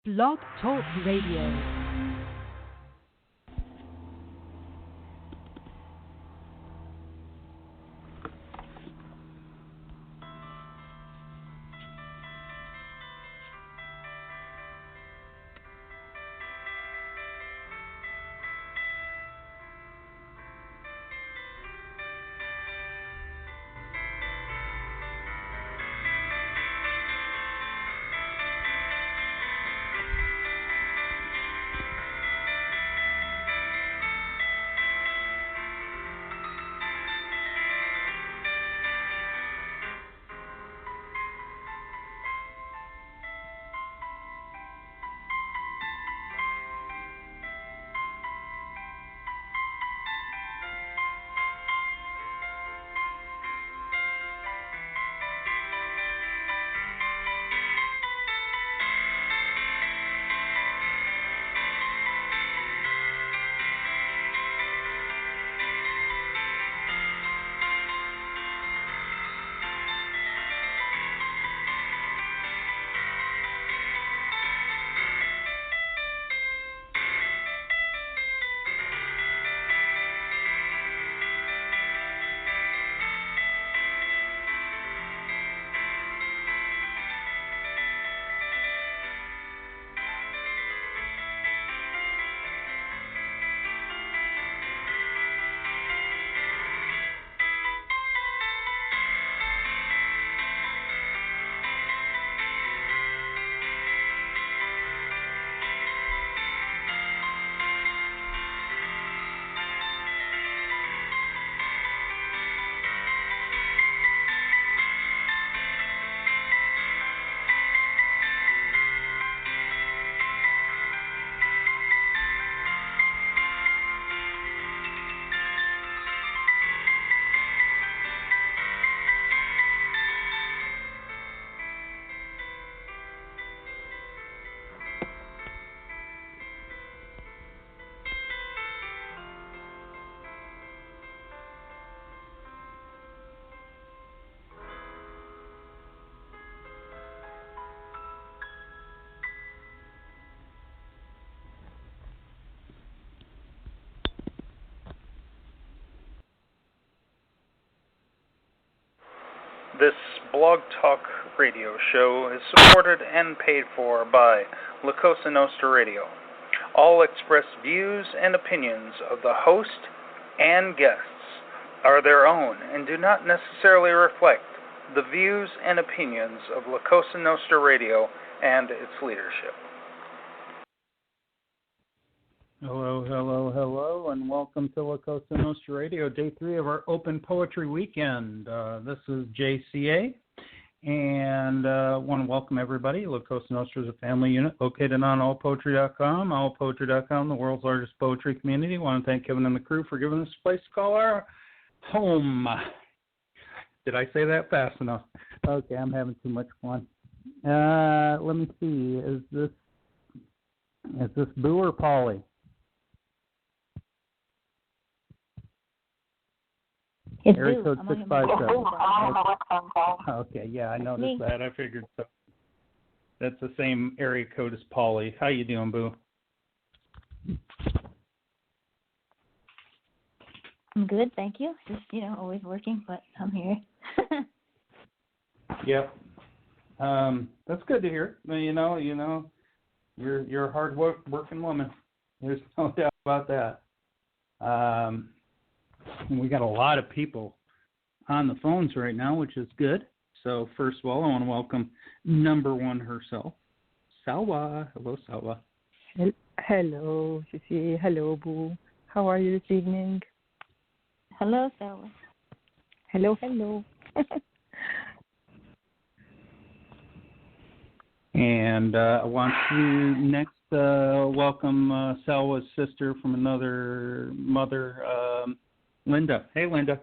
Blog Talk Radio. This Blog Talk Radio show is supported and paid for by Cosa Nostra Radio. All expressed views and opinions of the host and guests are their own and do not necessarily reflect the views and opinions of Cosa Nostra Radio and its leadership. Hello, and welcome to Cosa Nostra Radio, Day 3 of our Open Poetry Weekend. This is JCA, and I want to welcome everybody. Cosa Nostra is a family unit located on allpoetry.com, allpoetry.com, the world's largest poetry community. I want to thank Kevin and the crew for giving us a place to call our home. Did I say that fast enough? Okay, I'm having too much fun. Let me see, is this Boo or Polly? It's Area code 657. Okay, yeah, I noticed that. I figured so. That's the same area code as Polly. How you doing, Boo? I'm good, thank you. Just, always working, but I'm here. Yep. That's good to hear. You're a hard working woman. There's no doubt about that. We got a lot of people on the phones right now, which is good. So first of all, I want to welcome number one herself, Salwa. Hello, Salwa. Hello, Cici. Hello, Boo. How are you this evening? Hello, Salwa. Hello. And I want to next welcome Salwa's sister from another mother, Linda. Hey, Linda.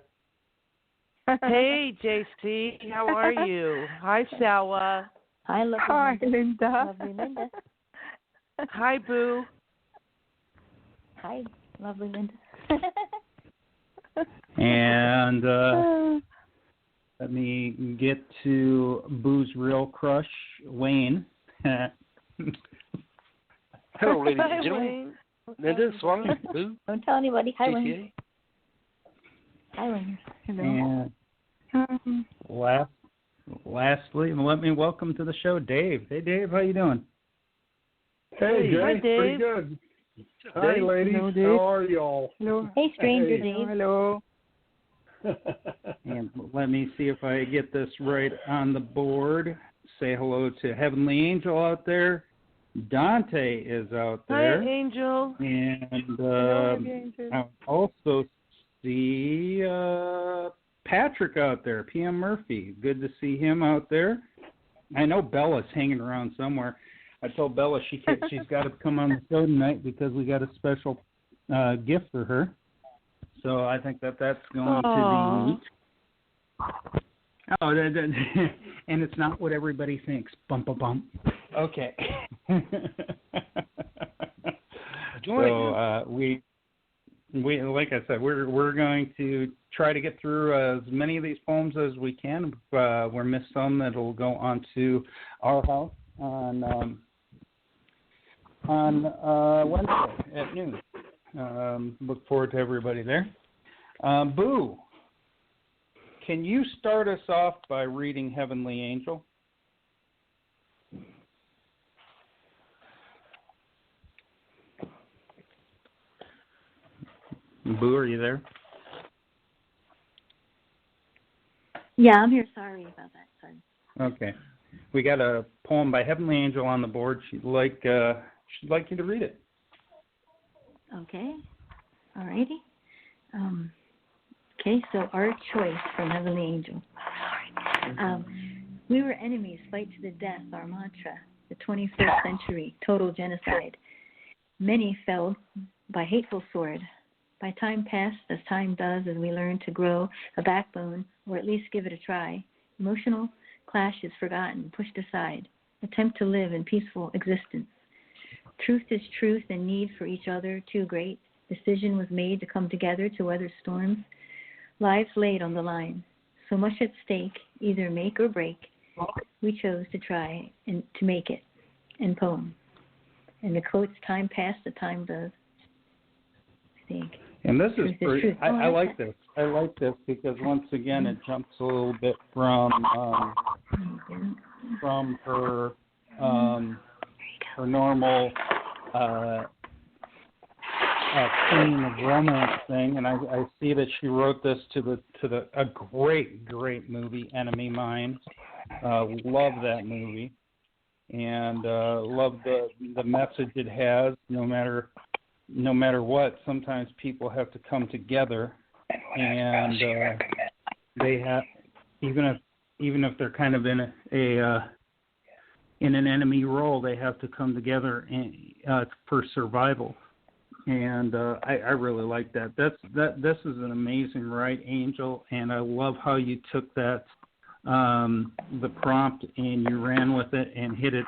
Hey, JC. How are you? Hi, Salwa. Hi, lovely Hi, Linda. Lovely Linda. Hi, Boo. Hi, lovely Linda. And let me get to Boo's real crush, Wayne. Hello, ladies Hi, and gentlemen. Wayne. Linda, Swan, Boo, Don't tell anybody. Hi, Wayne. JCA. Hi, Wayne. Hello. And lastly, let me welcome to the show Dave. Hey, Dave, how you doing? Hey, Jay. Hi, Dave. Pretty good. Hi, Dave. ladies. Hello, Dave. How are y'all? Hello. Hey, stranger Hey. Dave. Hello. And let me see if I get this right on the board. Say hello to Heavenly Angel out there. Dante is out there. Hi, Angel. And Hello, Angel. I also see Patrick out there, PM Murphy. Good to see him out there. I know Bella's hanging around somewhere. I told Bella she's got to come on the show tonight because we got a special gift for her. So I think that's going to be neat. Oh, and it's not what everybody thinks. Bump a bump. Okay. So we like I said, we're going to try to get through as many of these poems as we can. If we're missed some, that'll go onto our house on Wednesday at noon. Look forward to everybody there. Boo, can you start us off by reading Heavenly Angel? Boo, are you there? Yeah, I'm here. Sorry about that. Sorry. Okay. We got a poem by Heavenly Angel on the board. She'd like you to read it. Okay. Alrighty. Okay, so our choice from Heavenly Angel. We were enemies, fight to the death, our mantra. The 21st century, total genocide. Many fell by hateful sword. By time passed, as time does, as we learn to grow a backbone, or at least give it a try. Emotional clash is forgotten, pushed aside. Attempt to live in peaceful existence. Truth is truth and need for each other too great. Decision was made to come together to weather storms. Lives laid on the line. So much at stake, either make or break. We chose to try and to make it. In poem. And the quote's time passed, the time does. I think. And this is Truth pretty, truth. I like this. I like this because once again it jumps a little bit from her her normal queen of romance thing, and I see that she wrote this to a great movie, Enemy Mine. Love that movie, and love the message it has. No matter what, sometimes people have to come together, and they have even if they're kind of in in an enemy role, they have to come together for survival. And I really like that. This is an amazing write, Angel, and I love how you took that the prompt and you ran with it and hit it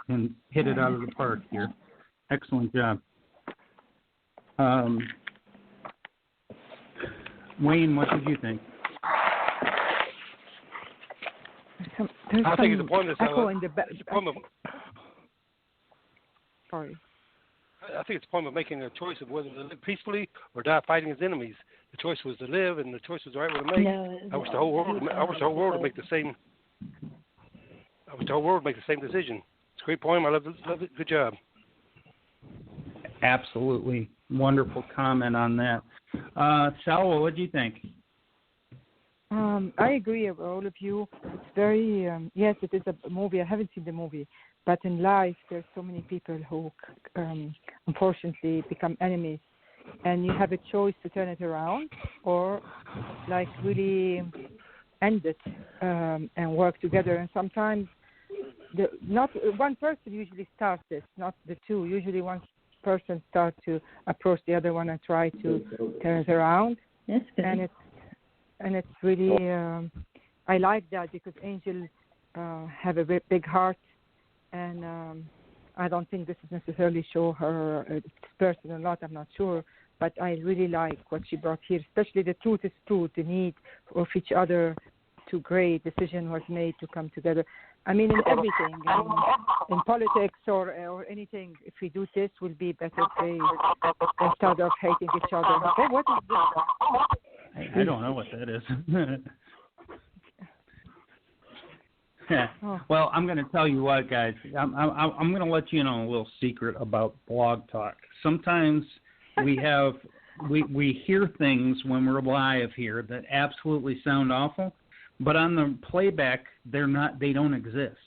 out of the park here. Excellent job. Wayne, what did you think? I think it's a poem that's Sorry. I think it's a poem of making a choice of whether to live peacefully or die fighting his enemies. The choice was to live, and the choice was the right one to make. I wish the whole world would make the same. I wish the whole world would make the same decision. It's a great poem. I love it. Good job. Absolutely wonderful comment on that. Salwa, what do you think? I agree with all of you. It's very, yes, it is a movie. I haven't seen the movie. But in life, there's so many people who, unfortunately, become enemies. And you have a choice to turn it around or, like, really end it and work together. And sometimes, not one person usually starts this, not the two. Usually one person starts to approach the other one and try to turn it around. That's good. And it's really, I like that because Angel have a very big heart. And I don't think this is necessarily show her it's person or not, I'm not sure. But I really like what she brought here, especially the truth is truth, the need of each other to great decision was made to come together. I mean, in everything, in politics or anything. If we do this, we'll be better placed instead of hating each other. Hey, what is this? I don't know what that is. Well, I'm going to tell you what, guys. I'm going to let you know a little secret about Blog Talk. Sometimes we hear things when we're live here that absolutely sound awful, but on the playback they don't exist.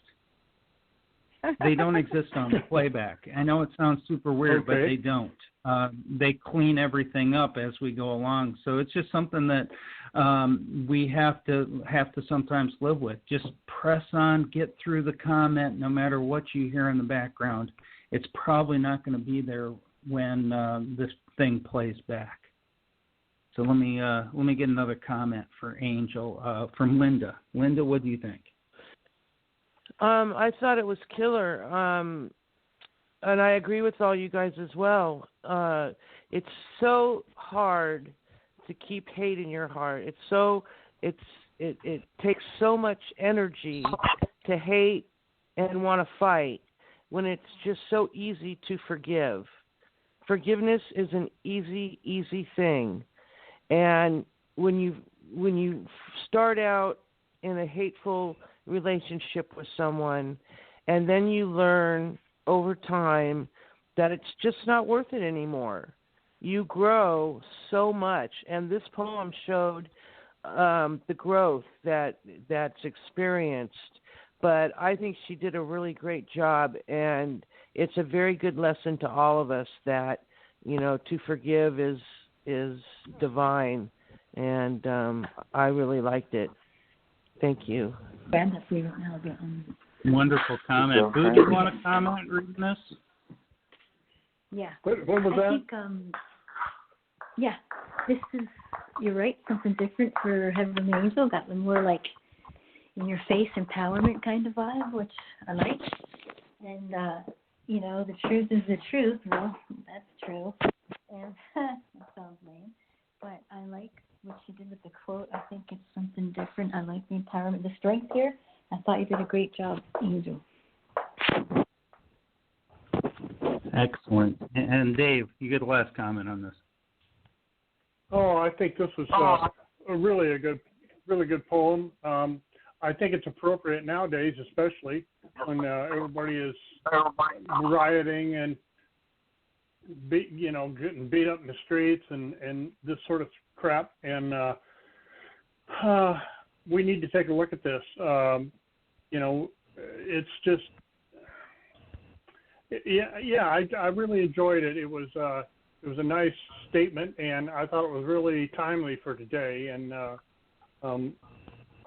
They don't exist on the playback. I know it sounds super weird, but they don't. They clean everything up as we go along. So it's just something that we have to sometimes live with. Just press on, get through the comment, no matter what you hear in the background. It's probably not going to be there when this thing plays back. So let me get another comment for Angel from Linda. Linda, what do you think? I thought it was killer, and I agree with all you guys as well. It's so hard to keep hate in your heart. It takes so much energy to hate and want to fight when it's just so easy to forgive. Forgiveness is an easy thing, and when you start out in a hateful relationship with someone, and then you learn over time that it's just not worth it anymore. You grow so much, and this poem showed the growth that's experienced. But I think she did a really great job, and it's a very good lesson to all of us that, to forgive is divine, and I really liked it. Thank you. Wonderful comment. Boo, do you want to comment reading this? Yeah. What was that? I think, this is, you're right, something different for Heavenly Angel. Got the more like in your face empowerment kind of vibe, which I like. And, the truth is the truth. Well, that's true. And that sounds lame. But I like what she did with the quote. I think it's something different. I like the empowerment, the strength here. I thought you did a great job, Angel. Excellent. And Dave, you get the last comment on this. Oh, I think this was really good poem. I think it's appropriate nowadays, especially when everybody is rioting and getting beat up in the streets and this sort of crap. And we need to take a look at this. It's just, I really enjoyed it. It was a nice statement, and I thought it was really timely for today. And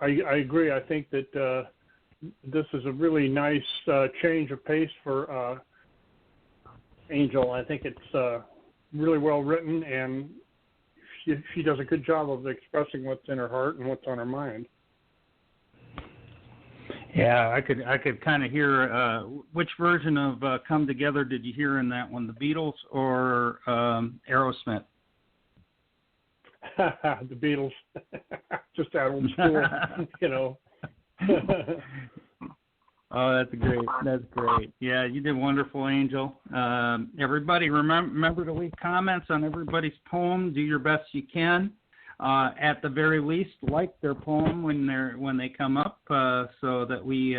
I agree. I think that this is a really nice change of pace for Angel. I think it's really well written, and she does a good job of expressing what's in her heart and what's on her mind. Yeah, I could kind of hear. Which version of "Come Together" did you hear in that one? The Beatles or Aerosmith? The Beatles, just that old school, Oh, that's great. That's great. Yeah, you did wonderful, Angel. Everybody, remember to leave comments on everybody's poem. Do your best you can. At the very least, like their poem when they come up, so that we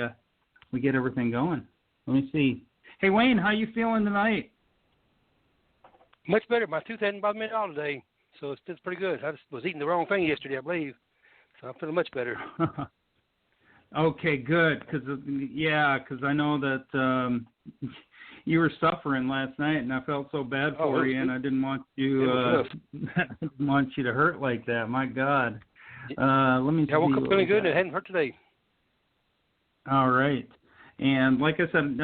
get everything going. Let me see. Hey, Wayne, how you feeling tonight? Much better. My tooth hadn't bothered me at all today, so it's pretty good. I just was eating the wrong thing yesterday, I believe, so I'm feeling much better. Okay, good. Because I know that you were suffering last night, and I felt so bad for you, and I didn't want you to hurt like that. My God. Let me see. I woke up feeling good, and it hadn't hurt today. All right. And like I said,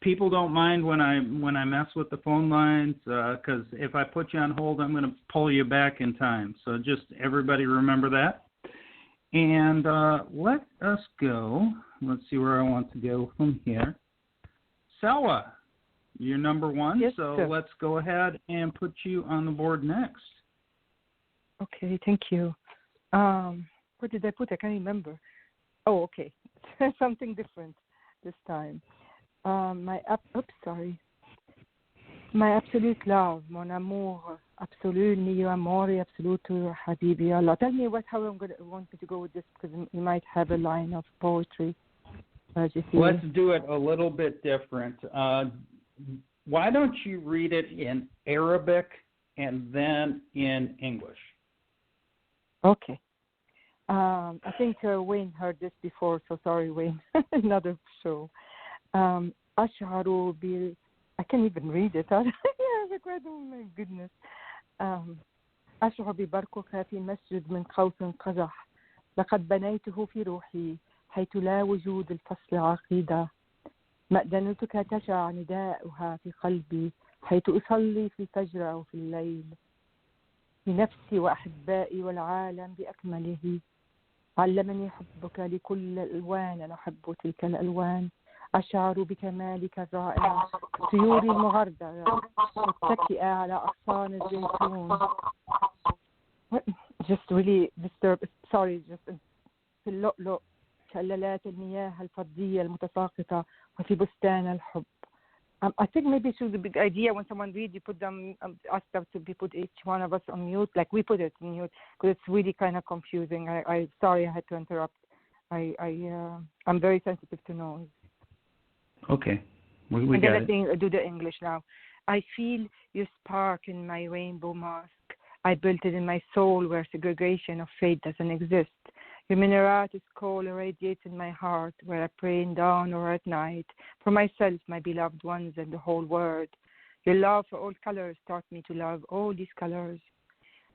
people don't mind when I mess with the phone lines, because if I put you on hold, I'm going to pull you back in time. So just everybody remember that. And let us go. Let's see where I want to go from here. Selwa, you're number one, yes, so sir. Let's go ahead and put you on the board next. Okay, thank you. What did I put? I can't remember. Oh, okay. something different this time. My absolute love, mon amour, absolu, mio amore, absoluto, habibi Allah. Tell me how I'm want me to go with this, because you might have a line of poetry. Let's do it a little bit different. Why don't you read it in Arabic and then in English? Okay. I think Wayne heard this before, so sorry, Wayne. Another show. أشعر I can't even read it. Oh my goodness. أشعر ببرقك في مسجد من قوس قزح لقد بنيته في روحي حيث لا وجود الفصل عقيدة مأذنتك تشع نداؤها في قلبي حيث أصلي في الفجر أو في الليل لنفسي وأحبائي والعالم بأكمله علمني حبك لكل الألوان أنا أحب تلك الألوان أشعر بكمالك الرائع طيوري المغردة متكئة على أغصان الزيتون. Just really disturbed. Sorry, just في اللؤلؤ شلالات المياه الفضية المتساقطة وفي بستان الحب. I think maybe it's a big idea when someone reads, you put them, ask them to be put each one of us on mute, like we put it on mute, because it's really kind of confusing. I sorry I had to interrupt. I'm very sensitive to noise. Okay, we and got then it. Let me do the English now. I feel your spark in my rainbow mask. I built it in my soul where segregation of fate doesn't exist. Your minaret is cold irradiates in my heart where I pray in dawn or at night for myself, my beloved ones, and the whole world. Your love for all colors taught me to love all these colors.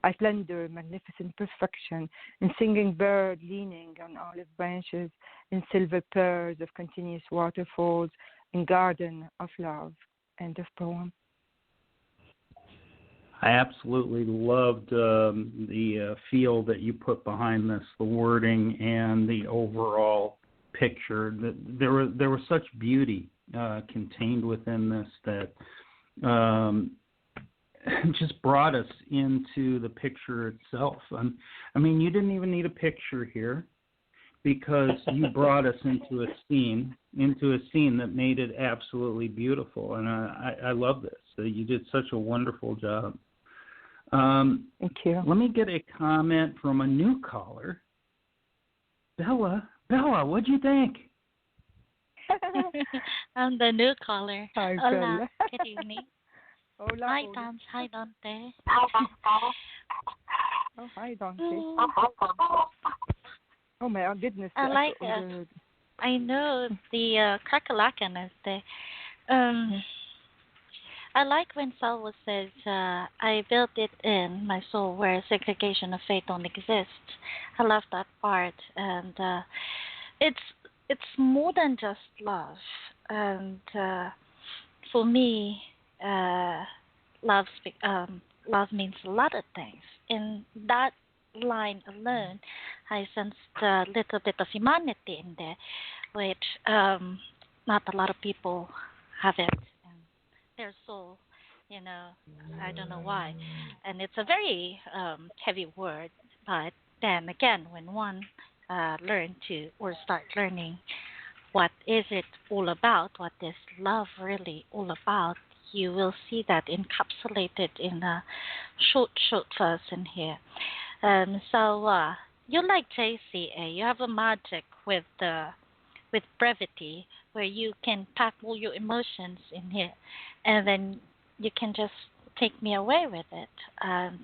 I splendor, magnificent perfection, in singing bird leaning on olive branches, in silver purrs of continuous waterfalls, in garden of love. End of poem. I absolutely loved the feel that you put behind this, the wording and the overall picture. There was such beauty contained within this that just brought us into the picture itself. I mean, you didn't even need a picture here because you brought us into a scene that made it absolutely beautiful. And I love this. You did such a wonderful job. Thank you. Let me get a comment from a new caller. Bella, what'd you think? I'm the new caller. Hi, Hola, Bella. good evening. Hola, Hi, hola. Dance. Hi, Dante. Oh, hi, Dante. Oh, my goodness. I like it. I know the crackalakan is there. I like when Salwa says, I built it in my soul where segregation of fate don't exist. I love that part. And it's more than just love. And for me, love means a lot of things. In that line alone, I sensed a little bit of humanity in there, which not a lot of people have it. Their soul, I don't know why. And it's a very heavy word, but then again, when one start learning what is it all about, what is love really all about, you will see that encapsulated in a short verse in here. So you like JCA, you have a magic with brevity where you can pack all your emotions in here, and then you can just take me away with it. And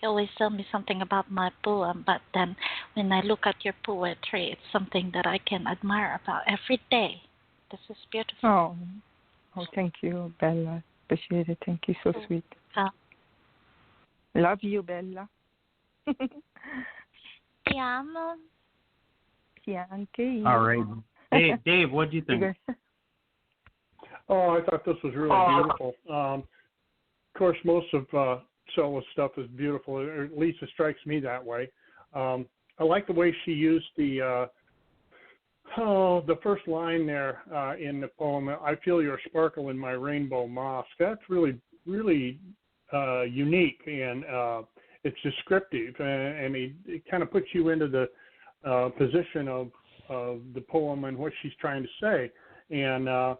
you always tell me something about my poem, but then when I look at your poetry, it's something that I can admire about every day. This is beautiful. Oh, thank you, Bella. Appreciate it. Thank you, so sweet. Love you, Bella. Ti amo. Anche All right. Dave, what do you think? Oh, I thought this was really beautiful. Of course, most of Selwa's stuff is beautiful, or at least it strikes me that way. I like the way she used the first line there in the poem. I feel your sparkle in my rainbow mosque. That's really, really unique, and it's descriptive, and it kind of puts you into the position of the poem and what she's trying to say. And where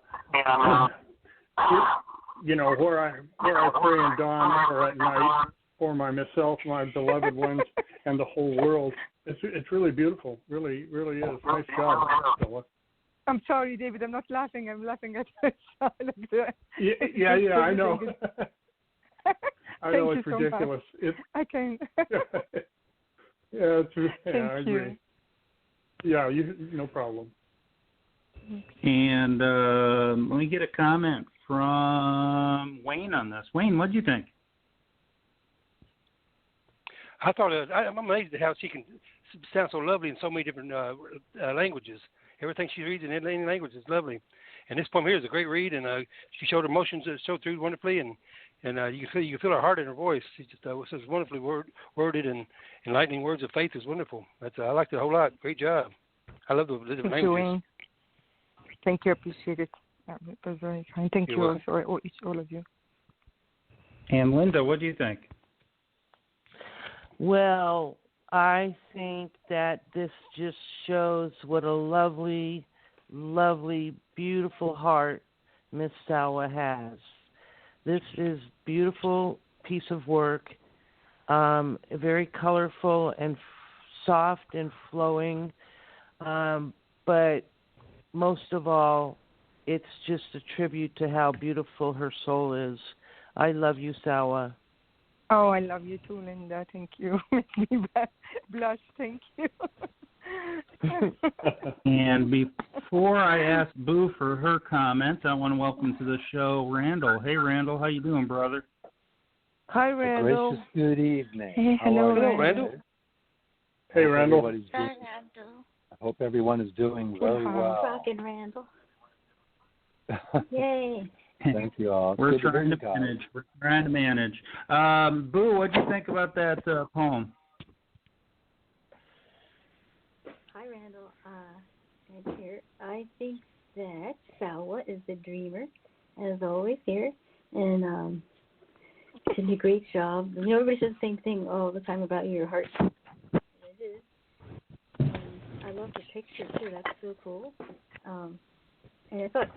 I pray in dawn or at night for myself, my beloved ones, and the whole world. It's really beautiful. Really, really is. Nice job, Stella. I'm sorry, David. I'm not laughing. I'm laughing at the sound of the... Yeah, I know. I know it's ridiculous. I can. I Thank agree. you. Yeah, no problem. And let me get a comment from Wayne on this. Wayne, what do you think? I thought I'm amazed at how she can sound so lovely in so many different languages. Everything she reads in any language is lovely. And this poem here is a great read, and she showed emotions that showed through wonderfully, and you can feel her heart in her voice. She just says wonderfully worded and enlightening words of faith is wonderful. I liked it a whole lot. Great job. I love the different languages. Wayne. Thank you. Appreciate it. That was very kind. Thank you also, all of you. And Linda, what do you think? Well, I think that this just shows what a lovely, lovely, beautiful heart Miss Sawa has. This is beautiful piece of work, very colorful and soft and flowing, but most of all, it's just a tribute to how beautiful her soul is. I love you, Sawa. Oh, I love you too, Linda. Thank you. Make me blush. Thank you. And before I ask Boo for her comments, I want to welcome to the show Randall. Hey, Randall, how you doing, brother? Hi, Randall. Gracious good evening. Hey, hello, Randall. Hey, Randall. Hi, Randall. I hope everyone is doing very well. Rockin' Randall. Yay. Thank you all. We're trying to manage. Boo, what do you think about that poem? Hi, Randall. I'm here. I think that Sawa is the dreamer, as always here, and she did a great job. Everybody says the same thing all the time about your heart. And it is. I love the picture too. That's so cool. And I thought,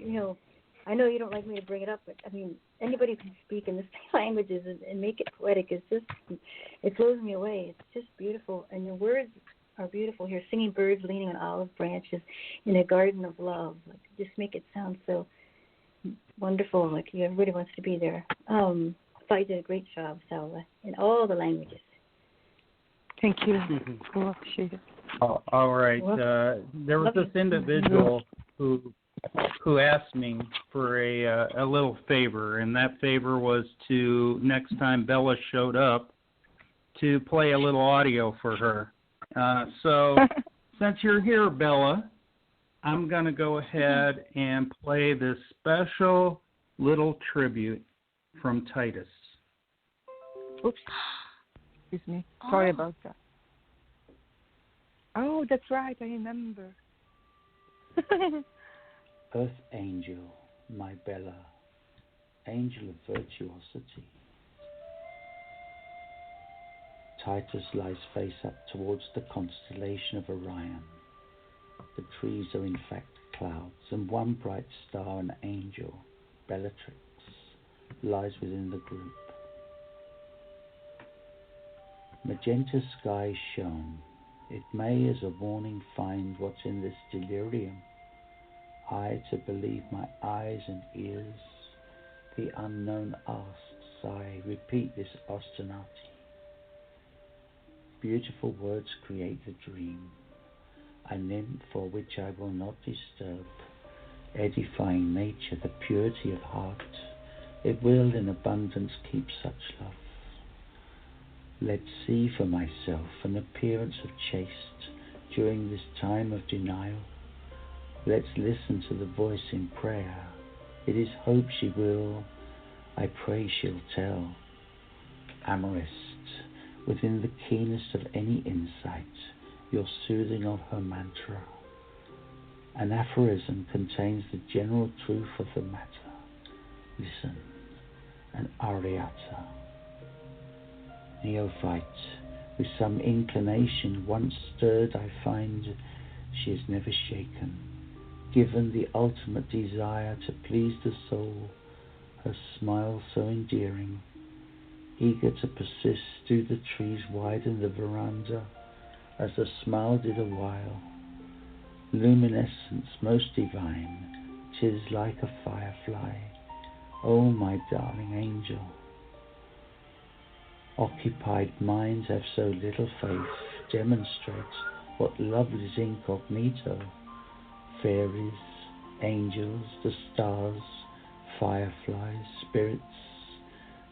I know you don't like me to bring it up, but I mean, anybody who can speak in the same languages and make it poetic it blows me away. It's just beautiful, and your words are beautiful here. Singing birds leaning on olive branches in a garden of love. Just make it sound so wonderful. Like everybody wants to be there. I thought you did a great job, Salva, in all the languages. Thank you. I appreciate it. Oh, all right. There was this individual who asked me for a little favor, and that favor was to, next time Bella showed up, to play a little audio for her. So since you're here, Bella, I'm going to go ahead and play this special little tribute from Titus. Oops. Excuse me. Sorry about that. Oh, that's right. I remember. Earth angel, my Bella, angel of virtuosity. Titus lies face up towards the constellation of Orion. The trees are in fact clouds, and one bright star, an angel, Bellatrix, lies within the group. Magenta sky shone. It may as a warning find what's in this delirium. I to believe my eyes and ears. The unknown asks, I repeat this ostinati. Beautiful words create the dream, a nymph for which I will not disturb, edifying nature, the purity of heart. It will in abundance keep such love. Let's see for myself an appearance of chaste during this time of denial. Let's listen to the voice in prayer. It is hope she will, I pray she'll tell. Amorist, within the keenest of any insight, your soothing of her mantra. An aphorism contains the general truth of the matter. Listen, an ariata. Neophyte, with some inclination once stirred, I find She is never shaken, given the ultimate desire to please the soul, her smile so endearing, eager to persist. Do the trees widen the veranda as the smile did a while? Luminescence most divine, 'tis like a firefly, oh my darling angel. Occupied minds have so little faith, demonstrate what love is incognito. Fairies, angels, the stars, fireflies, spirits,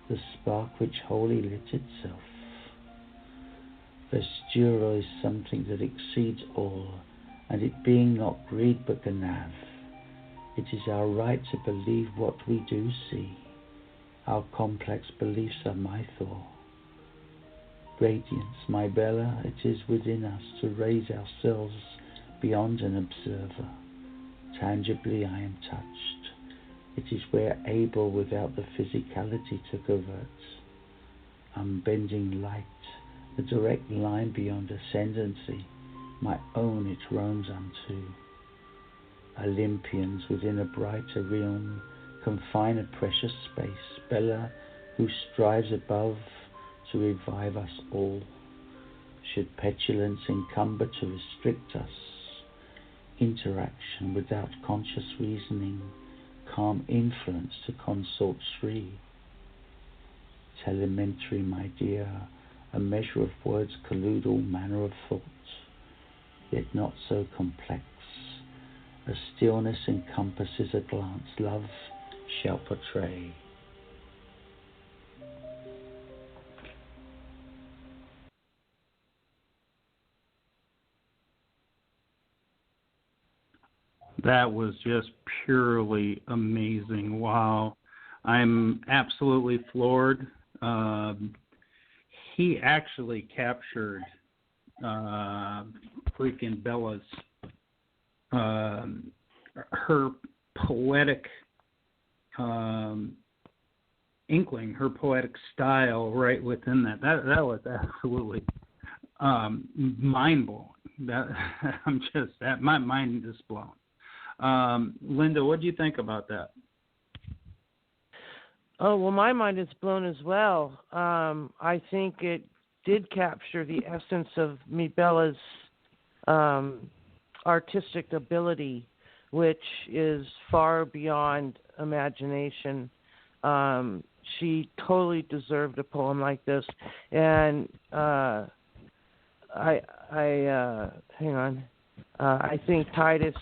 the spark which wholly lit itself. Vesturo is something that exceeds all, and it being not greed but ganav, it is our right to believe what we do see. Our complex beliefs are my thought. Radiance, my Bella, it is within us to raise ourselves beyond an observer. Tangibly I am touched. It is where able without the physicality to covert. Unbending light, the direct line beyond ascendancy, my own it roams unto. Olympians within a brighter realm confine a precious space. Bella, who strives above to revive us all, should petulance encumber to restrict us. Interaction without conscious reasoning, calm influence to consort Sri. Elementary, my dear, a measure of words collude all manner of thoughts, yet not so complex. A stillness encompasses a glance, love shall portray. That was just purely amazing. Wow. I'm absolutely floored. He actually captured freaking Bella's, her poetic inkling, her poetic style right within that. That was absolutely mind-blowing. My mind is blown. Linda, what do you think about that? Oh, well, my mind is blown as well. I think it did capture the essence of Bella's artistic ability, which is far beyond imagination. She totally deserved a poem like this. And I think Titus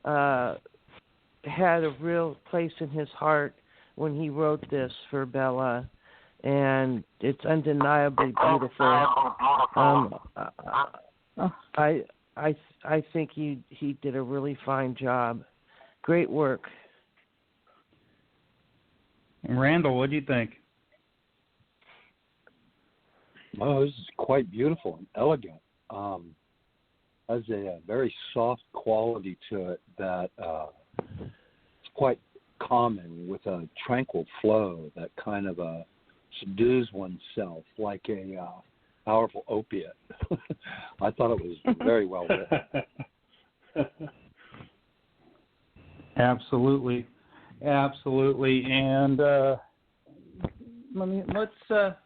had a real place in his heart when he wrote this for Bella, and it's undeniably beautiful. I think he did a really fine job. Great work. Randall, what do you think? Oh, this is quite beautiful and elegant. Has a very soft quality to it that it's quite common, with a tranquil flow that kind of subdues oneself like a powerful opiate. I thought it was very well written. Absolutely. And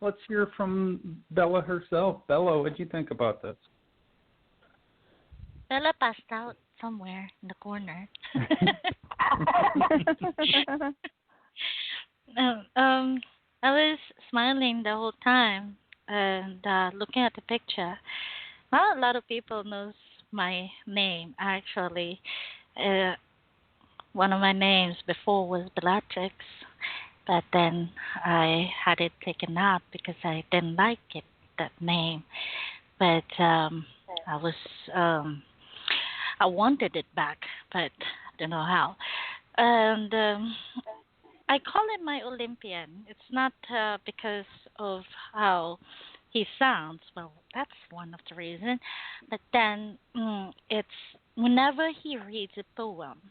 let's hear from Bella herself. Bella, what do you think about this? Bella passed out somewhere in the corner. I was smiling the whole time and looking at the picture. Not a lot of people knows my name, actually. One of my names before was Bellatrix, but then I had it taken out because I didn't like it, that name. But I wanted it back, but I don't know how. And I call him my Olympian. It's not because of how he sounds. Well, that's one of the reasons. But then it's whenever he reads a poem,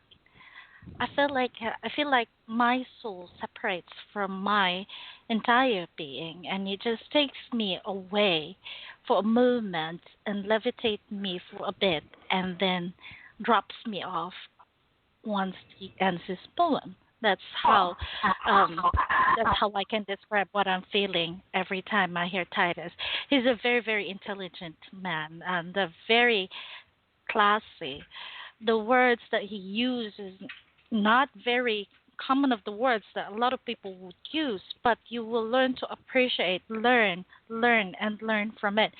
I feel like my soul separates from my entire being, and it just takes me away for a moment and levitates me for a bit, and then drops me off once he ends his poem. That's how I can describe what I'm feeling every time I hear Titus. He's a very, very intelligent man and very classy. The words that he uses not very common of the words that a lot of people would use, but you will learn to appreciate, learn, and learn from it.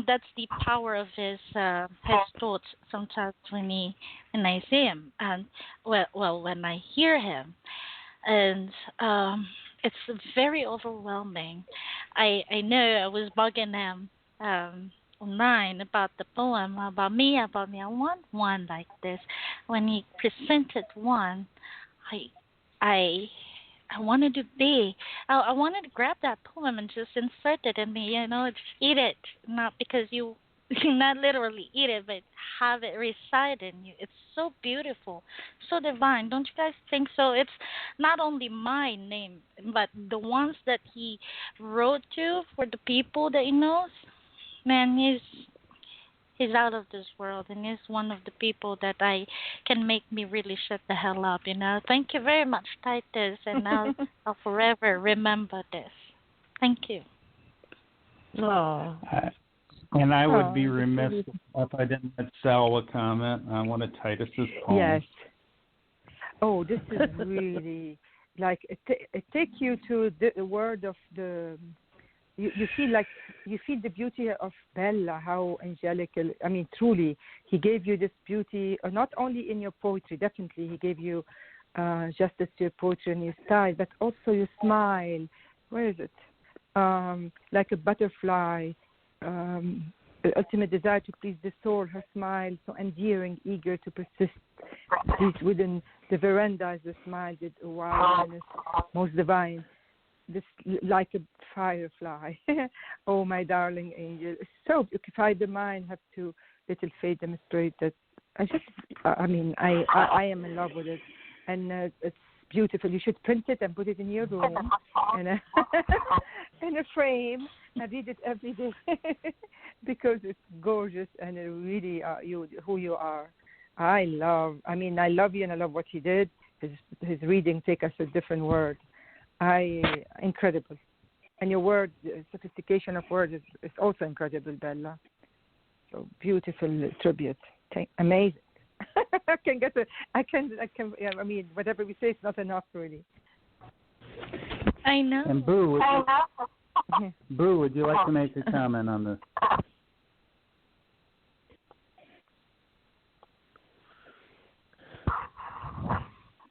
That's the power of his thoughts. Sometimes when I see him, and when I hear him, and it's very overwhelming. I know I was bugging him online about the poem about me. I want one like this. When he presented one, I wanted to I wanted to grab that poem and just insert it in me, just eat it. Not because you not literally eat it, but have it reside in you. It's so beautiful, so divine. Don't you guys think so? It's not only my name, but the ones that he wrote to for the people that he knows. Man, he's out of this world, and he's one of the people that I can make me really shut the hell up. Thank you very much, Titus, and I'll forever remember this. Thank you. Oh. And I would be remiss if I didn't let Salwa comment on one of Titus's poems. Yes. Oh, this is really like it takes you to the word of the. You feel the beauty of Bella, how angelical. I mean, truly, he gave you this beauty, not only in your poetry. Definitely, he gave you justice to your poetry and your style, but also your smile. Where is it? Like a butterfly. The ultimate desire to please the soul, her smile, so endearing, eager to persist. She's within the veranda as the smile did a wild menace, most divine. This like a firefly. Oh, my darling angel. It's so beautified the mind, have to little faith demonstrate that. I am in love with it. And it's beautiful. You should print it and put it in your room in a frame and read it every day because it's gorgeous and it really who you are. I love you and I love what he did. His reading take us a different word. Incredible. And your word, the sophistication of words is also incredible, Bella. So beautiful tribute. Amazing. Whatever we say is not enough, really. I know. And Boo, would you like to make a comment on this?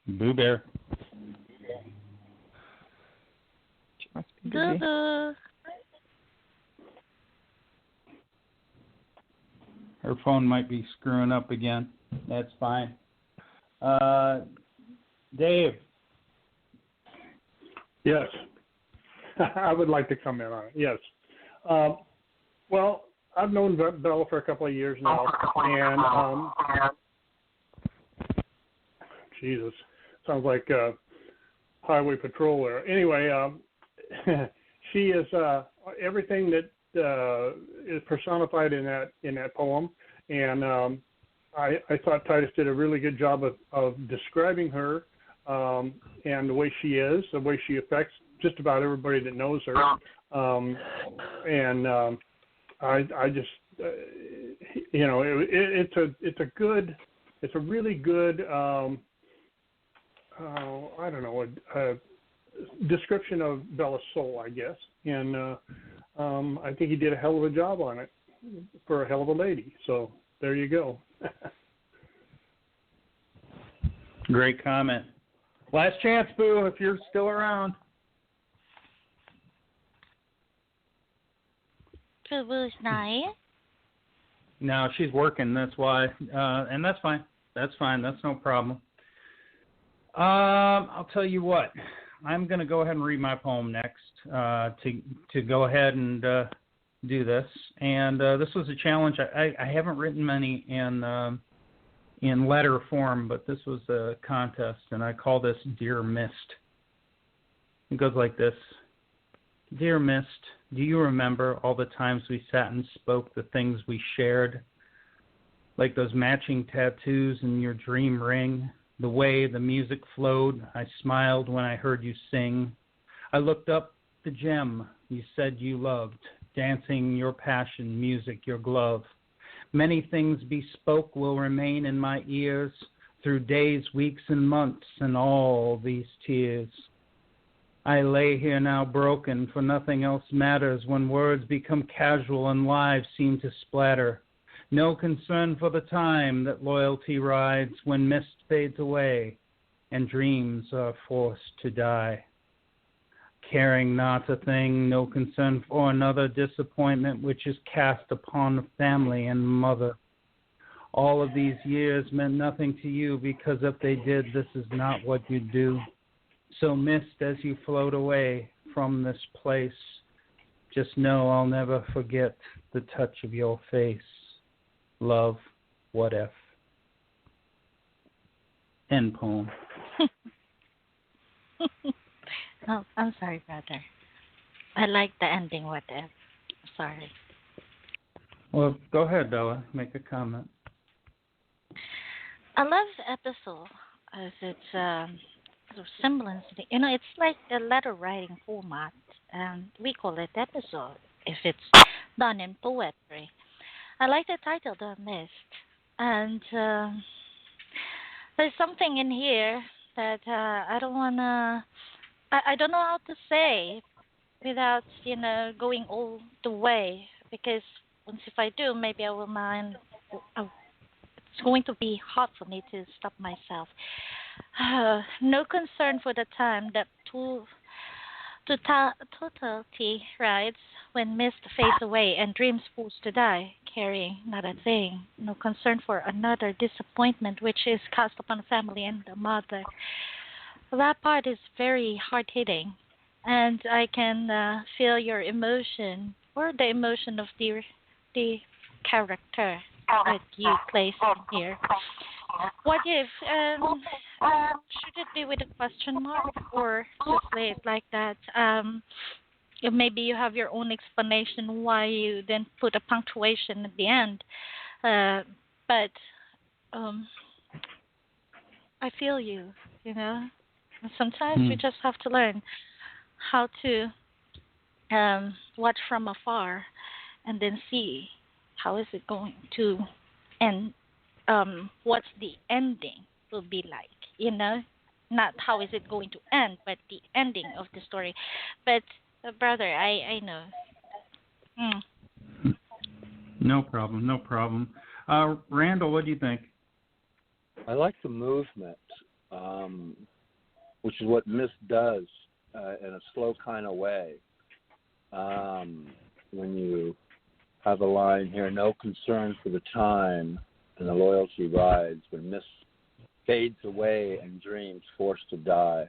Boo Bear. Boo. Her phone might be screwing up again. That's fine. Dave. Yes. I would like to comment on it. Yes. Well, I've known Bella for a couple of years now, and Jesus, sounds like Highway Patrol there. Anyway, she is everything that is personified in that poem, and I thought Titus did a really good job of describing her and the way she is, the way she affects just about everybody that knows her, I just it's a really good I don't know a description of Bella's soul, I guess, and I think he did a hell of a job on it for a hell of a lady. So there you go. Great comment. Last chance, Boo, if you're still around. Boo's not here? No, she's working. That's why, and that's fine. That's fine. That's no problem. I'll tell you what. I'm going to go ahead and read my poem next to go ahead and do this. And this was a challenge. I haven't written many in letter form, but this was a contest, and I call this Dear Mist. It goes like this. Dear Mist, do you remember all the times we sat and spoke the things we shared? Like those matching tattoos in your dream ring, the way the music flowed, I smiled when I heard you sing. I looked up the gem you said you loved, dancing your passion, music your glove. Many things bespoke will remain in my ears through days, weeks, and months, and all these tears. I lay here now broken, for nothing else matters when words become casual and lives seem to splatter. No concern for the time that loyalty rides when mist fades away and dreams are forced to die. Caring not a thing, no concern for another disappointment which is cast upon family and mother. All of these years meant nothing to you because if they did, this is not what you do. So mist as you float away from this place, just know I'll never forget the touch of your face. Love, what if? End poem. Oh, I'm sorry, brother. I like the ending, what if. Sorry. Well, go ahead, Bella. Make a comment. I love the episode as its sort of semblance. It's like a letter writing format, and we call it episode if it's done in poetry. I like the title, The Mist, and there's something in here that I don't wanna. I don't know how to say without going all the way, because once if I do, maybe I will mind. It's going to be hard for me to stop myself. No concern for the time that totality rides when mist fades away and dreams forced to die, carrying not a thing. No concern for another disappointment which is cast upon family and the mother. That part is very hard-hitting, and I can feel your emotion or the emotion of the character that you place in here. What if, should it be with a question mark or just say it like that? Maybe you have your own explanation why you then put a punctuation at the end. But I feel you, Sometimes we just have to learn how to watch from afar and then see how is it going to end. What's the ending will be like, not how is it going to end, but the ending of the story. But brother, I know. No problem. Randall, what do you think? I like the movement, which is what mist does in a slow kind of way. When you have a line here, no concern for the time, and the loyalty rides when mist fades away and dreams forced to die.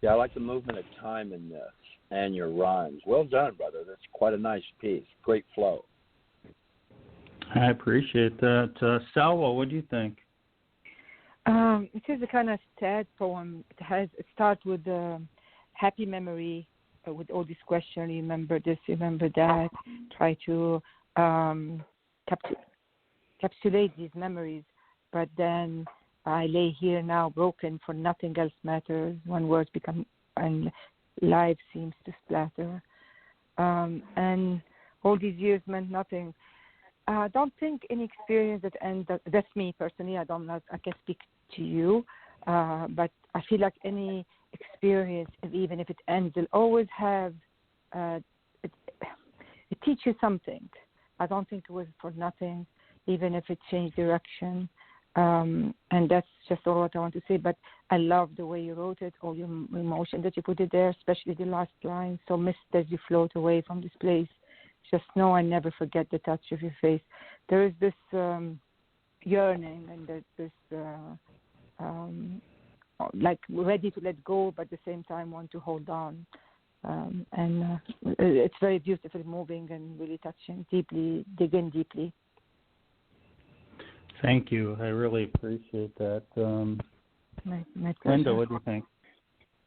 Yeah, I like the movement of time in this and your rhymes. Well done, brother. That's quite a nice piece. Great flow. I appreciate that. Salwa, what do you think? It is a kind of sad poem. It starts with a happy memory, with all these questions. Remember this, remember that. Try to encapsulate these memories, but then I lay here now broken, for nothing else matters when words become and life seems to splatter, and all these years meant nothing. I don't think any experience that ends. That's me personally. I can speak to you, but I feel like any experience, even if it ends, will always have. It teaches something. I don't think it was for nothing, even if it changed direction. And that's just all what I want to say. But I love the way you wrote it, all your emotion that you put it there, especially the last line. So mist as you float away from this place. Just know I never forget the touch of your face. There is this yearning and this like ready to let go, but at the same time want to hold on. And it's very beautiful, moving and really touching, deeply, digging deeply. Thank you. I really appreciate that. My pleasure. Linda, what do you think?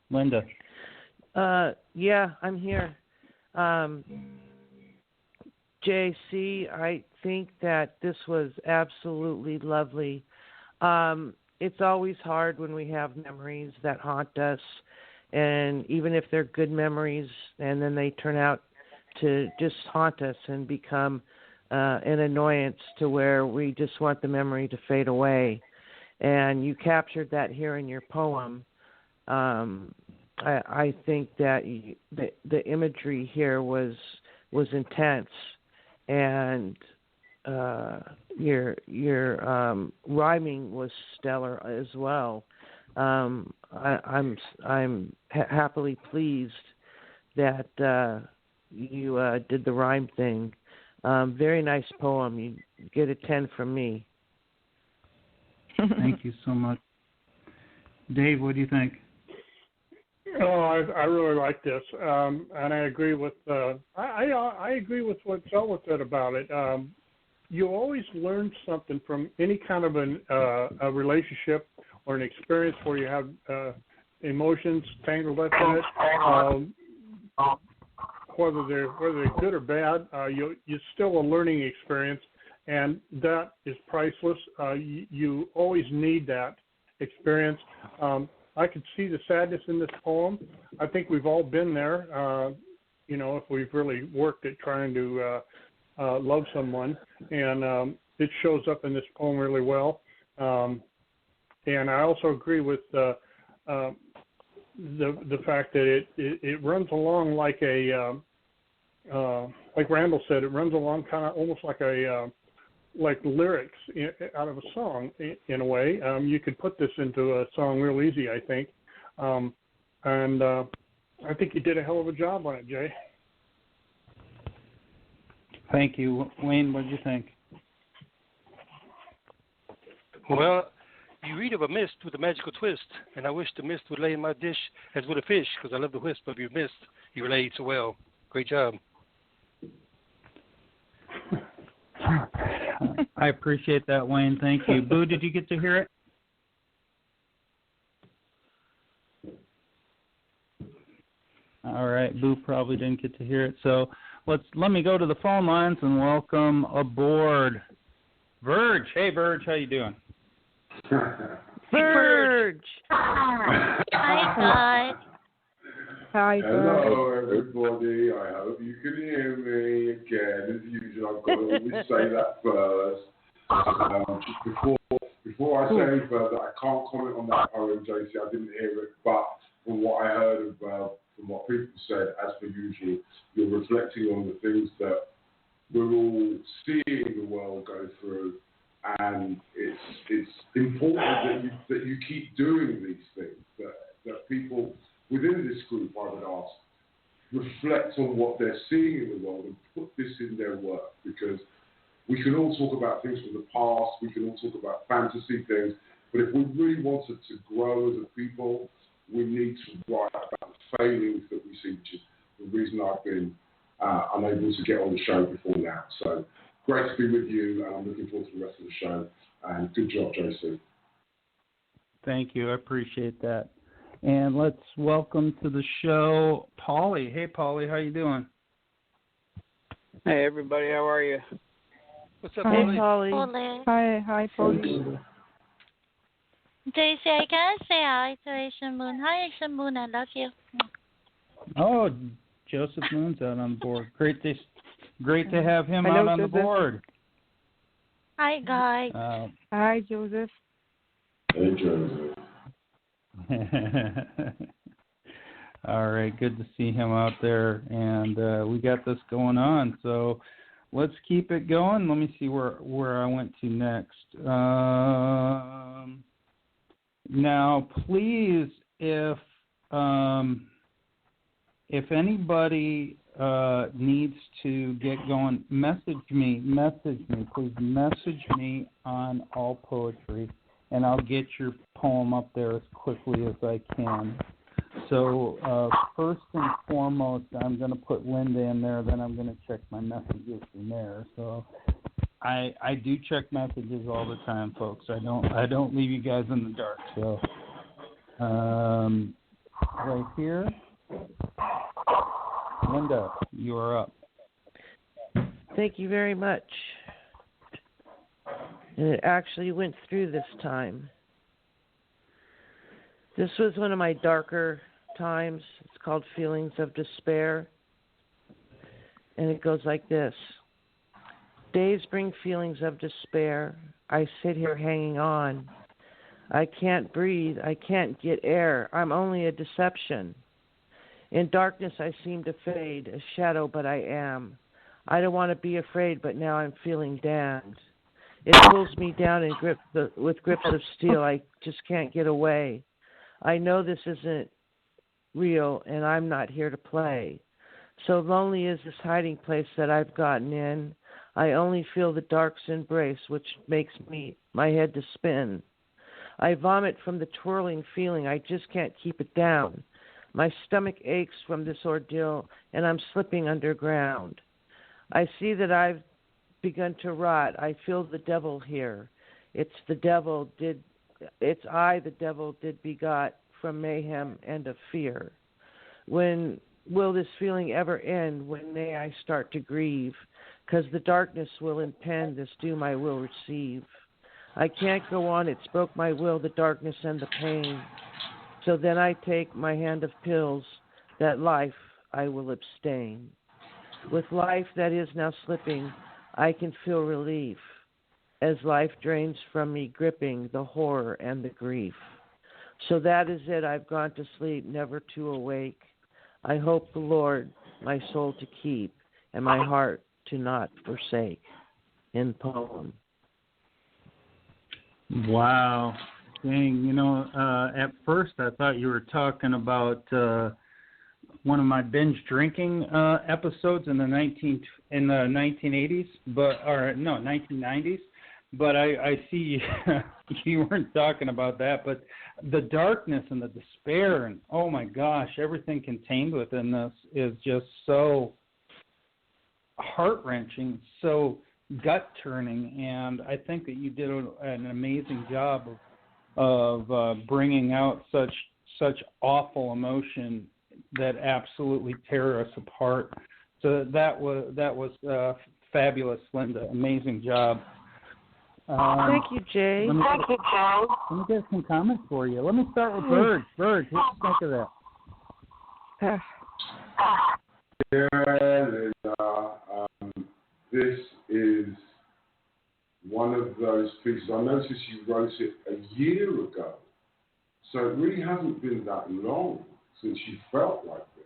Linda. Yeah, I'm here. JC, I think that this was absolutely lovely. It's always hard when we have memories that haunt us, and even if they're good memories, and then they turn out to just haunt us and become an annoyance to where we just want the memory to fade away. And you captured that here in your poem. I think that the imagery here was intense, and your rhyming was stellar as well. I'm happily pleased that you did the rhyme thing. Very nice poem. You get a 10 from me. Thank you so much. Dave, what do you think? Oh, I really like this, and I agree with I agree with what Selma said about it. You always learn something from any kind of a relationship or an experience where you have emotions tangled up in it. Whether they're good or bad, you're still a learning experience, and that is priceless. You always need that experience. I could see the sadness in this poem. I think we've all been there, if we've really worked at trying to love someone, and it shows up in this poem really well. And I also agree with the fact that it runs along like like Randall said, it runs along kind of almost like like lyrics out of a song in a way. You could put this into a song real easy, I think. And I think you did a hell of a job on it, Jay. Thank you. Wayne, what did you think? Well, you read of a mist with a magical twist, and I wish the mist would lay in my dish as would a fish, because I love the wisp of your mist. You relayed so well. Great job. I appreciate that, Wayne. Thank you. Boo, did you get to hear it? All right, Boo probably didn't get to hear it. So let me go to the phone lines and welcome aboard Verge. Hey, Verge, how you doing? Verge. Hi, guys. Hi, hello, everybody. I hope you can hear me again. As usual, I've got to always say that first. Just before I say any further, I can't comment on that poem, JC. I didn't hear it, but from what I heard from what people said, as per usual, you're reflecting on the things that we're all seeing the world go through, and it's important that you keep doing these things. That people within this group, I would ask, reflect on what they're seeing in the world and put this in their work, because we can all talk about things from the past, we can all talk about fantasy things, but if we really wanted to grow as a people, we need to write about the failings that we see, which is the reason I've been unable to get on the show before now. So great to be with you, and I'm looking forward to the rest of the show, and good job, JC. Thank you. I appreciate that. And let's welcome to the show Polly. Hey, Polly, how you doing? Hey, everybody. How are you? What's up, Hey, Polly? Hi, Polly. JC, I can't say hi to Asian Moon. Hi, Asian Moon. I love you. Oh, Joseph Moon's out on the board. Great to have him out on the board. Hi, guys. Hi, Joseph. Hey, Joseph. All right, good to see him out there, and we got this going on, so let's keep it going. Let me see where I went to next. Now, please, if anybody needs to get going, message me, please message me on All Poetry, and I'll get your poem up there as quickly as I can. So first and foremost, I'm going to put Linda in there, then I'm going to check my messages from there. So I do check messages all the time, folks. I don't leave you guys in the dark. So right here, Linda, you are up. Thank you very much. And it actually went through this time. This was one of my darker times. It's called Feelings of Despair. And it goes like this. Days bring feelings of despair. I sit here hanging on. I can't breathe. I can't get air. I'm only a deception. In darkness I seem to fade, a shadow, but I am. I don't want to be afraid, but now I'm feeling damned. It pulls me down and with grips of steel. I just can't get away. I know this isn't real, and I'm not here to play. So lonely is this hiding place that I've gotten in. I only feel the dark's embrace, which makes my head to spin. I vomit from the twirling feeling. I just can't keep it down. My stomach aches from this ordeal, and I'm slipping underground. I see that I've begun to rot. I feel the devil here. It's I, the devil did begot from mayhem and of fear. When will this feeling ever end? When may I start to grieve? 'Cause the darkness will impend, this doom I will receive. I can't go on, it's broke my will, the darkness and the pain. So then I take my hand of pills, that life I will abstain. With life that is now slipping, I can feel relief, as life drains from me, gripping the horror and the grief. So that is it, I've gone to sleep, never to awake. I hope the Lord my soul to keep, and my heart to not forsake. In poem. Wow. Dang, at first I thought you were talking about one of my binge drinking episodes in the 1980s, 1990s. But I see you weren't talking about that. But the darkness and the despair and, oh my gosh, everything contained within this is just so heart-wrenching, so gut-turning. And I think that you did an amazing job of bringing out such awful emotion that absolutely tear us apart. So that was fabulous, Linda. Amazing job. Thank you, Jay. Let me get some comments for you. Let me start with Bird. Bird, what do you think of that? Yeah, Linda, this is one of those pieces. I noticed you wrote it a year ago, so it really hasn't been that long since you felt like this.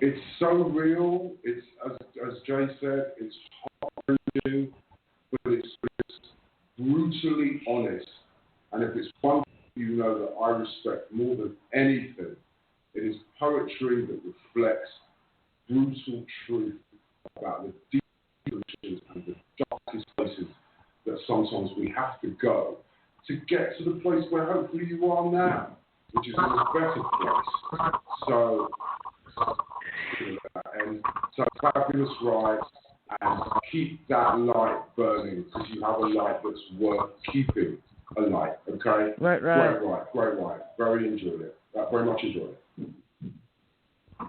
It's so real. It's as Jay said, it's heart-wrenching, but it's brutally honest. And if it's one thing that I respect more than anything, it is poetry that reflects brutal truth about the deep emotions and the darkest places that sometimes we have to go to get to the place where hopefully you are now, which is in a better place. So fabulous ride, and keep that light burning, because you have a light that's worth keeping alight. Okay. Right. Great ride. Very much enjoyed it.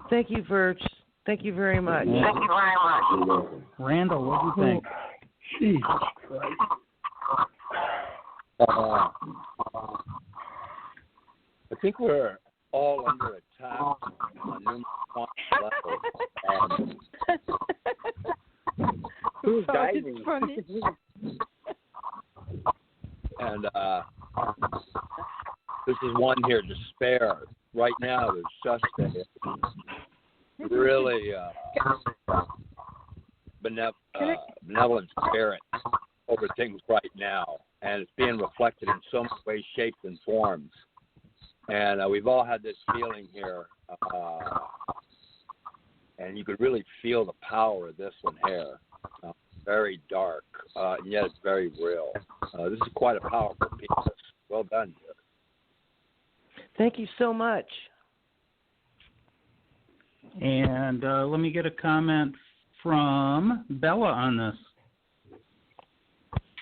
Thank you, Verge. Thank you very much. You're welcome. Randall, what do you think? Jesus Christ. I think we're all under attack on numerous levels. Who's diving? It's funny. And this is one here, despair. Right now, there's just a really benevolent spirit over things right now, and it's being reflected in so many ways, shapes, and forms. And we've all had this feeling here, and you could really feel the power of this one here. Very dark, and yet it's very real. This is quite a powerful piece. Well done. Thank you so much. And let me get a comment from Bella on this.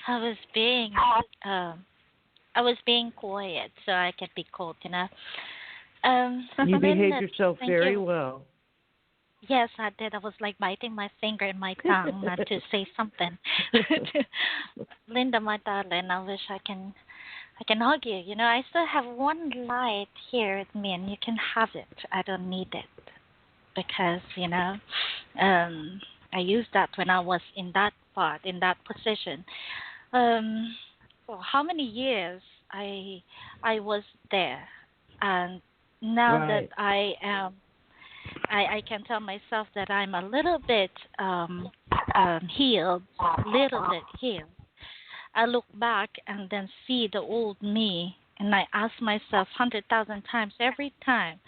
I was being quiet so I can be cold enough. You behaved yourself thank very you. well. Yes, I did. I was like biting my finger and my tongue not to say something. Linda, my darling, I wish I can hug you. You know, I still have one light here with me, and you can have it. I don't need it because I used that when I was in that part, in that position. For how many years I was there, and now that I am. I can tell myself that I'm a little bit healed, I look back and then see the old me, and I ask myself 100,000 times every time,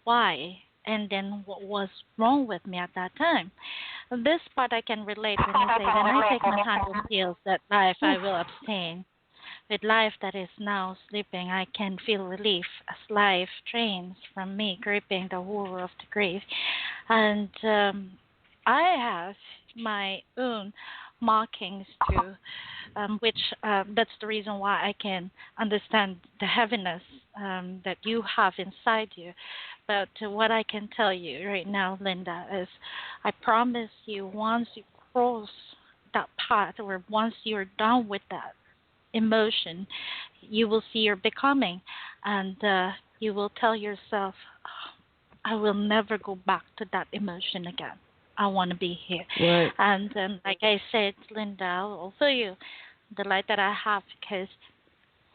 why? And then what was wrong with me at that time? This part I can relate when you say, when I take my 100 pills that life I will abstain. With life that is now sleeping, I can feel relief as life drains from me, gripping the horror of the grave. And I have my own mockings too, which that's the reason why I can understand the heaviness that you have inside you. But what I can tell you right now, Linda, is I promise you once you cross that path, or once you're done with that emotion, you will see your becoming, and you will tell yourself, I will never go back to that emotion again. I want to be here. Right. And like I said, Linda, I'll show you the light that I have, because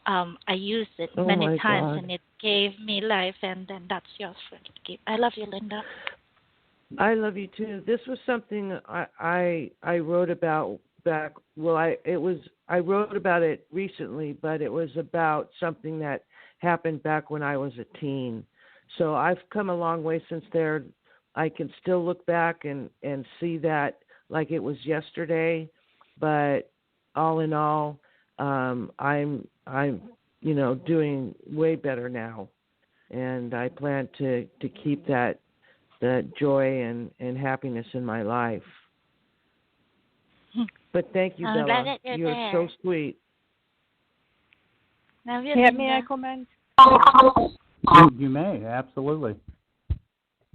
I used it many times, and it gave me life, and then that's yours for to keep. I love you, Linda. I love you too. This was something I wrote about back. Well, I wrote about it recently, but it was about something that happened back when I was a teen. So I've come a long way since there. I can still look back and see that like it was yesterday, but all in all, I'm doing way better now, and I plan to keep that joy and happiness in my life. But thank you, Bella. You're so sweet. May I comment? You may, absolutely.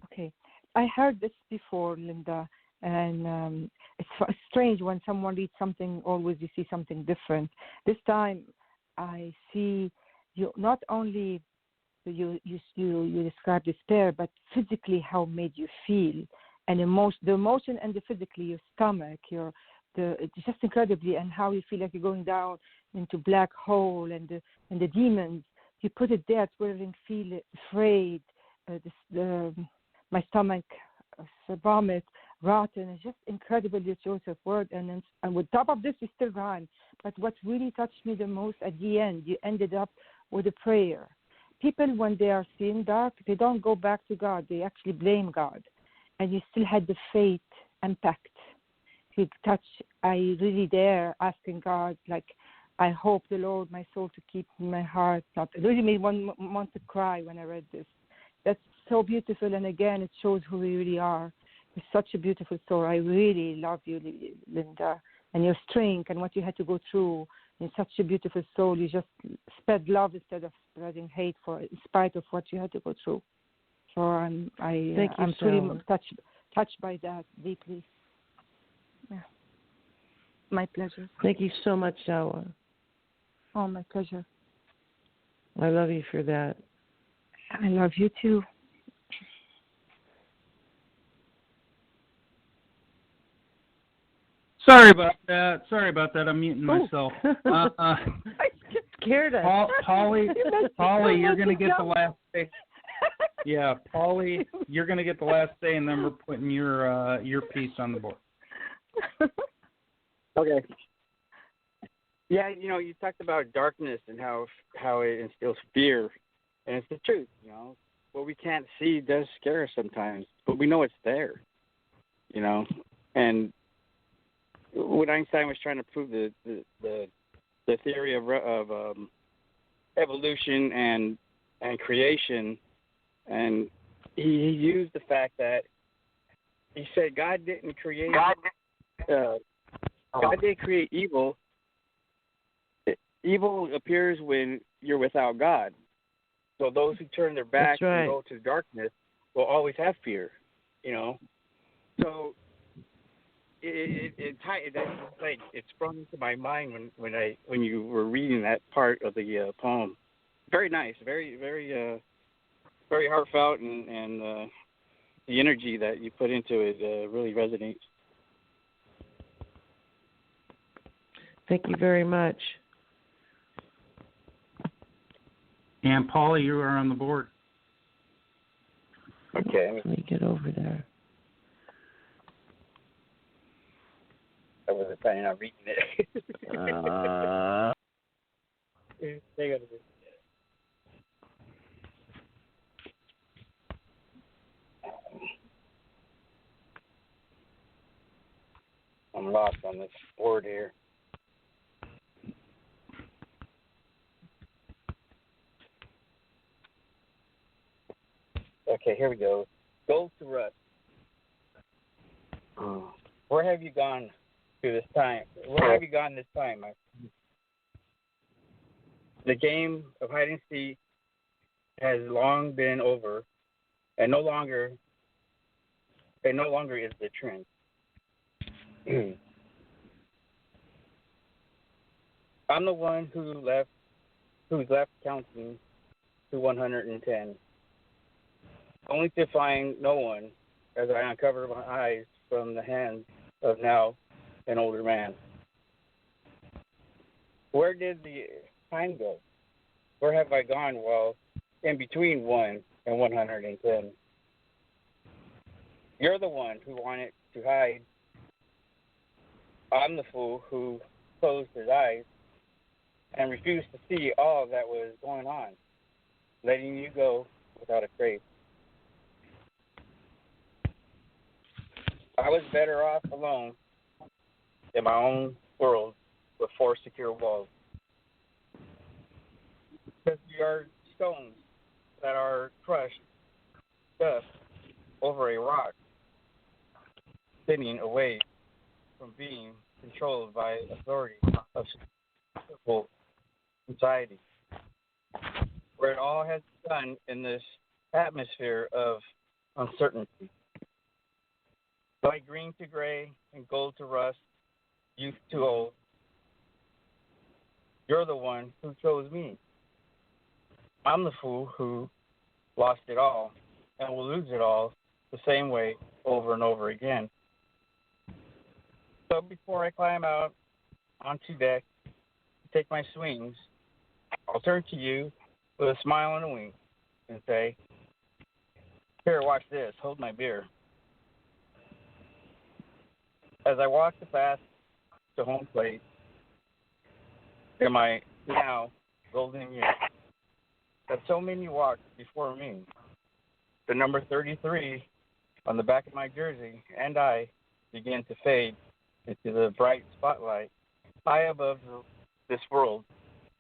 Okay. I heard this before, Linda, and it's strange when someone reads something, always you see something different. This time I see you not only you describe despair, but physically how it made you feel, and the emotion and the physically, your stomach, it's just incredibly, and how you feel like you're going down into black hole, and the demons. You put it there, where I didn't feel afraid. My stomach, vomit, rotten. It's just incredible, your choice of word. And with top of this, you still gone. But what really touched me the most at the end, you ended up with a prayer. People, when they are seeing dark, they don't go back to God. They actually blame God. And you still had the faith impact. You touch, I really there asking God, like, I hope the Lord, my soul, to keep my heart. It really made one want to cry when I read this. That's so beautiful, and again, it shows who we really are. It's such a beautiful story. I really love you, Linda, and your strength and what you had to go through. In such a beautiful soul, you just spread love instead of spreading hate, in spite of what you had to go through. So I'm truly touched by that deeply. Yeah. My pleasure. Thank you so much, Sawa. Oh, my pleasure. I love you for that. I love you too. Sorry about that. I'm muting myself. I get scared of Polly, you're going to get the last say. Yeah, Polly, you're going to get the last say, and then we're putting your piece on the board. Okay. Yeah, you talked about darkness and how it instills fear, and it's the truth. What we can't see does scare us sometimes, but we know it's there. And when Einstein was trying to prove the theory of evolution and creation, and he used the fact that he said God didn't create God didn't create evil. Evil appears when you're without God. So those who turn their back right. and go to darkness will always have fear, you know. So it sprung into my mind when you were reading that part of the poem. Very nice, very very heartfelt, and the energy that you put into it really resonates. Thank you very much. And Paula, you are on the board. Okay. Let me get over there. I wasn't planning on reading it. Hang on a minute. I'm lost on this board here. Okay, here we go. Gold to rust. Where have you gone through this time? Where have you gone this time? The game of hide and seek has long been over, and no longer is the trend. I'm the one who's left counting to 110. Only to find no one as I uncover my eyes from the hands of now an older man. Where did the time go? Where have I gone while in between 1 and 110? You're the one who wanted to hide. I'm the fool who closed his eyes and refused to see all that was going on, letting you go without a trace. I was better off alone in my own world with 4 secure walls. Because we are stones that are crushed, dust over a rock, spinning away from being controlled by authority of civil society, where it all has begun in this atmosphere of uncertainty. Like green to gray and gold to rust, youth to old, you're the one who chose me. I'm the fool who lost it all and will lose it all the same way over and over again. So before I climb out onto deck to take my swings, I'll turn to you with a smile and a wink and say, here, watch this, hold my beer. As I walk the path to home plate in my now golden years, that so many walked before me, the number 33 on the back of my jersey and I began to fade into the bright spotlight high above this world,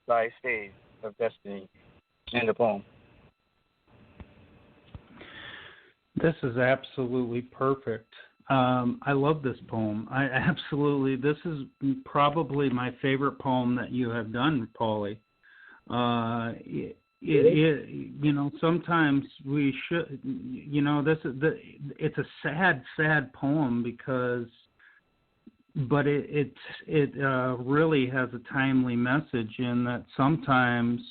thy stage of destiny. End of poem. This is absolutely perfect. I love this poem. This is probably my favorite poem that you have done, Paulie. Sometimes we should, it's a sad poem but it really has a timely message in that sometimes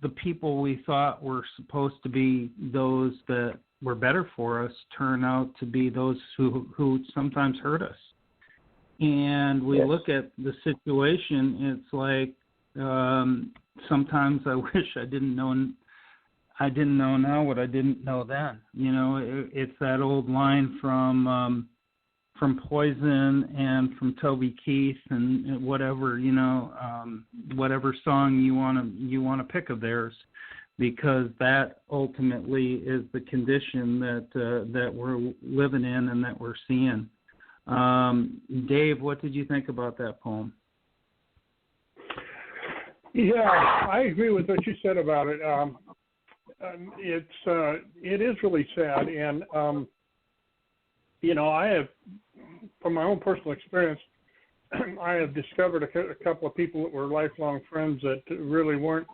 the people we thought were supposed to be those that were better for us turn out to be those who sometimes hurt us. And we look at the situation, it's like sometimes I wish I didn't know now what I didn't know then. It's that old line from Poison and from Toby Keith and whatever, whatever song you want to pick of theirs, because that ultimately is the condition that we're living in and that we're seeing. Dave, what did you think about that poem? Yeah, I agree with what you said about it. It is really sad, and I have, from my own personal experience, I have discovered a couple of people that were lifelong friends that really weren't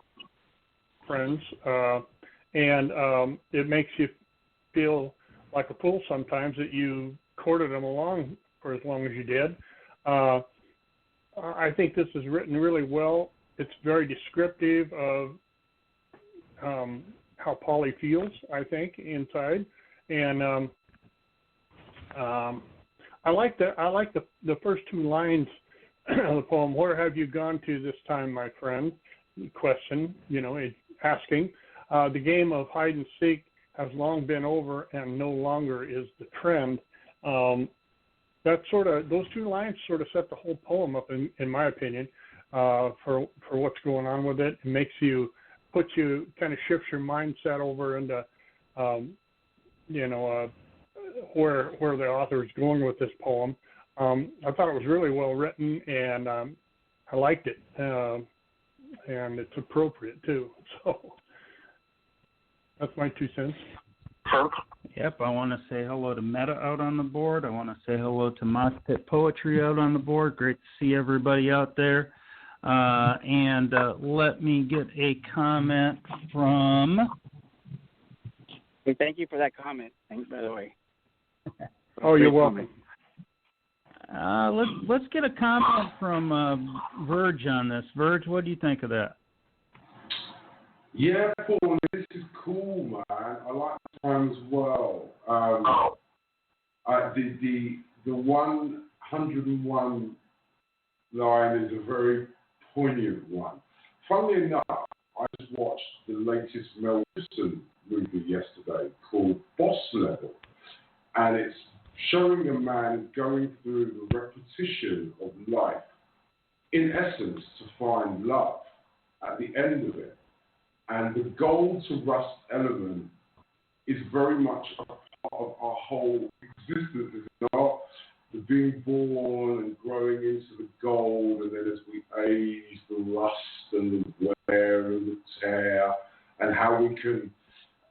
friends, and it makes you feel like a fool sometimes that you courted them along for as long as you did. I think this is written really well. It's very descriptive of how Polly feels, I think, inside, and I like the first two lines of the poem. Where have you gone to this time, my friend? Question, asking. The game of hide and seek has long been over and no longer is the trend. Those two lines sort of set the whole poem up, in my opinion, for what's going on with it. It makes you, kind of shifts your mindset over into, where the author is going with this poem. I thought it was really well written, and I liked it, and it's appropriate too. So that's my 2 cents. Yep, I want to say hello to Meta out on the board. I want to say hello to Moss Pit Poetry out on the board. Great to see everybody out there. And let me get a comment from... Hey, thank you for that comment. Thanks, by the way. Oh, you're welcome. Let's get a comment from Verge on this. Verge, what do you think of that? Yeah, Paul, this is cool, man. I like this one as well. The 101 line is a very poignant one. Funnily enough, I just watched the latest Mel Gibson movie yesterday called Boss Level, and it's showing a man going through the repetition of life, in essence, to find love at the end of it. And the gold to rust element is very much a part of our whole existence, is it not? The being born and growing into the gold, and then as we age, the rust and the wear and the tear, and how we can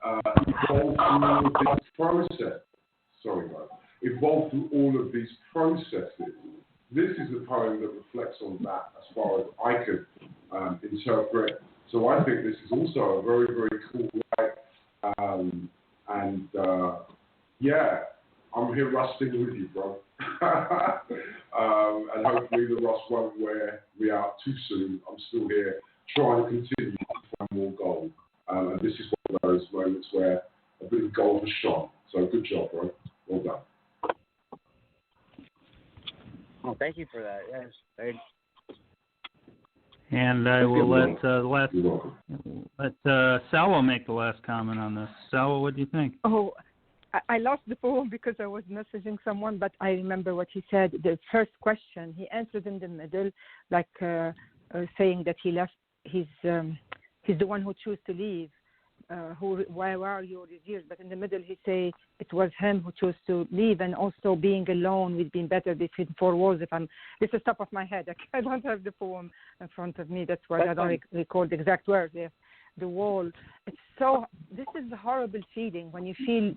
evolve through all of this process. Sorry, guys. Evolve through all of these processes. This is a poem that reflects on that as far as I could interpret. So I think this is also a very, very cool write. Yeah, I'm here rusting with you, bro. And hopefully the rust won't wear me out too soon. I'm still here trying to continue to find more gold. And this is one of those moments where a bit of gold has shone. So good job, bro. Well done. Oh, thank you for that. Yes, thanks. And I will let Salwa make the last comment on this. Salwa, what do you think? Oh, I lost the poem because I was messaging someone, but I remember what he said. The first question, he answered in the middle, like saying that he left. He's the one who chose to leave. Why are you all these years? But in the middle, he say it was him who chose to leave, and also being alone would be better between four walls. This is top of my head. I don't have the poem in front of me. That's why I don't recall the exact words. Yes. The wall. This is a horrible feeling when you feel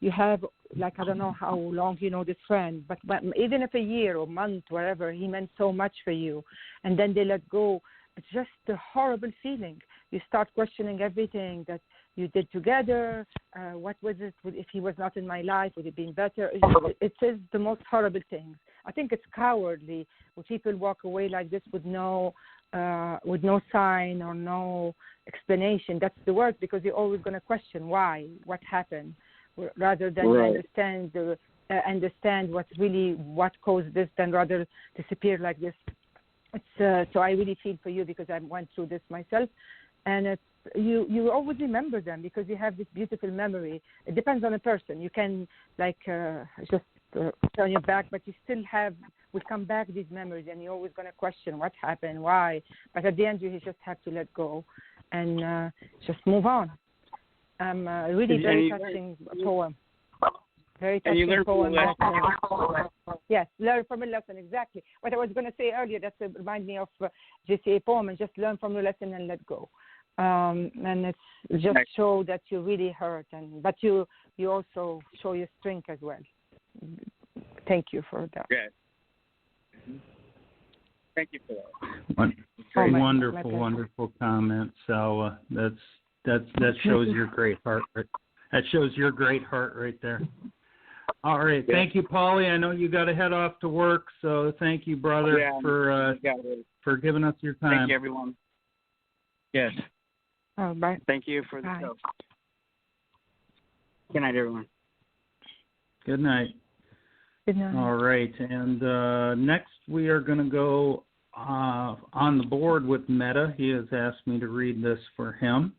you have, like, I don't know how long you know this friend, but even if a year or month, wherever, he meant so much for you, and then they let go. It's just a horrible feeling. You start questioning everything that you did together. What was it? If he was not in my life, would it have been better? It is the most horrible thing. I think it's cowardly when people walk away like this with no sign or no explanation. That's the word, because you're always going to question why, what happened, rather than understand what caused this, than rather disappear like this. So I really feel for you, because I went through this myself, and you always remember them because you have this beautiful memory. It depends on the person. You can just turn your back, but you still will come back these memories, and you're always going to question what happened, why. But at the end, you just have to let go and just move on. Really very touching poem. Very touching poem. Yes, learn from a lesson, exactly. What I was going to say earlier, that remind me of JCA poem, and just learn from your lesson and let go. And it's just show that you really hurt, but you also show your strength as well. Thank you for that. Yeah. Thank you for that. Wonderful comment, Salwa. That shows your great heart. That shows your great heart right there. All right, thank you, Paulie. I know you got to head off to work, so thank you, brother, for giving us your time. Thank you, everyone. Yes. Oh, bye. Thank you for the show. Good night, everyone. Good night. Good night. All right, and next we are going to go on the board with Meta. He has asked me to read this for him.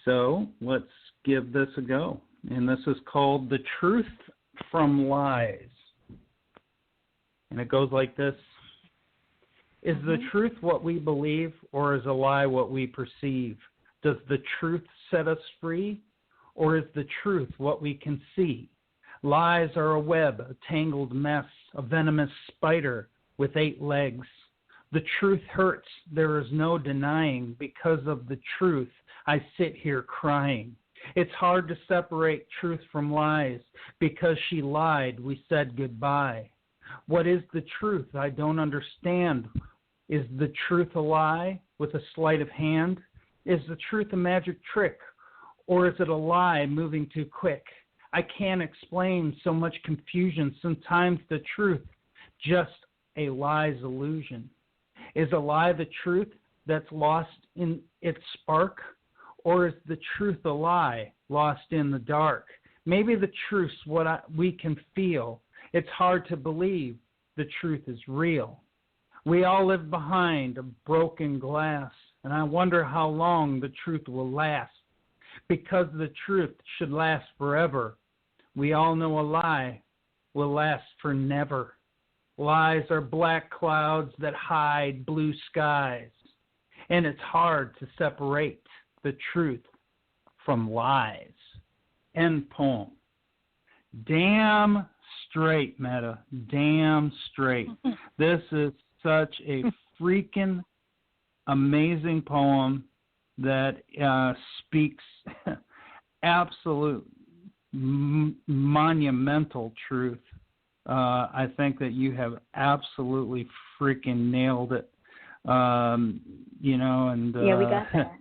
So let's give this a go. And this is called The Truth from Lies. And it goes like this. Is the truth what we believe, or is a lie what we perceive? Does the truth set us free, or is the truth what we can see? Lies are a web, a tangled mess, a venomous spider with 8 legs. The truth hurts, there is no denying. Because of the truth, I sit here crying. It's hard to separate truth from lies. Because she lied, we said goodbye. What is the truth? I don't understand. Is the truth a lie with a sleight of hand? Is the truth a magic trick? Or is it a lie moving too quick? I can't explain so much confusion. Sometimes the truth, just a lie's illusion. Is a lie the truth that's lost in its spark? Or is the truth a lie lost in the dark? Maybe the truth's what we can feel. It's hard to believe the truth is real. We all live behind a broken glass, and I wonder how long the truth will last. Because the truth should last forever, we all know a lie will last for never. Lies are black clouds that hide blue skies, and it's hard to separate the truth from lies. End poem. Damn straight, Meta. Damn straight. This is such a freaking amazing poem that speaks absolute monumental truth. I think that you have absolutely freaking nailed it. You know, and yeah, we got that.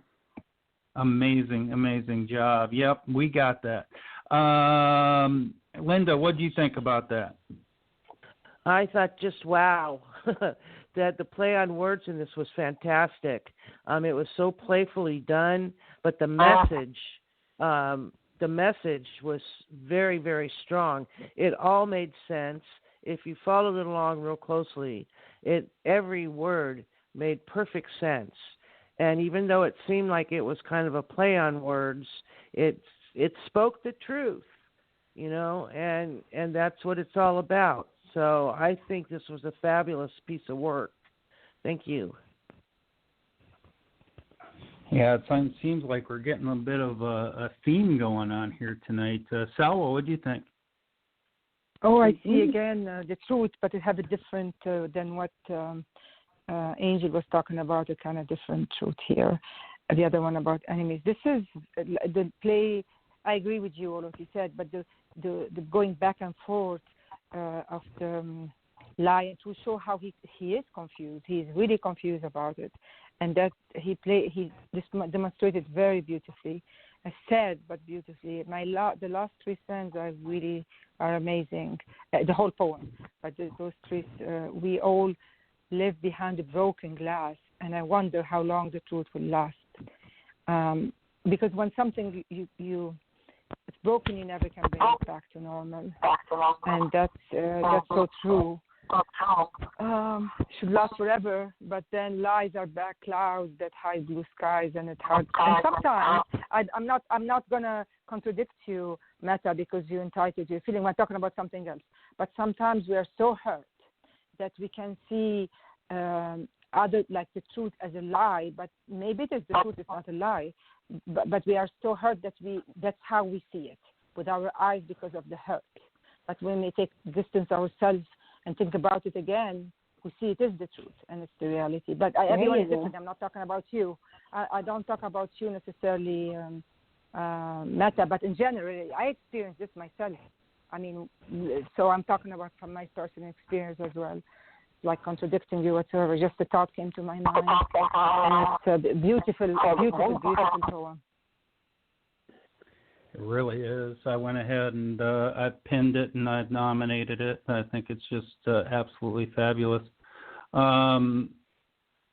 Amazing job. Yep, we got that. Linda, what do you think about that? I thought just wow. That the play on words in this was fantastic. It was so playfully done, but the message was very, very strong. It all made sense. If you followed it along real closely, every word made perfect sense. And even though it seemed like it was kind of a play on words, it spoke the truth, you know, and that's what it's all about. So I think this was a fabulous piece of work. Thank you. Yeah, it seems like we're getting a bit of a theme going on here tonight. Salwa, what do you think? Oh, I see again the truth, but it had a different than what Angel was talking about, a kind of different truth here. The other one about enemies. This is the play. I agree with you, all what you said, but the going back and forth of the lie to show how he is confused. He's really confused about it, and that he demonstrated very beautifully. Sad but beautifully. The last 3 stanzas are amazing. The whole poem, but those 3, we all live behind a broken glass, and I wonder how long the truth will last. Because when something it's broken, you never can bring it back to normal, and that's so true. Should last forever, but then lies are black clouds that hide blue skies, and it's hard. And sometimes I'm not gonna contradict you, Meta, because you entitled your feeling. We're talking about something else, but sometimes we are so hurt that we can see like the truth as a lie, but maybe it is the truth, it's not a lie. But we are so hurt that's how we see it with our eyes because of the hurt. But when we take distance ourselves and think about it again, we see it is the truth and it's the reality. But everyone is different. I'm not talking about you. I don't talk about you necessarily, Meta, but in general, I experienced this myself. I mean, so I'm talking about from my personal experience as well. like contradicting you whatsoever. Just the thought came to my mind, and it's a beautiful poem. It really is. I went ahead and I pinned it and I nominated it. I think it's just absolutely fabulous. Randall,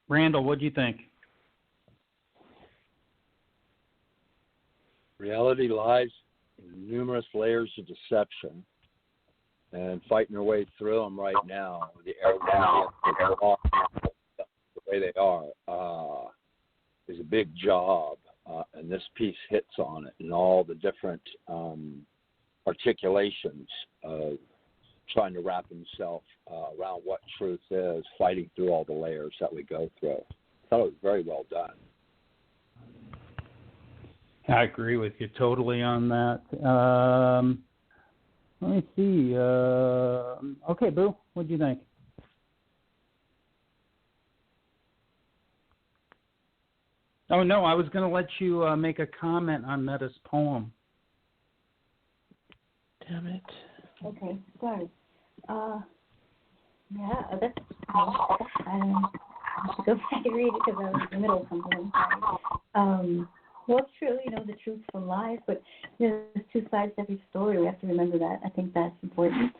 what do you think? Reality lies in numerous layers of deception, and fighting our way through them right now, the way they are, is a big job, and this piece hits on it and all the different articulations of trying to wrap himself around what truth is, fighting through all the layers that we go through. I thought it was very well done. I agree with you totally on that. Let me see. Okay, Boo, what do you think? Oh, no, I was going to let you make a comment on Meta's poem. Damn it. Okay, sorry. Yeah, that's I should go back and read it because I was in the middle of something. Well, it's true, the truth from lies, but there's two sides to every story. We have to remember that. I think that's important.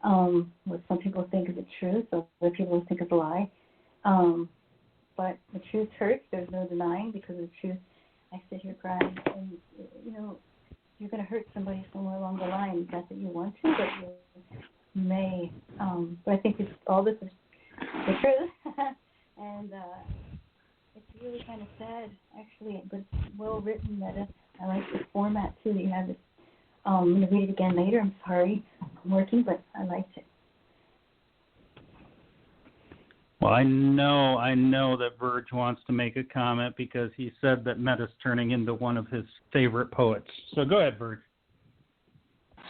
What some people think is the truth, so other people think is a lie. But the truth hurts. There's no denying because of the truth. I sit here crying, and you're going to hurt somebody somewhere along the line. Not that you want to, but you may. But I think all this is the truth, and it's really kind of sad, actually, but it's well written. That I like the format too. That you have this. I'm going to read it again later. I'm sorry, I'm working, but I liked it. Well, I know that Verge wants to make a comment because he said that Meta's turning into one of his favorite poets. So go ahead, Verge.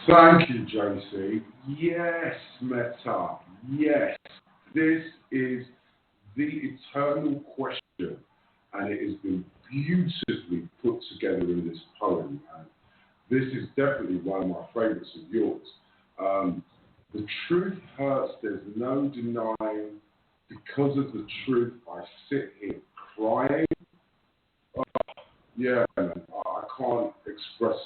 Thank you, JC. Yes, Meta. Yes. This is the eternal question, and it has been beautifully put together in this poem. And this is definitely one of my favorites of yours. The truth hurts, there's no denying. Because of the truth, I sit here crying. Yeah, man, I can't express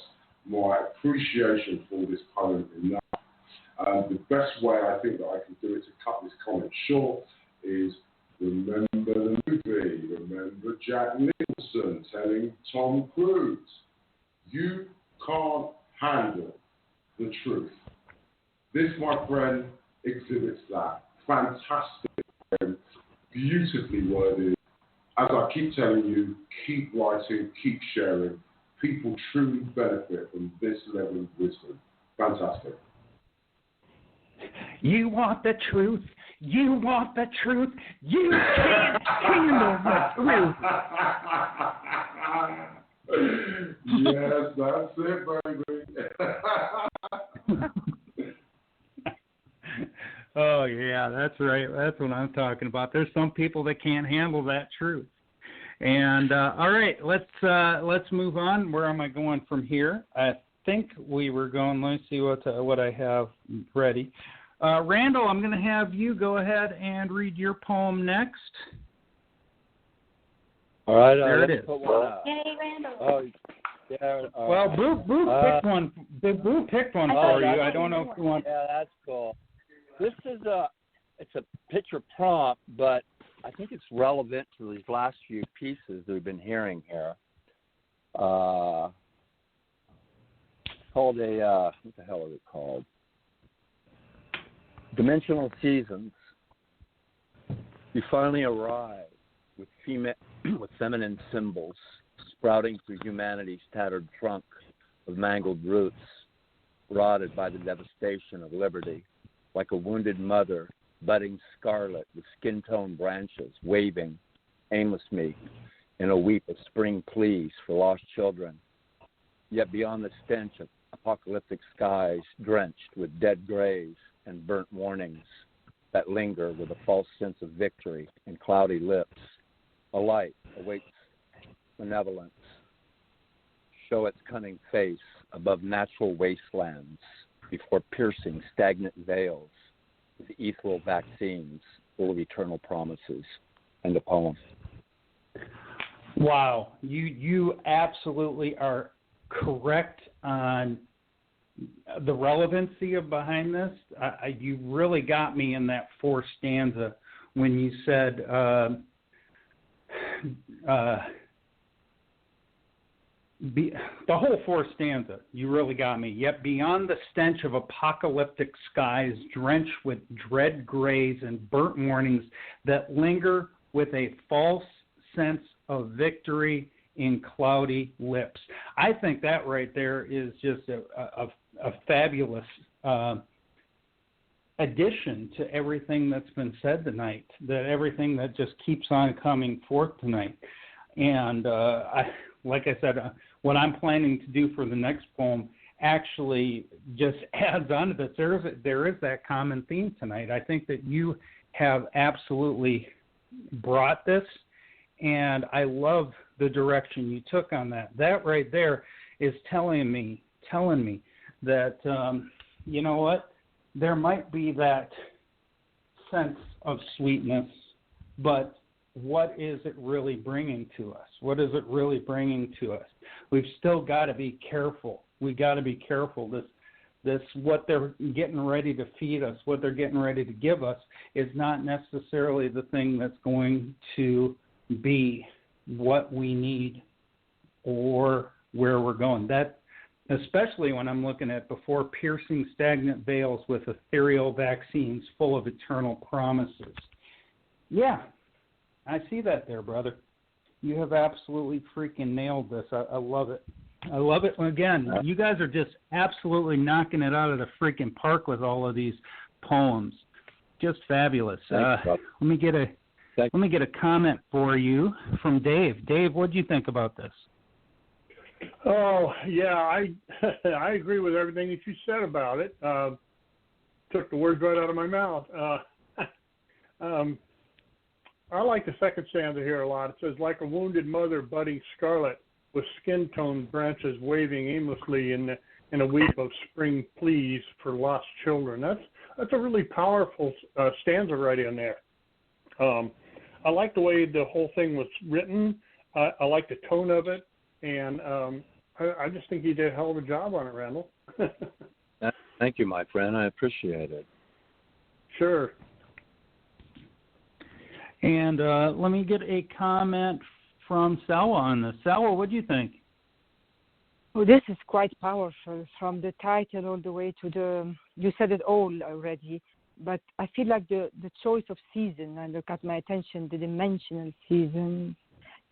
my appreciation for this poem enough. The best way I think that I can do it to cut this comment short is remember the movie, remember Jack Nicholson telling Tom Cruise, you can't handle the truth. This, my friend, exhibits that. Fantastic. Beautifully worded. As I keep telling you, keep writing, keep sharing. People truly benefit from this level of wisdom. Fantastic. You want the truth. You want the truth. You can't handle the truth. Yes, that's it, baby. Oh, yeah, that's right. That's what I'm talking about. There's some people that can't handle that truth. And, all right, let's move on. Where am I going from here? I think we were going, let me see what I have ready. Randall, I'm going to have you go ahead and read your poem next. All right. There it is. Yay, Randall. Oh, yeah. Well, Boo picked one. Boo picked one for you. I don't know if you want. Yeah, that's cool. This is it's a picture prompt, but I think it's relevant to these last few pieces that we've been hearing here. Called what the hell is it called? Dimensional Seasons. You finally arrive with feminine symbols sprouting through humanity's tattered trunk of mangled roots, rotted by the devastation of liberty. Like a wounded mother, budding scarlet with skin-toned branches, waving aimlessly in a weep of spring pleas for lost children. Yet beyond the stench of apocalyptic skies, drenched with dead graves and burnt warnings that linger with a false sense of victory in cloudy lips, a light awaits benevolence. Show its cunning face above natural wastelands, before piercing stagnant veils with ethereal vaccines full of eternal promises. And the poem. Wow, you absolutely are correct on the relevancy of behind this. You really got me in that fourth stanza when you said the whole fourth stanza. You really got me. Yet beyond the stench of apocalyptic skies, drenched with dread grays and burnt mornings that linger with a false sense of victory in cloudy lips. I think that right there is just a fabulous addition to everything that's been said tonight, that everything that just keeps on coming forth tonight. And like I said, what I'm planning to do for the next poem actually just adds on to this. There is that common theme tonight. I think that you have absolutely brought this, and I love the direction you took on that. That right there is telling me that, you know what, there might be that sense of sweetness, but what is it really bringing to us? What is it really bringing to us? We've still got to be careful. We got to be careful. This what they're getting ready to feed us, what they're getting ready to give us, is not necessarily the thing that's going to be what we need or where we're going. That, especially when I'm looking at before piercing stagnant veils with ethereal vaccines full of eternal promises. Yeah, I see that there, brother. You have absolutely freaking nailed this. I love it. I love it. Again, you guys are just absolutely knocking it out of the freaking park with all of these poems. Just fabulous. Let me get a comment for you from Dave. Dave, what do you think about this? Oh yeah, I agree with everything that you said about it. Took the words right out of my mouth. I like the second stanza here a lot. It says, like a wounded mother budding scarlet with skin-toned branches waving aimlessly in a weep of spring pleas for lost children. That's a really powerful stanza right in there. I like the way the whole thing was written. I like the tone of it, and I just think you did a hell of a job on it, Randall. Thank you, my friend. I appreciate it. Sure. And let me get a comment from Salwa on this. Salwa, what do you think? Oh, this is quite powerful, from the title all the way to the, you said it all already, but I feel like the choice of season, and it got my attention, the dimensional season,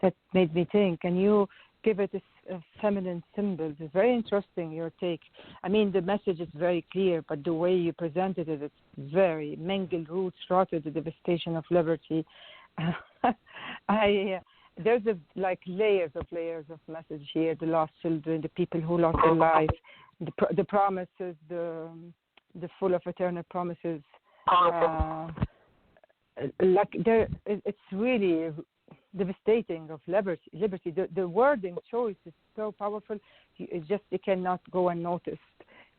that made me think. And you give it a feminine symbols. It's very interesting, your take. I mean, the message is very clear, but the way you presented it, it's very mangled roots rotted, the devastation of liberty. There's layers of message here. The lost children, the people who lost their life, the promises, the full of eternal promises. It's really devastating of liberty. The wording choice is so powerful. It cannot go unnoticed.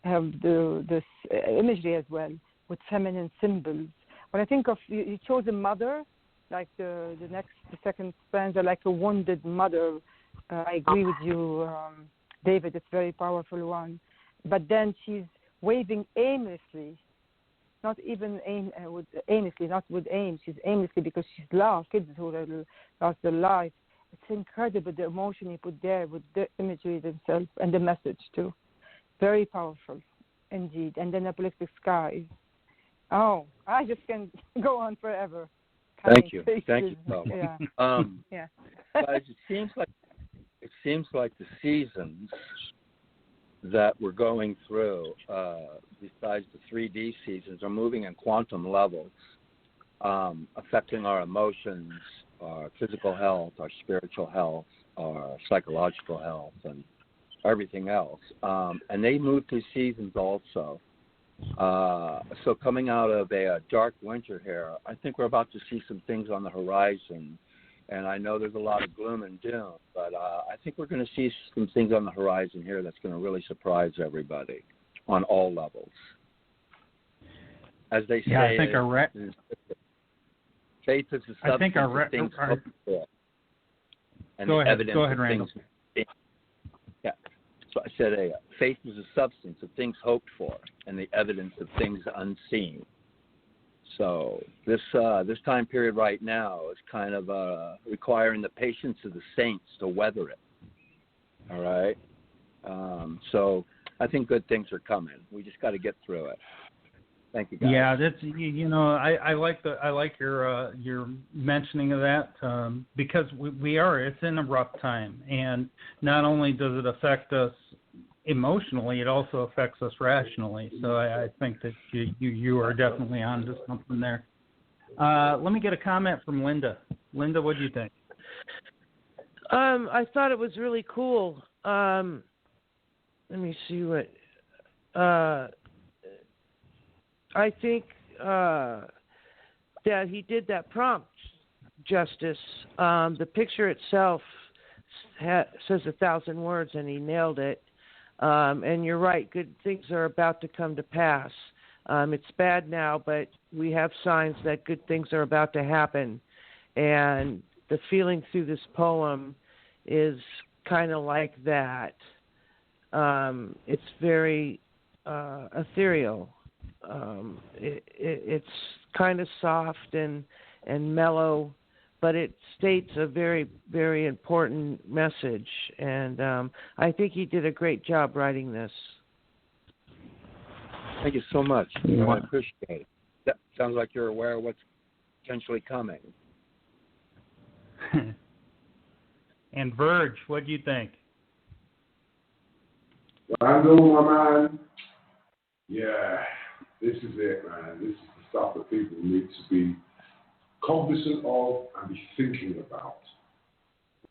The imagery as well with feminine symbols. When I think of, you chose a mother, like the second stanza, like a wounded mother. I agree with you, David. It's a very powerful one. But then she's waving aimlessly. Not even aimlessly, not with aim. She's aimlessly because she's lost, kids who have lost their life. It's incredible, the emotion you put there with the imagery themselves and the message too. Very powerful, indeed. And then apocalyptic skies. Oh, I just can go on forever. Thank you. Thank you. Yeah. Yeah. Guys, it seems like the seasons that we're going through, besides the 3D seasons, are moving in quantum levels, affecting our emotions, our physical health, our spiritual health, our psychological health, and everything else. And they move through seasons also. So coming out of a dark winter here, I think we're about to see some things on the horizon. And I know there's a lot of gloom and doom, but I think we're going to see some things on the horizon here that's going to really surprise everybody on all levels. As they say, I think Faith is the substance I think of things hoped for, and go the ahead. evidence Go ahead, of Randall. things. Yeah. So I said, faith is the substance of things hoped for, and the evidence of things unseen. So this time period right now is kind of requiring the patience of the saints to weather it. All right. So I think good things are coming. We just got to get through it. Thank you, guys. Yeah, that's I like your mentioning of that because it's in a rough time, and not only does it affect us emotionally, it also affects us rationally. So I think that you are definitely onto something there. Let me get a comment from Linda. Linda, what do you think? I thought it was really cool. Let me see what. I think that he did that prompt justice. The picture itself says 1,000 words, and he nailed it. And you're right, good things are about to come to pass. It's bad now, but we have signs that good things are about to happen. And the feeling through this poem is kind of like that. It's very ethereal. It's kind of soft and mellow, but it states a very, very important message. And I think he did a great job writing this. Thank you so much. I appreciate it. That sounds like you're aware of what's potentially coming. And Verge, what do you think? Randall, my man. Yeah, this is it, man. This is the stuff that people need to be cognizant of and be thinking about.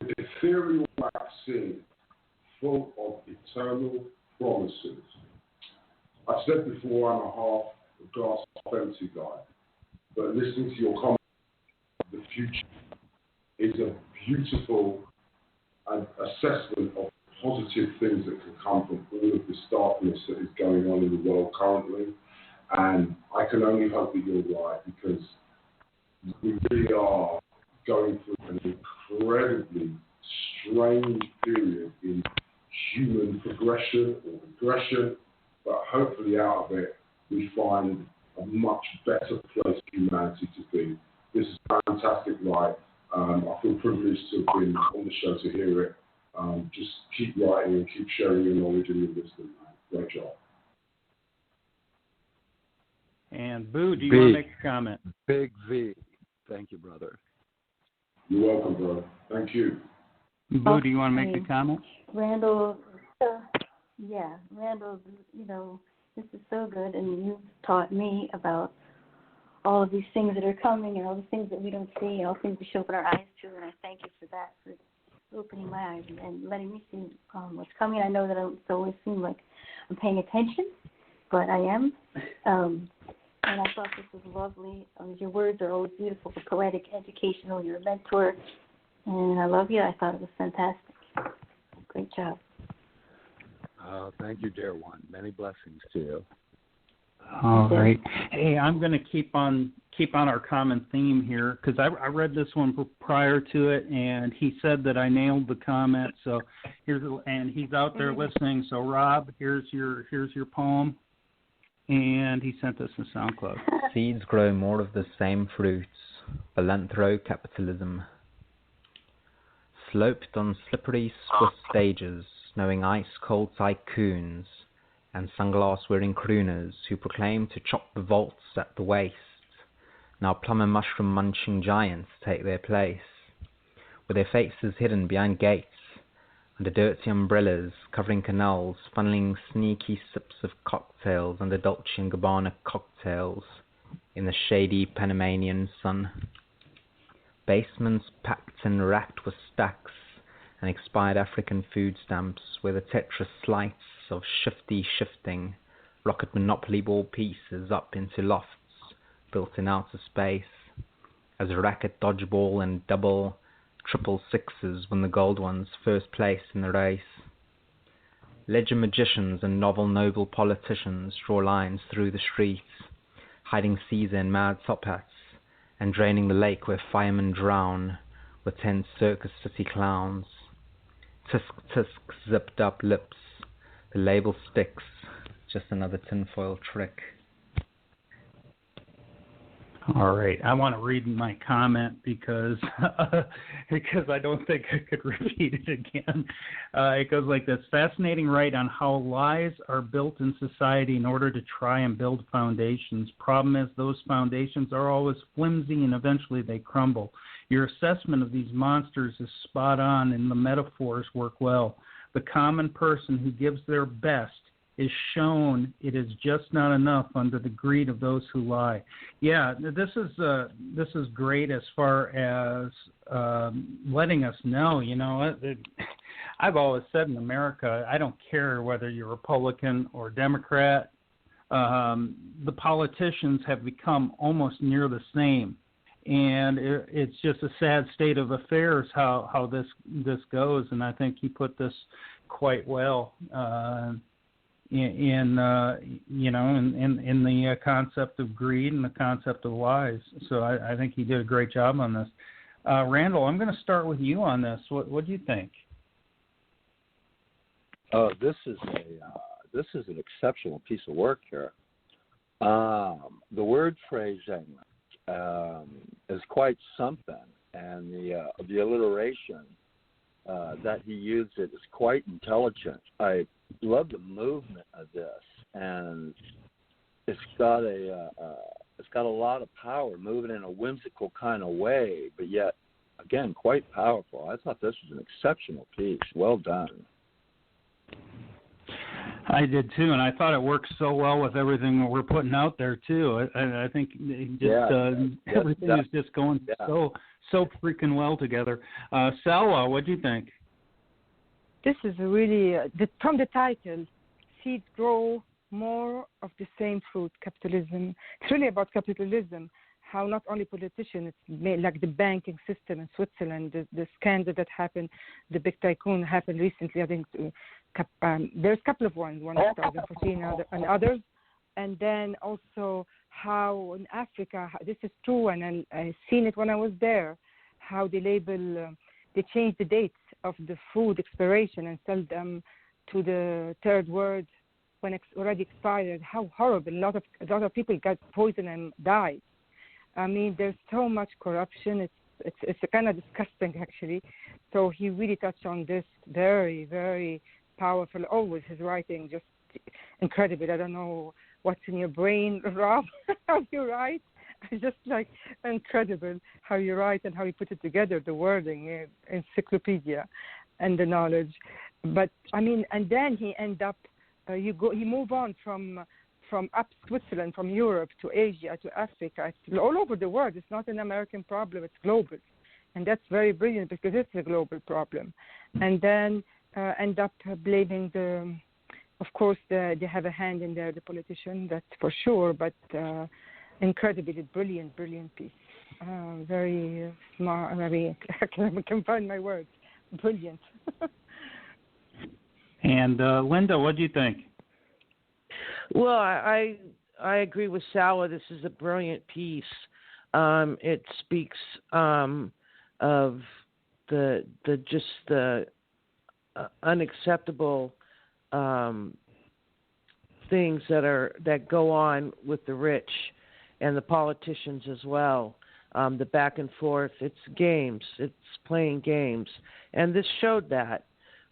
The ethereal vaccine full of eternal promises. I've said before, I'm a half glass half empty guy, but listening to your comments, the future is a beautiful assessment of positive things that can come from all of this darkness that is going on in the world currently. And I can only hope that you're right, because we really are going through an incredibly strange period in human progression or regression, but hopefully out of it we find a much better place for humanity to be. This is fantastic, right? I feel privileged to have been on the show to hear it. Just keep writing and keep sharing your knowledge and your wisdom, man. Great job. And Boo, do you want to make a comment? Big V. Thank you, brother. You're welcome, brother. Thank you. Boo, do you want to make a comment? Randall, Randall, this is so good, and you've taught me about all of these things that are coming and all the things that we don't see and all the things we should open our eyes to, and I thank you for that, for opening my eyes and letting me see what's coming. I know that I don't always seem like I'm paying attention, but I am. And I thought this was lovely. Your words are always beautiful, poetic, educational. You're a mentor, and I love you. I thought it was fantastic. Great job. Thank you, dear one. Many blessings to you. All right. Hey, I'm going to keep on our common theme here, because I read this one prior to it, and he said that I nailed the comment. So and he's out there listening. So Rob, here's your poem, and he sent us a SoundCloud. Seeds grow more of the same fruits. Philanthro-capitalism. Sloped on slippery Swiss stages, snowing ice-cold tycoons, and sunglass-wearing crooners who proclaim to chop the vaults at the waist. Now plum and mushroom-munching giants take their place, with their faces hidden behind gates, under dirty umbrellas covering canals, funneling sneaky sips of cocktails under Dolce & Gabbana cocktails in the shady Panamanian sun. Basements packed and racked with stacks and expired African food stamps, where the Tetris slices of shifting rocket monopoly ball pieces up into lofts built in outer space, as a racket dodgeball and double, triple sixes win the gold ones first place in the race. Ledger magicians and novel noble politicians draw lines through the streets, hiding Caesar in mad top hats and draining the lake where firemen drown, were 10 circus city clowns. Tisk, tisk, zipped up lips, the label sticks, just another tinfoil trick. All right, I want to read my comment because I don't think I could repeat it again. It goes like this: fascinating write on how lies are built in society in order to try and build foundations. Problem is those foundations are always flimsy and eventually they crumble. Your assessment of these monsters is spot on and the metaphors work well. The common person who gives their best is shown it is just not enough under the greed of those who lie. Yeah, this is great as far as letting us know. You know, I've always said in America, I don't care whether you're Republican or Democrat. The politicians have become almost near the same, and it's just a sad state of affairs how this goes. And I think he put this quite well. In the concept of greed and the concept of lies. So I think he did a great job on this. Randall, I'm going to start with you on this. What do you think? This is an exceptional piece of work here. The word phrasing is quite something, and the alliteration that he used is quite intelligent. I love the movement of this, and it's got a lot of power, moving in a whimsical kind of way, but yet again quite powerful. I thought this was an exceptional piece. Well done. I did too, and I thought it worked so well with everything that we're putting out there too. I think everything is just going so freaking well together. Salwa, what do you think? This is really, from the title, Seeds Grow More of the Same Fruit, Capitalism. It's really about capitalism, how not only politicians, like the banking system in Switzerland, the scandal that happened, the big tycoon happened recently, I think there's a couple of ones, one in 2014 and others. And then also how in Africa, this is true, and I seen it when I was there, how they they change the dates of the food expiration and sell them to the third world when it's already expired. How horrible! A lot of people got poisoned and died. I mean, there's so much corruption. It's kind of disgusting, actually. So he really touched on this very, very powerful. Always his writing just incredible. I don't know what's in your brain, Rob, how you write. It's just like incredible how you write and how you put it together, the wording, encyclopedia, and the knowledge. But I mean, and then he end up, he move on from up Switzerland, from Europe to Asia to Africa. It's all over the world. It's not an American problem. It's global, and that's very brilliant because it's a global problem. And then end up blaming of course, they have a hand in there, the politician, that's for sure. But incredibly brilliant piece. Very smart. Very, I can find my words. Brilliant. And Linda, what do you think? Well, I agree with Salwa. This is a brilliant piece. It speaks of the unacceptable things that go on with the rich and the politicians as well. The back and forth. It's games. It's playing games, and this showed that.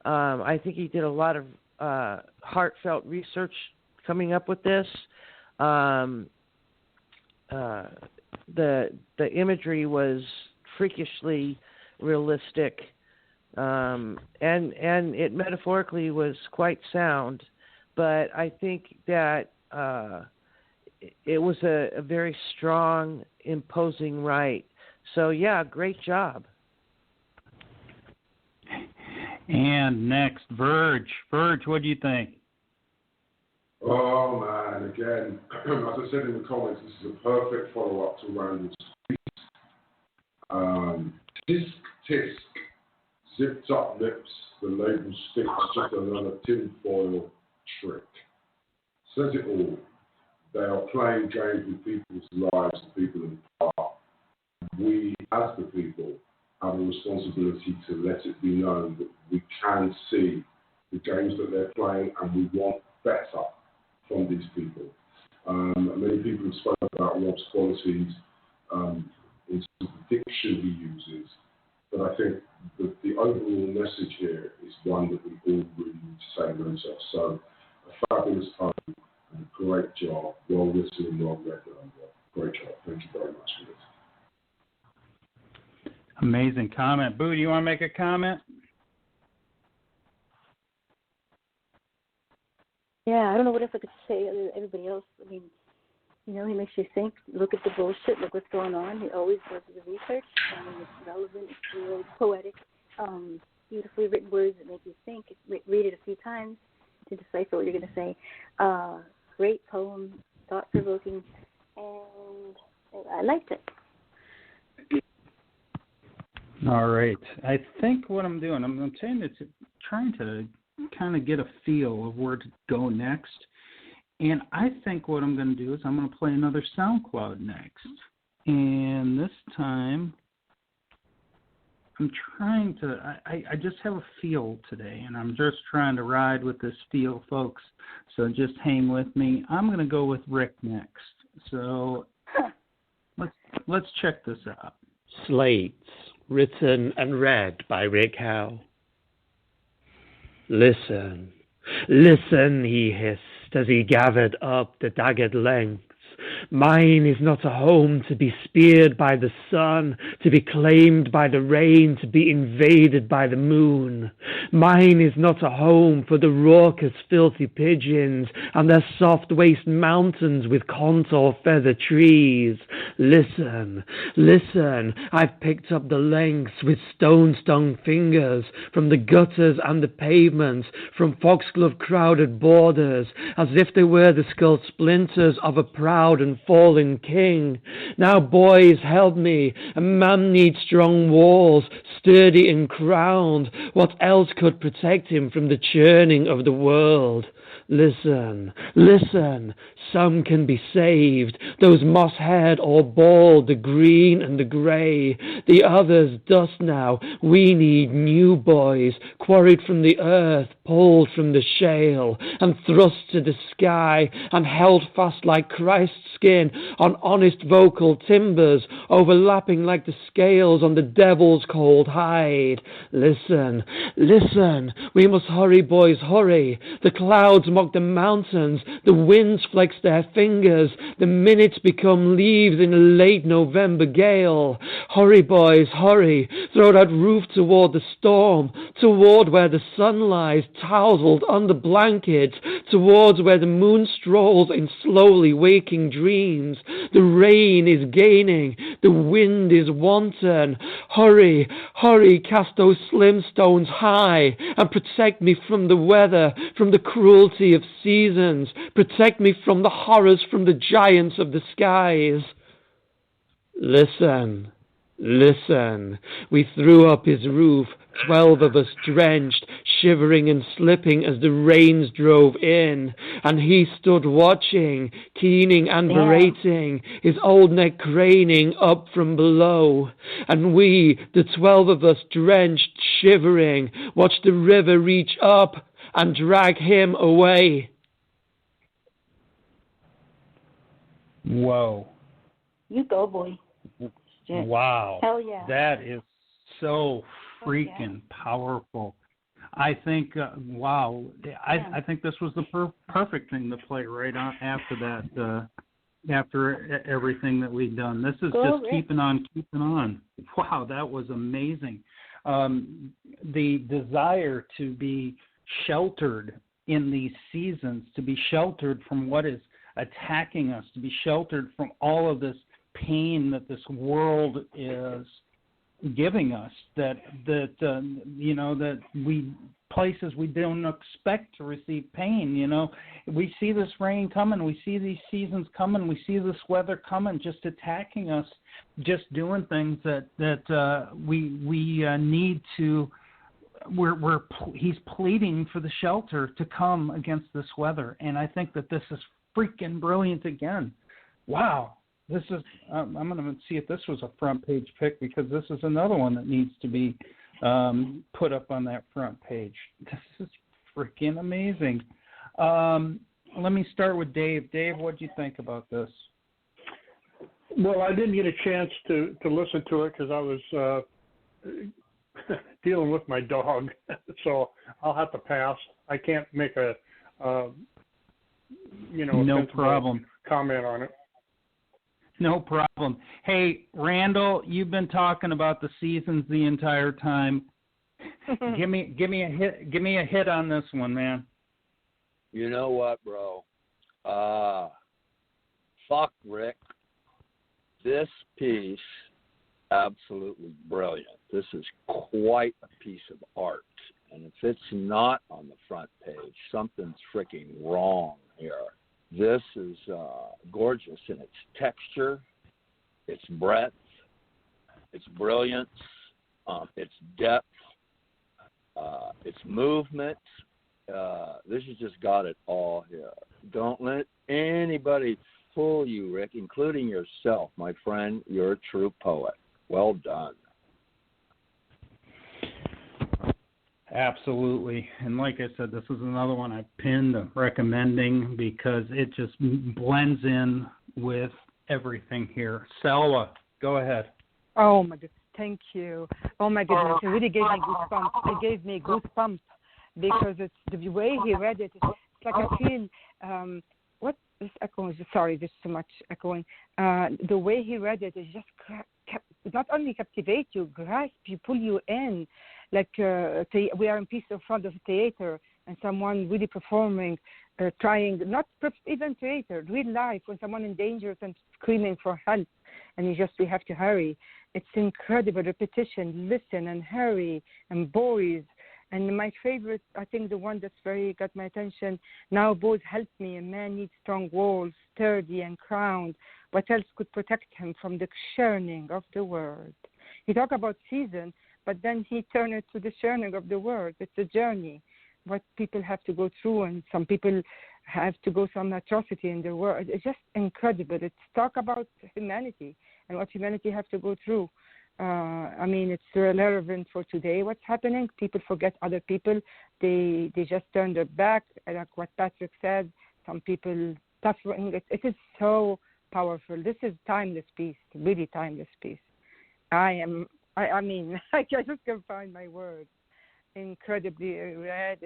I think he did a lot of heartfelt research coming up with this. The imagery was freakishly realistic, and it metaphorically was quite sound. But I think that it was a very strong, imposing write. So yeah, great job. And next, Verge. Verge, what do you think? Oh man, again, as I said in the comments, this is a perfect follow-up to Randall's piece. Tisk, tisk, zipped up lips, the label sticks, just another tinfoil trick. Says it all. They are playing games with people's lives and people in power. we, as the people, have a responsibility to let it be known that we can see the games that they're playing and we want better from these people. Many people have spoken about Rob's qualities in the diction he uses, but I think that the overall message here is one that we all really need to say to ourselves. So, a fabulous poem and a great job, well written and well read. Great job. Thank you very much for this. Amazing comment. Boo, do you want to make a comment? Yeah, I don't know what else I could say other than everybody else. I mean, you know, he makes you think, look at the bullshit, look what's going on. He always does the research. It's relevant, it's really poetic, beautifully written words that make you think. Read it a few times to decipher what you're going to say. Great poem, thought-provoking, and I liked it. All right. I think what I'm doing, I'm trying to kind of get a feel of where to go next. And I think what I'm going to do is I'm going to play another SoundCloud next. And this time, I'm trying to, I just have a feel today, and I'm just trying to ride with this feel, folks. So just hang with me. I'm going to go with Rick next. So let's check this out. Slates, written and read by Rick Howe. Listen, listen, he hissed as he gathered up the daggered lengths. Mine is not a home to be speared by the sun, to be claimed by the rain, to be invaded by the moon. Mine is not a home for the raucous, filthy pigeons and their soft waste mountains with contour feather trees. Listen, listen, I've picked up the lengths with stone-stung fingers from the gutters and the pavements, from foxglove-crowded borders, as if they were the skull splinters of a proud and fallen king. Now, boys, help me. A man needs strong walls, sturdy and crowned. What else could protect him from the churning of the world? Listen, listen, some can be saved, those moss-haired or bald, the green and the grey, the others dust now. We need new boys, quarried from the earth, pulled from the shale, and thrust to the sky, and held fast like Christ's skin on honest vocal timbers, overlapping like the scales on the devil's cold hide. Listen, listen, we must hurry, boys, hurry. The clouds mock the mountains, the winds flex their fingers, the minutes become leaves in a late November gale. Hurry, boys, hurry, throw that roof toward the storm, toward where the sun lies tousled under blankets, towards where the moon strolls in slowly waking dreams. The rain is gaining, the wind is wanton. Hurry, hurry, cast those slim stones high, and protect me from the weather, from the cruelty of seasons. Protect me from the horrors, from the giants of the skies. Listen, listen. We threw up his roof, 12 of us drenched, shivering and slipping as the rains drove in, and he stood watching, keening and berating, his old neck craning up from below. And we, the 12 of us drenched, shivering, watched the river reach up and drag him away. Whoa. You go, boy. Wow. Hell yeah. That is so freaking powerful. I think, wow. I think this was the perfect thing to play right on after that, after everything that we've done. This is just keeping on. Wow, that was amazing. The desire to be sheltered in these seasons, to be sheltered from what is attacking us, to be sheltered from all of this pain that this world is giving us, that we places we don't expect to receive pain. You know, we see this rain coming, we see these seasons coming, we see this weather coming, just attacking us, just doing things that we need to. He's pleading for the shelter to come against this weather, and I think that this is freaking brilliant again. Wow. This is. I'm going to see if this was a front page pick, because this is another one that needs to be put up on that front page. This is freaking amazing. Let me start with Dave. Dave, what do you think about this? Well, I didn't get a chance to listen to it because I was dealing with my dog, so I'll have to pass. I can't make a no problem comment on it. No problem. Hey, Randall, you've been talking about the seasons the entire time. Give me a hit. Give me a hit on this one, man. You know what, bro? Fuck, Rick. This piece, absolutely brilliant. This is quite a piece of art. And if it's not on the front page, something's freaking wrong here. This is gorgeous in its texture, its breadth, its brilliance, its depth, its movement. This has just got it all here. Don't let anybody fool you, Rick, including yourself, my friend. You're a true poet. Well done. Absolutely. And like I said, this is another one I pinned recommending because it just blends in with everything here. Selwa, go ahead. Oh, my goodness. Thank you. Oh, my goodness. It really gave me goosebumps. It gave me goosebumps because it's the way he read it. It's like I feel, what is echoing? Sorry, there's so much echoing. The way he read it is just not only captivate you, grasp you, pull you in. Like we are in piece in front of a theater and someone really performing, trying, not even theater, real life, when someone in danger and screaming for help and we have to hurry. It's incredible repetition, listen and hurry and boys. And my favorite, I think the one that's very got my attention, now boys help me, a man needs strong walls, sturdy and crowned. What else could protect him from the churning of the world? He talked about season, but then he turned it to the churning of the world. It's a journey, what people have to go through, and some people have to go some atrocity in the world. It's just incredible. It's talk about humanity and what humanity have to go through. I mean, it's relevant for today, what's happening. People forget other people. They just turn their back, like what Patrick said. Some people suffering. It is so powerful. This is timeless piece, really timeless piece. I mean, I just can't find my words. Incredibly read,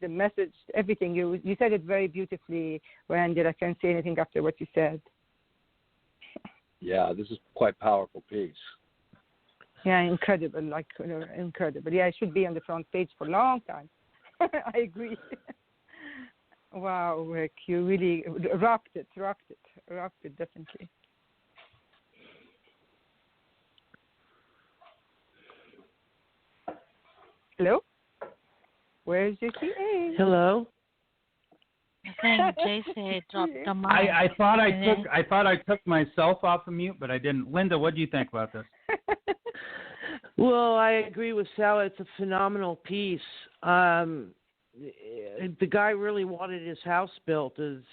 the message, everything. You said it very beautifully, Randall. I can't say anything after what you said. Yeah, this is quite powerful piece. Yeah, incredible, incredible. Yeah, it should be on the front page for a long time. I agree. Wow, Rick, you really rocked it, definitely. Hello? Where's your TA? Hello? I think JC dropped the mic. I thought I took myself off of mute, but I didn't. Linda, what do you think about this? Well, I agree with Sal. It's a phenomenal piece. The guy really wanted his house built is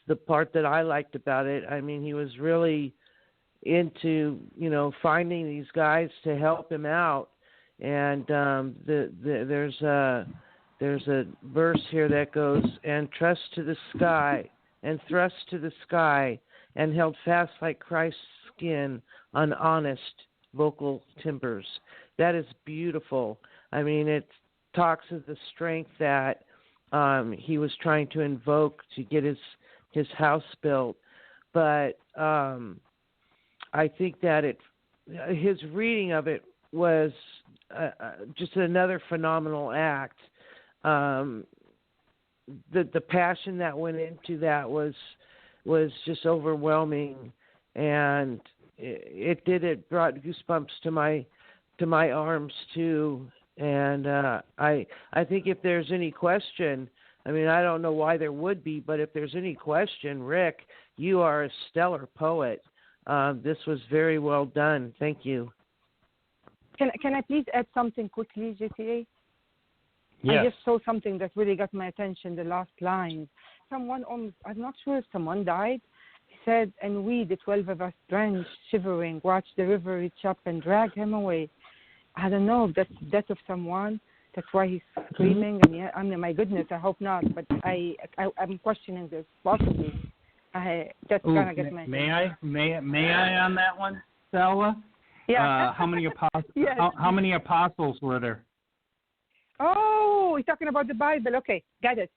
the part that I liked about it. I mean, he was really into, finding these guys to help him out. And there's a verse here that goes, and trust to the sky, and thrust to the sky, and held fast like Christ's skin on honest vocal timbers. That is beautiful. I mean, it talks of the strength that he was trying to invoke to get his house built. But I think that his reading of it was just another phenomenal act. The passion that went into that was just overwhelming, and it brought goosebumps to my arms too. And I think if there's any question, I mean, I don't know why there would be, but if there's any question, Rick, you are a stellar poet. This was very well done. Thank you. Can I please add something quickly, GTA? Yes. I just saw something that really got my attention, the last line. I'm not sure if someone died. said, and we, the 12 of us, drenched, shivering, watched the river reach up and drag him away. I don't know if that's the death of someone. That's why he's screaming. I mean, my goodness, I hope not. But I'm questioning this. Possibly. That's gonna get my. May I on that one, Stella? Yeah. How many apostles? Yes. How many apostles were there? Oh, we're talking about the Bible. Okay, got it.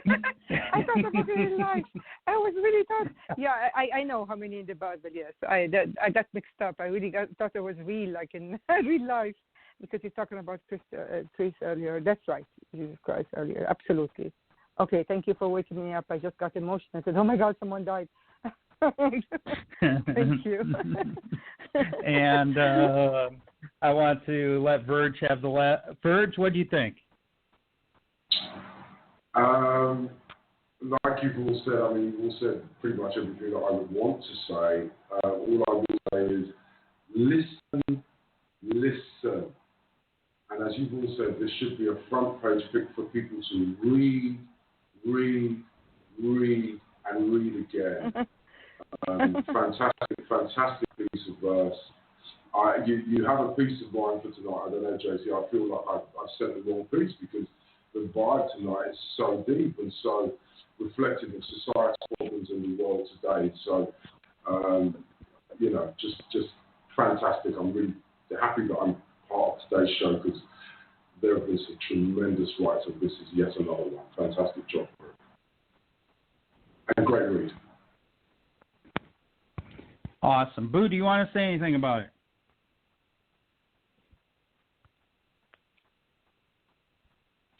I thought about it in life. I was really thought. Yeah, I know how many in the Bible. Yes, I got mixed up. I really thought it was real, like in real life, because you're talking about Chris earlier. That's right, Jesus Christ earlier. Absolutely. Okay, thank you for waking me up. I just got emotional. I said, "Oh my God, someone died." Thank you. And I want to let Verge have the last. Verge, what do you think? Like you've all said, I mean, you've all said pretty much everything that I would want to say. All I will say is listen. And as you've all said, this should be a front page pick for people to read, and read again. Fantastic piece of verse. You have a piece of mind for tonight. I don't know, JC. I feel like I've sent the wrong piece because the vibe tonight is so deep and so reflective of society's problems in the world today. So, just fantastic. I'm really happy that I'm part of today's show because there have been some tremendous writers. This is yet another one. Fantastic job. And great read. Awesome. Boo, do you want to say anything about it?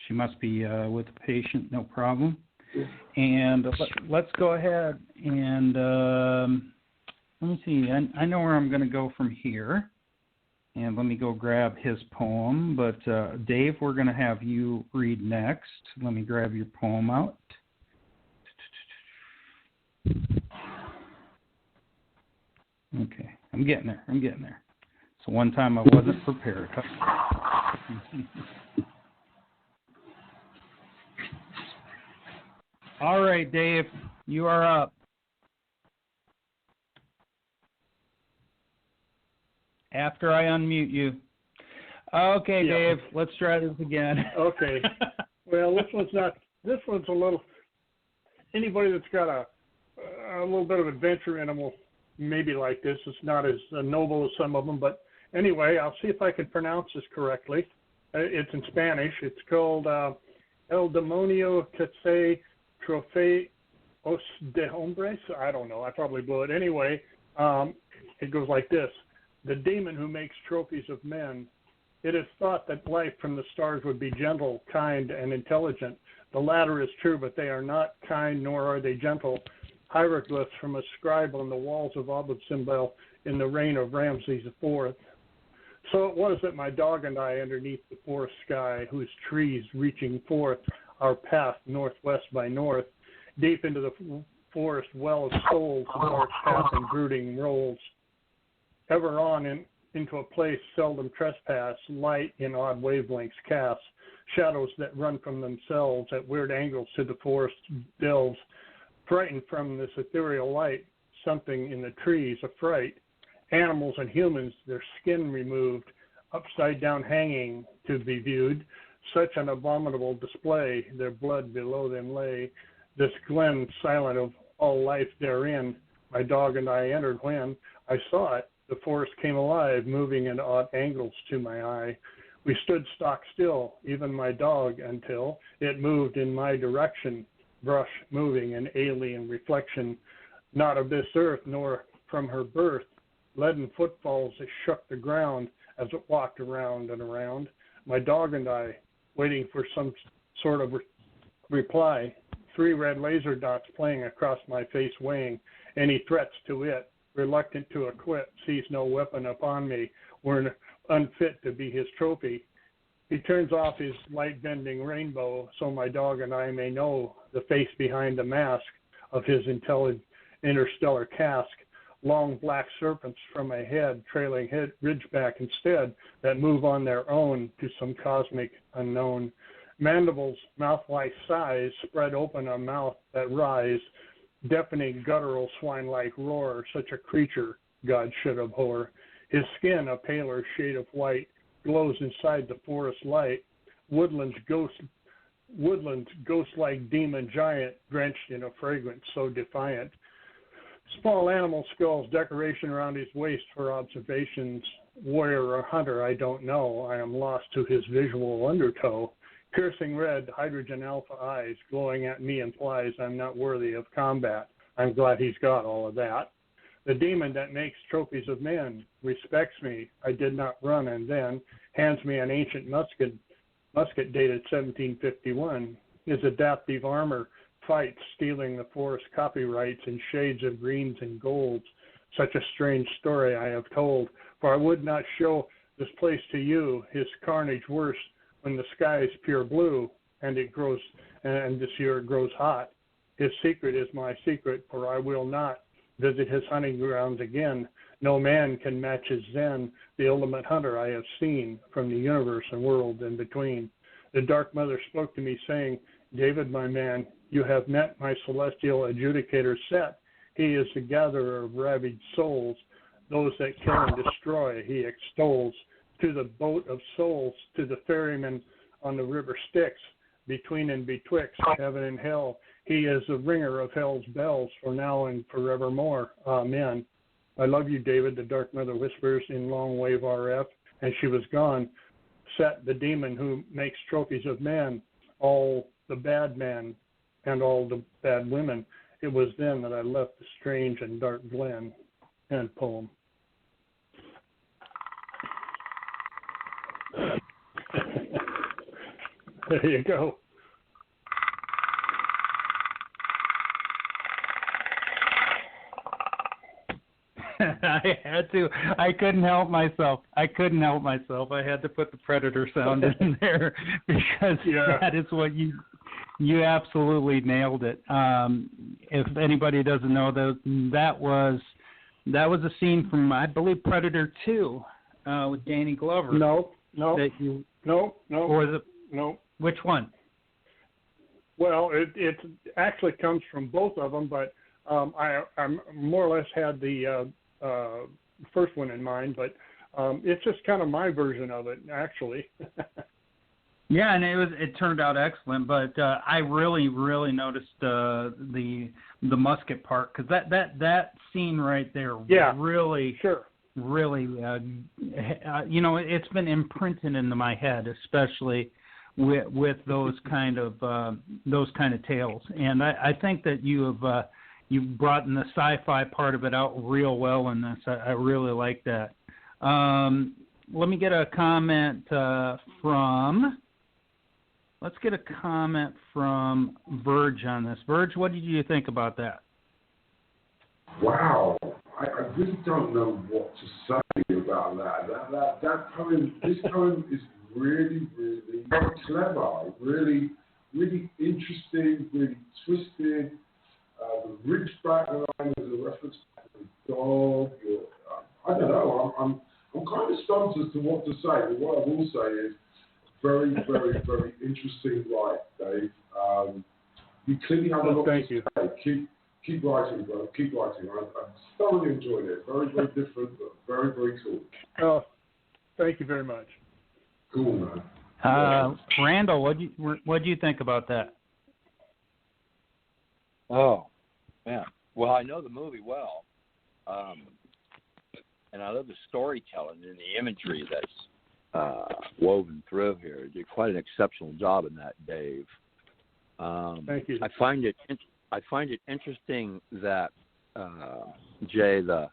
She must be with a patient, no problem. And let's go ahead and let me see. I know where I'm going to go from here. And let me go grab his poem. But Dave, we're going to have you read next. Let me grab your poem out. Okay, I'm getting there. So one time I wasn't prepared. All right, Dave, you are up. After I unmute you. Okay, yeah. Dave, let's try this again. Okay. Well, this one's a little, anybody that's got a little bit of adventure in them will maybe like this. It's not as noble as some of them, but anyway, I'll see if I can pronounce this correctly. It's in Spanish. It's called El Demonio que se Trofeos de Hombres. I don't know. I probably blew it. Anyway, it goes like this. The demon who makes trophies of men. It is thought that life from the stars would be gentle, kind, and intelligent. The latter is true, but they are not kind, nor are they gentle. Hieroglyphs from a scribe on the walls of Abu Simbel in the reign of Ramses IV. So it was that my dog and I, underneath the forest sky, whose trees reaching forth our path northwest by north, deep into the forest well of souls, the dark path and brooding rolls, ever on into a place seldom trespass, light in odd wavelengths cast, shadows that run from themselves at weird angles to the forest delves, frightened from this ethereal light, something in the trees, a fright, animals and humans, their skin removed, upside down hanging to be viewed, such an abominable display, their blood below them lay, this glen silent of all life therein, my dog and I entered when I saw it, the forest came alive, moving in odd angles to my eye. We stood stock still, even my dog, until it moved in my direction, brush moving in alien reflection, not of this earth, nor from her birth. Leaden footfalls that shook the ground as it walked around and around. My dog and I, waiting for some sort of reply, 3 red laser dots playing across my face weighing any threats to it. Reluctant to acquit, sees no weapon upon me, were unfit to be his trophy. He turns off his light-bending rainbow, so my dog and I may know the face behind the mask of his interstellar cask. Long black serpents from a head, trailing ridgeback instead, that move on their own to some cosmic unknown. Mandibles, mouth-like size, spread open a mouth that rise, deafening guttural swine-like roar, such a creature God should abhor. His skin, a paler shade of white, glows inside the forest light. Woodland's ghost-like demon giant, drenched in a fragrance so defiant. Small animal skulls, decoration around his waist for observations. Warrior or hunter, I don't know. I am lost to his visual undertow. Piercing red, hydrogen alpha eyes, glowing at me implies I'm not worthy of combat. I'm glad he's got all of that. The demon that makes trophies of men respects me. I did not run, and then hands me an ancient musket dated 1751. His adaptive armor fights, stealing the forest copyrights in shades of greens and golds. Such a strange story I have told, for I would not show this place to you. His carnage worse when the sky is pure blue, and this year it grows hot. His secret is my secret, for I will not visit his hunting grounds again. No man can match his zen, the ultimate hunter I have seen from the universe and world in between. The Dark Mother spoke to me, saying, David, my man, you have met my celestial adjudicator Set. He is the gatherer of ravaged souls. Those that kill and destroy, he extols. To the boat of souls, to the ferryman on the river Styx, between and betwixt heaven and hell. He is the ringer of hell's bells for now and forevermore. Amen. I love you, David, the Dark Mother whispers in long wave RF, and she was gone. Set, the demon who makes trophies of men, all the bad men and all the bad women. It was then that I left the strange and dark glen. End poem. There you go. I had to. I couldn't help myself. I had to put the predator sound in there because that is what you absolutely nailed it. If anybody doesn't know, that was a scene from, I believe, Predator 2 with Danny Glover. No. Or no. Which one? Well, it actually comes from both of them, but I more or less had the first one in mind, but it's just kind of my version of it, actually. Yeah, and it turned out excellent, but I really noticed the musket part, because that scene right there really it's been imprinted into my head, especially with those kind of tales, and I think that you've brought in the sci-fi part of it out real well in this. I really like that. Let me get a comment from. Let's get a comment from Verge on this. Verge, what did you think about that? Wow, I really don't know what to say about that poem. This poem is really, really clever, really, really interesting, really twisted. The ridge backline is a reference to the dog. I don't know. I'm kind of stumped as to what to say. But what I will say is very, very, very interesting write, Dave. You clearly have a lot to say. Keep writing, bro. Keep writing. I thoroughly enjoyed it. Very, very different, but very, very cool. Oh, thank you very much. Cool, man. Randall, what do you think about that? Oh, man. Well, I know the movie well, and I love the storytelling and the imagery that's woven through here. You did quite an exceptional job in that, Dave. Thank you. I find it interesting that Jay, the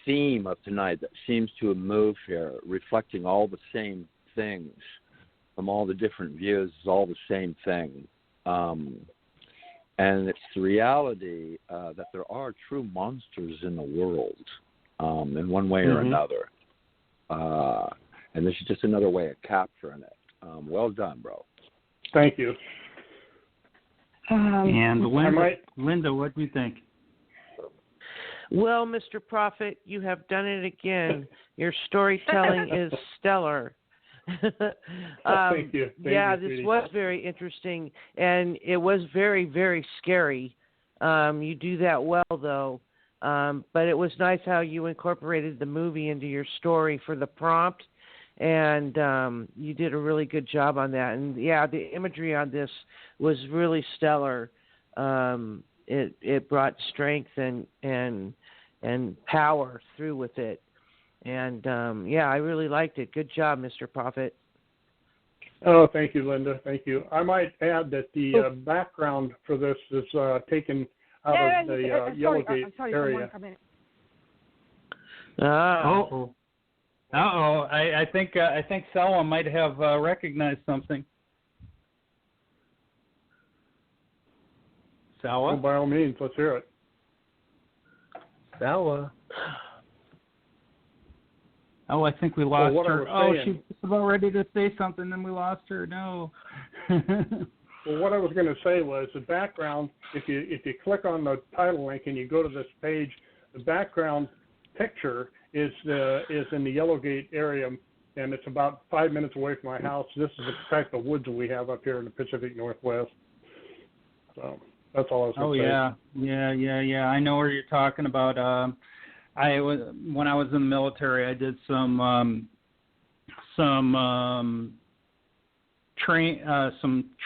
theme of tonight that seems to have moved here, reflecting all the same things from all the different views, is all the same thing. And it's the reality that there are true monsters in the world in one way or another. And this is just another way of capturing it. Well done, bro. Thank you. And Linda, what do you think? Well, Mr. Prophet, you have done it again. Your storytelling is stellar. Thank you. This was very interesting, and it was very, very scary. You do that well, though. But it was nice how you incorporated the movie into your story for the prompt, and you did a really good job on that. And yeah, the imagery on this was really stellar. It brought strength and power through with it. And yeah, I really liked it. Good job, Mr. Prophet. Oh, thank you, Linda. Thank you. I might add that the background for this is taken out of the Yellowgate area. I think Salwa might have recognized something. Salwa? Well, by all means, let's hear it. Salwa. Oh, I think we lost her. Oh, she was about ready to say something, then we lost her. No. Well, what I was going to say was the background. If you click on the title link and you go to this page, the background picture is in the Yellowgate area, and it's about 5 minutes away from my house. This is the type of woods we have up here in the Pacific Northwest. So that's all I was going to say. Yeah. I know where you're talking about. When I was in the military, I did some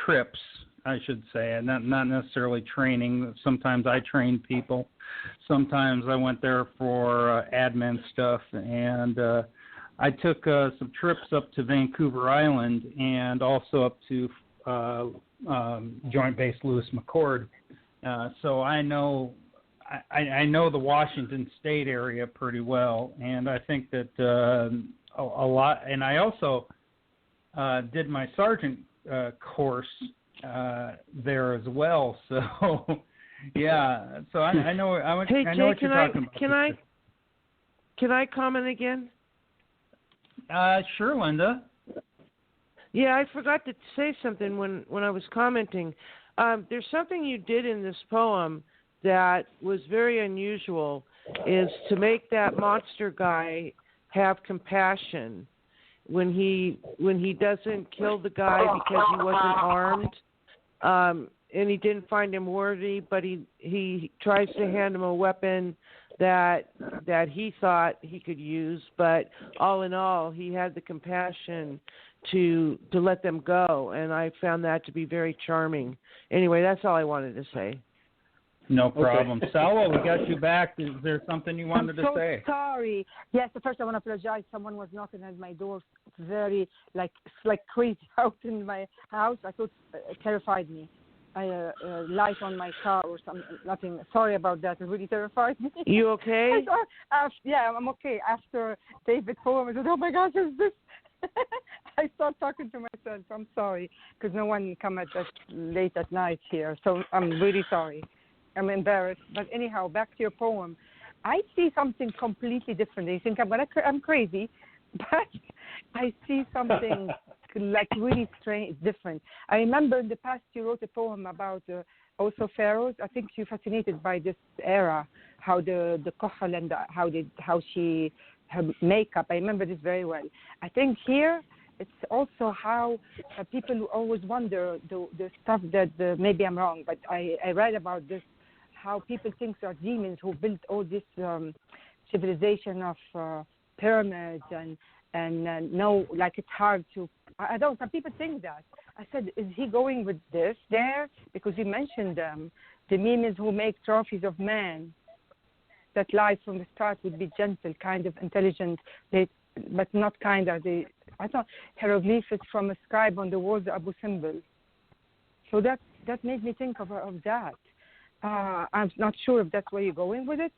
trips, I should say, and not necessarily training. Sometimes I trained people. Sometimes I went there for admin stuff, and I took some trips up to Vancouver Island and also up to Joint Base Lewis McChord. So I know the Washington State area pretty well, and I think that a lot. And I also did my sergeant course there as well. So yeah. So I know. Hey, I know what you're talking about. Can I comment again? Sure, Linda. Yeah, I forgot to say something when I was commenting. There's something you did in this poem that was very unusual, is to make that monster guy have compassion when he doesn't kill the guy because he wasn't armed, and he didn't find him worthy, but he tries to hand him a weapon that he thought he could use, but all in all, he had the compassion to let them go, and I found that to be very charming. Anyway, that's all I wanted to say. No problem. Okay. Salwa, we got you back. Is there something you wanted to say? Sorry. Yes, first I want to apologize. Someone was knocking at my door very, like crazy out in my house. I thought it terrified me. Light on my car or something. Nothing. Sorry about that. It really terrified me. You okay? Yeah, I'm okay. After David's poem, I said, oh my gosh, is this? I started talking to myself. I'm sorry, because no one come at that late at night here. So I'm really sorry. I'm embarrassed. But anyhow, back to your poem. I see something completely different. You think I'm crazy, but I see something like really strange, different. I remember in the past you wrote a poem about also pharaohs. I think you're fascinated by this era, how the kohal and how she her makeup. I remember this very well. I think here it's also how people always wonder the stuff that maybe I'm wrong, but I read about this, how people think are demons who built all this civilization of pyramids and no, like it's hard to. I don't. Some people think that. I said, is he going with this there? Because you mentioned them, the demons who make trophies of man. That life from the start would be gentle, kind of intelligent, but not kind of. I thought hieroglyphics from a scribe on the walls, the Abu symbol. So that made me think of that. I'm not sure if that's where you're going with it,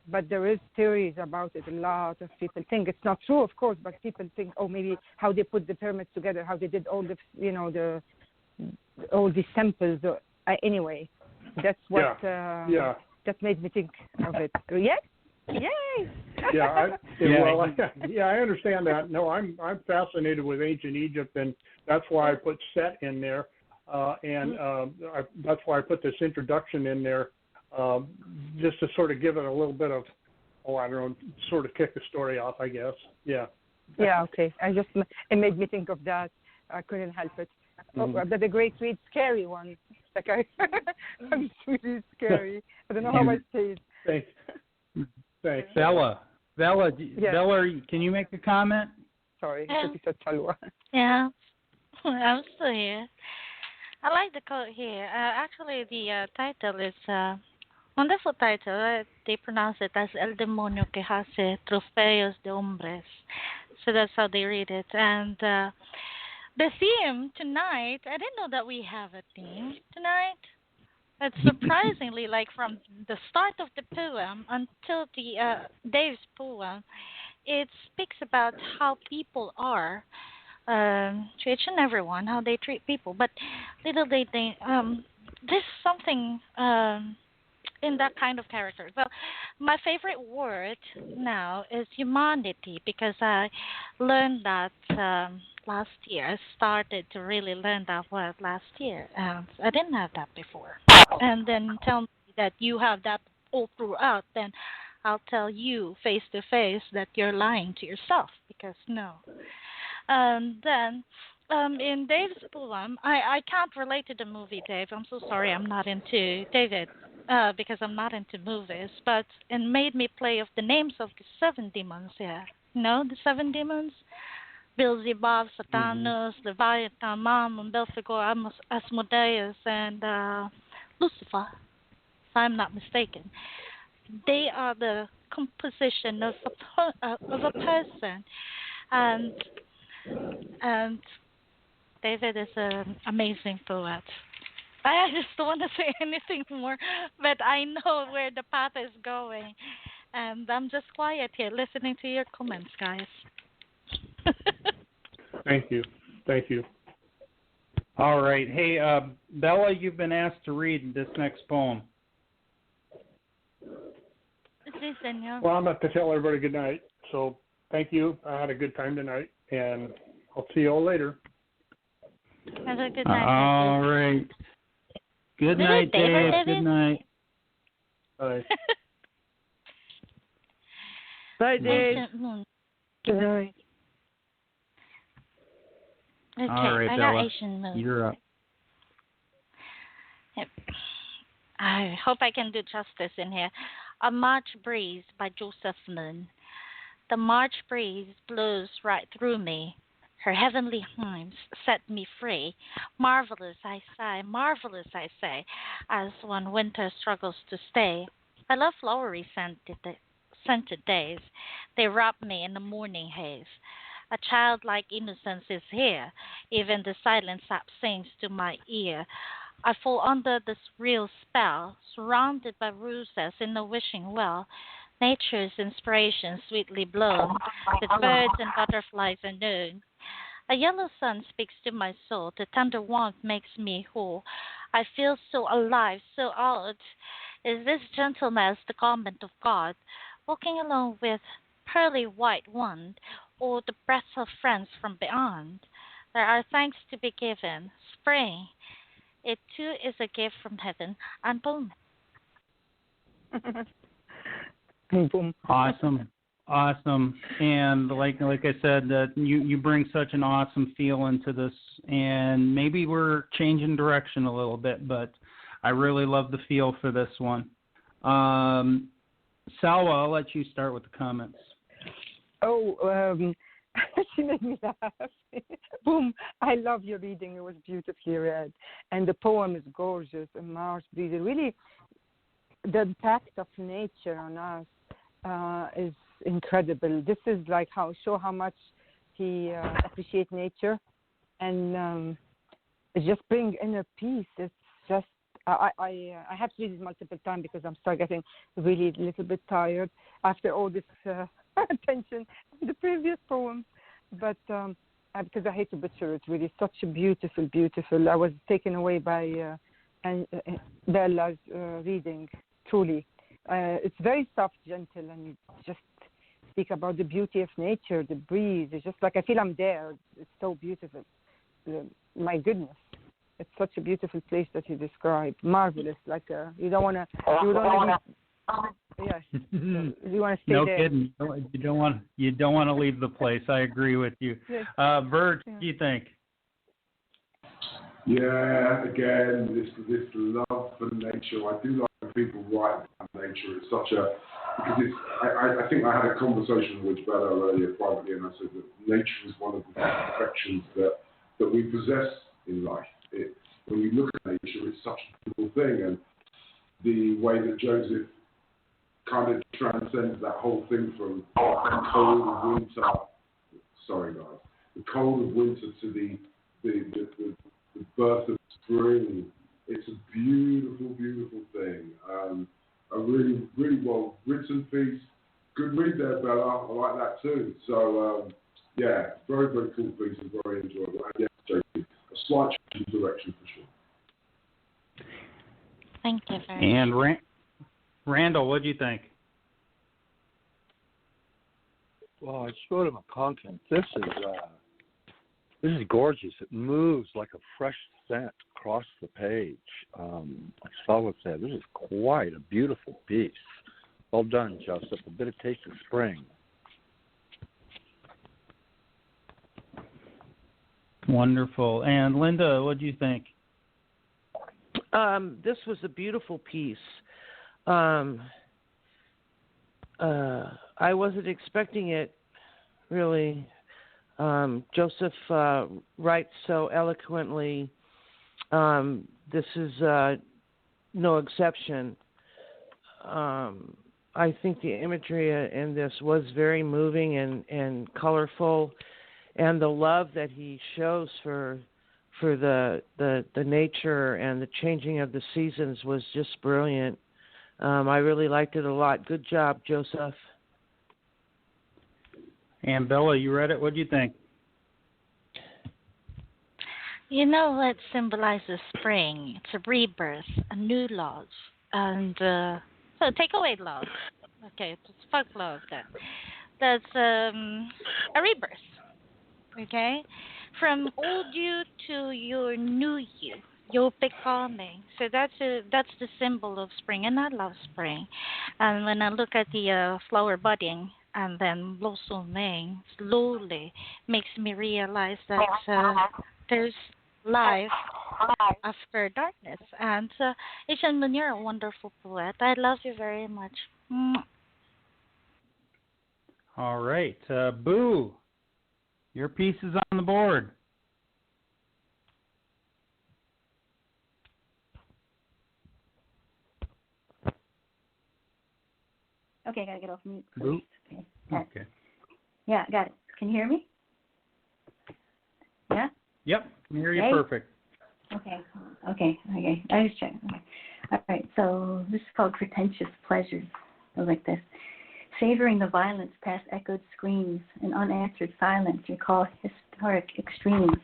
but there is theories about it. A lot of people think it's not true, of course, but people think, oh, maybe how they put the pyramids together, how they did all the, all these temples. Anyway, that's what. Yeah. That made me think of it. Yes? Yay! I understand that. No, I'm fascinated with ancient Egypt, and that's why I put Set in there, that's why I put this introduction in there, just to sort of give it a little bit of, sort of kick the story off, I guess. Yeah. Yeah. Okay. It made me think of that. I couldn't help it. Mm-hmm. But the great read, scary one. Like it's really scary. I don't know how I say it. Thanks. Bella, can you make a comment? Sorry, you said Salwa. Yeah, I'm still here. I like the quote here. Actually, the title is wonderful title. They pronounce it as El Demonio que hace trofeos de hombres. So that's how they read it. And the theme tonight, I didn't know that we have a theme tonight. It's surprisingly like from the start of the poem until the Dave's poem, it speaks about how people are to each and everyone, how they treat people. But little they think, there's something in that kind of character. Well, my favorite word now is humanity because I learned that last year. I started to really learn that word last year. I didn't have that before. And then tell me that you have that all throughout, then I'll tell you face to face that you're lying to yourself because no. Then in Dave's poem, I can't relate to the movie, Dave. I'm so sorry I'm not into David because I'm not into movies. But it made me play of the names of the 7 demons here. You know, the 7 demons? Beelzebub, Satanus, Leviathan, Mammon, Belphegor, Asmodeus, and Lucifer, if I'm not mistaken. They are the composition of a person, and David is an amazing poet. I just don't want to say anything more, but I know where the path is going, and I'm just quiet here listening to your comments, guys. Thank you. All right. Hey, Bella, you've been asked to read this next poem. Well, I'm about to tell everybody good night. So thank you. I had a good time tonight, and I'll see you all later. Have a good night. All right. Good night, Dave. Good night. Bye. Bye, Dave. Good night. Okay, all right, I Bella, got Asian moon. You're up. Yep. I hope I can do justice in here. A March Breeze by Joseph Moon. The March breeze blows right through me. Her heavenly hymns set me free. Marvelous, I sigh, marvelous, I say, as one winter struggles to stay. I love flowery scented days. They wrap me in the morning haze. A childlike innocence is here. Even the silent sap sings to my ear. I fall under this real spell, surrounded by roses in a wishing well. Nature's inspiration sweetly blown, with birds and butterflies are known. A yellow sun speaks to my soul. The tender warmth makes me whole. I feel so alive, so odd. Is this gentleness the comment of God, walking along with pearly white wand, or the breath of friends from beyond? There are thanks to be given. Spring, it too is a gift from heaven. And boom. Boom. Awesome. And like I said, that you bring such an awesome feel into this, and maybe we're changing direction a little bit, but I really love the feel for this one. Salwa, I'll let you start with the comments. She made me laugh. Boom. I love your reading. It was beautifully read. And the poem is gorgeous. And Mars Breeze, really, the impact of nature on us is incredible. This is like show how much he appreciates nature. And it just brings inner peace. It's just, I have to read it multiple times because I'm starting getting really a little bit tired after all this attention in the previous poems, but because I hate to butcher it, really, such a beautiful. I was taken away by Bella's reading. Truly, it's very soft, gentle, and just speak about the beauty of nature, the breeze. It's just like I feel I'm there. It's so beautiful. My goodness, it's such a beautiful place that you described. Marvelous. Like you don't want to. Yes. You want to stay no there. Kidding. You don't want to leave the place. I agree with you. Yes. Bert, what do you think? Yeah, again, this love for nature. I do like when people write about nature. It's such a because it's. I think I had a conversation with Bella earlier privately, and I said that nature is one of the perfections that we possess in life. When you look at nature, it's such a beautiful thing, and the way that Joseph kind of transcends that whole thing from the cold of winter. Sorry, guys. The cold of winter to the birth of spring. It's a beautiful, beautiful thing. A really, really well written piece. Good read there, Bella. I like that too. So, yeah, very, very cool piece and very enjoyable. And yes, JP, a slight change in direction for sure. Thank you very much. And Randall, what do you think? Well, I just wrote him a content. This is gorgeous. It moves like a fresh scent across the page. Like Saul said, this is quite a beautiful piece. Well done, Joseph. A bit of taste of spring. Wonderful. And Linda, what do you think? This was a beautiful piece. I wasn't expecting it, really. Joseph writes so eloquently. This is no exception. I think the imagery in this was very moving and colorful, and the love that he shows for the nature and the changing of the seasons was just brilliant. I really liked it a lot. Good job, Joseph. And Bella, you read it. What do you think? You know what symbolizes spring? It's a rebirth, a new love. And so take away love. Okay, just fuck love then. That's a rebirth. Okay? From old you to your new you. You're becoming. So that's the symbol of spring, and I love spring. And when I look at the flower budding and then blossoming slowly, makes me realize that there's life after darkness. And Ishan, you're a wonderful poet. I love you very much. All right, Boo, your piece is on the board. Okay, I gotta get off mute first. Boo. Okay. Yeah, got it. Can you hear me? Yeah? Yep, can hear you perfect. Okay. I was checking. Okay. All right, so this is called Pretentious Pleasures. I like this. Savoring the violence past echoed screams and unanswered silence, recall historic extremes.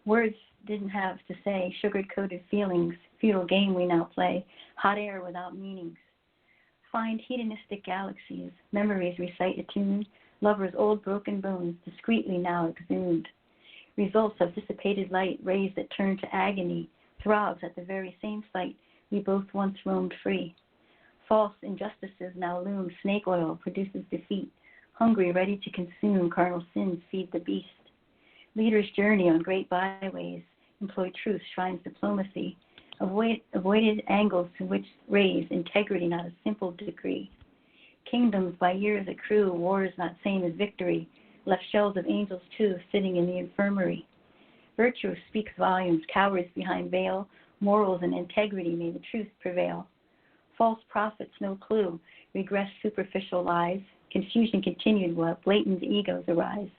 Words didn't have to say, sugar-coated feelings, futile game we now play, hot air without meanings. Find hedonistic galaxies, memories recite a tune, lovers' old broken bones discreetly now exhumed. Results of dissipated light, rays that turn to agony, throbs at the very same sight we both once roamed free. False injustices now loom, snake oil produces defeat, hungry, ready to consume, carnal sins feed the beast. Leaders journey on great byways, employ truth, shrines diplomacy, avoided angles to which raise integrity, not a simple decree. Kingdoms by years accrue, wars not same as victory, left shells of angels too sitting in the infirmary. Virtue speaks volumes, cowards behind veil, morals and integrity may the truth prevail. False prophets no clue, regress superficial lies, confusion continued while blatant egos arise.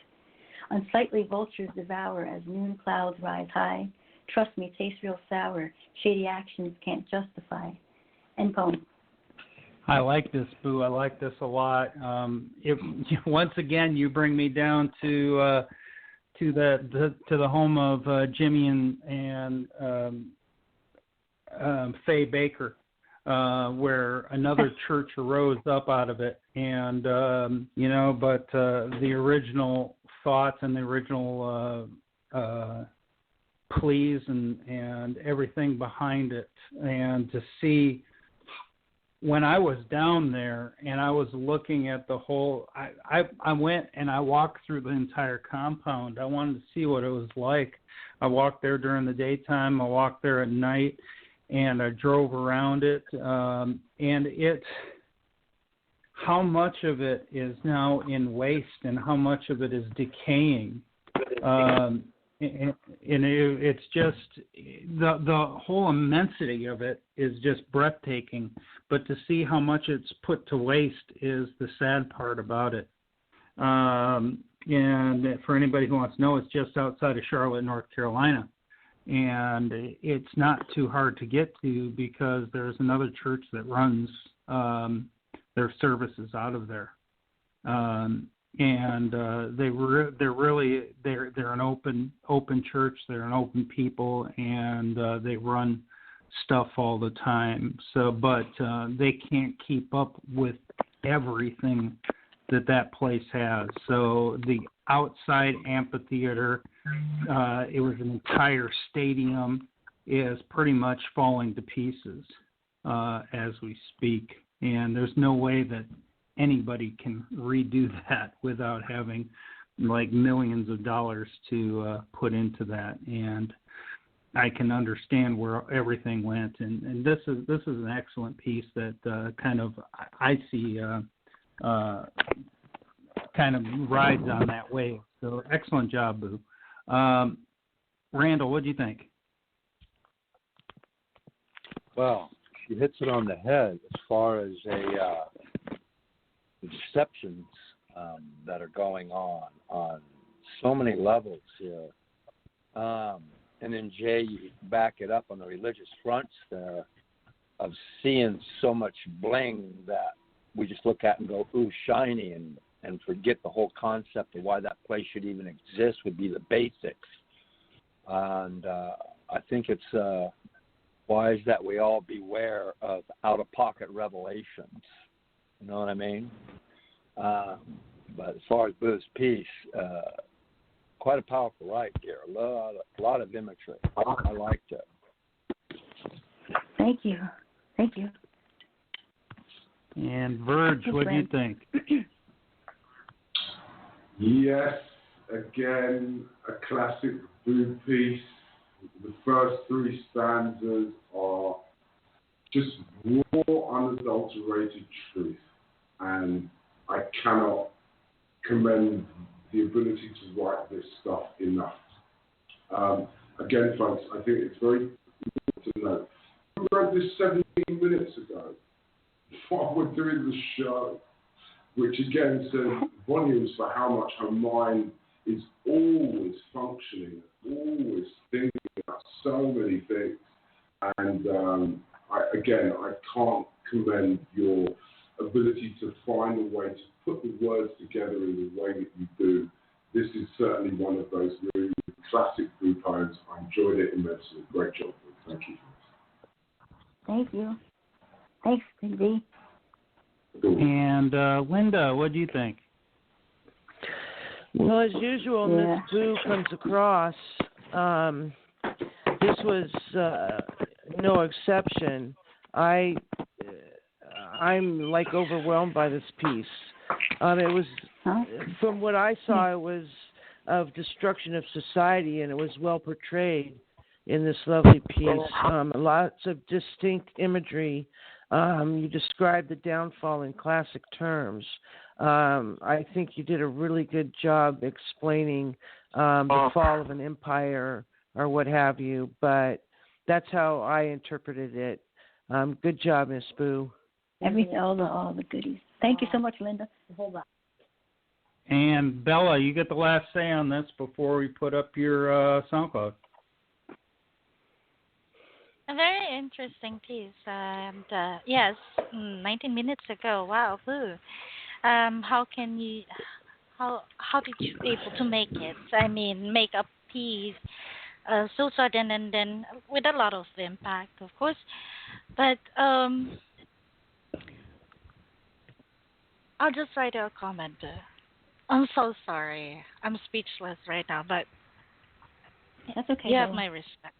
Unsightly vultures devour as noon clouds rise high. Trust me, tastes real sour. Shady actions can't justify. End poem. I like this, Boo. I like this a lot. Once again, you bring me down to the home of Jimmy and Faye Baker, where another church arose up out of it, and but the original thoughts and the original pleas and everything behind it, and to see when I was down there and I was looking at the whole, I went and I walked through the entire compound. I wanted to see what it was like. I walked there during the daytime. I walked there at night, and I drove around it. And how much of it is now in waste and how much of it is decaying. And it's just the whole immensity of it is just breathtaking. But to see how much it's put to waste is the sad part about it. And for anybody who wants to know, it's just outside of Charlotte, North Carolina. And it's not too hard to get to because there's another church that runs their services out of there. And they're an open church. They're an open people, and they run stuff all the time. So, but they can't keep up with everything that place has. So the outside amphitheater, it was an entire stadium, is pretty much falling to pieces as we speak. And there's no way that anybody can redo that without having like millions of dollars to put into that. And I can understand where everything went. And this is an excellent piece that kind of I see kind of rides on that wave. So excellent job, Boo. Randall, what do you think? Well, she hits it on the head as far as deceptions that are going on so many levels here. And then, Jay, you back it up on the religious fronts there of seeing so much bling that we just look at and go, ooh, shiny, and forget the whole concept of why that place should even exist would be the basics. And I think it's wise that we all beware of out-of-pocket revelations. You know what I mean? But as far as Boo's piece, quite a powerful write here. A lot of imagery. I liked it. Thank you. And Verge, what do you think? Yes, again, a classic Boo piece. The first three stanzas are just raw, unadulterated truth. And I cannot commend the ability to write this stuff enough. Again, folks, I think it's very important to know. I wrote this 17 minutes ago while we're doing the show, which again says volumes for how much her mind is always functioning, always thinking about so many things. And I can't commend your ability to find a way to put the words together in the way that you do. This is certainly one of those really classic Boo poems. I enjoyed it immensely. Great job, Boo. Thank you. Thank you. Thanks, Cindy. And Linda, what do you think? Well, as usual, Miss Boo comes across. This was no exception. I'm like overwhelmed by this piece. It was, from what I saw, it was of destruction of society, and it was well portrayed in this lovely piece. Lots of distinct imagery. You described the downfall in classic terms. I think you did a really good job explaining the fall of an empire or what have you, but that's how I interpreted it. Good job, Miss Boo. All the goodies. Thank you so much, Linda. Hold on. And Bella, you get the last say on this before we put up your SoundCloud. A very interesting piece. And yes, 19 minutes ago. Wow, Boo. How did you be able to make it? I mean, make a piece so sudden and then with a lot of impact, of course. But I'll just write a comment. I'm so sorry. I'm speechless right now, but that's okay. You have my respect.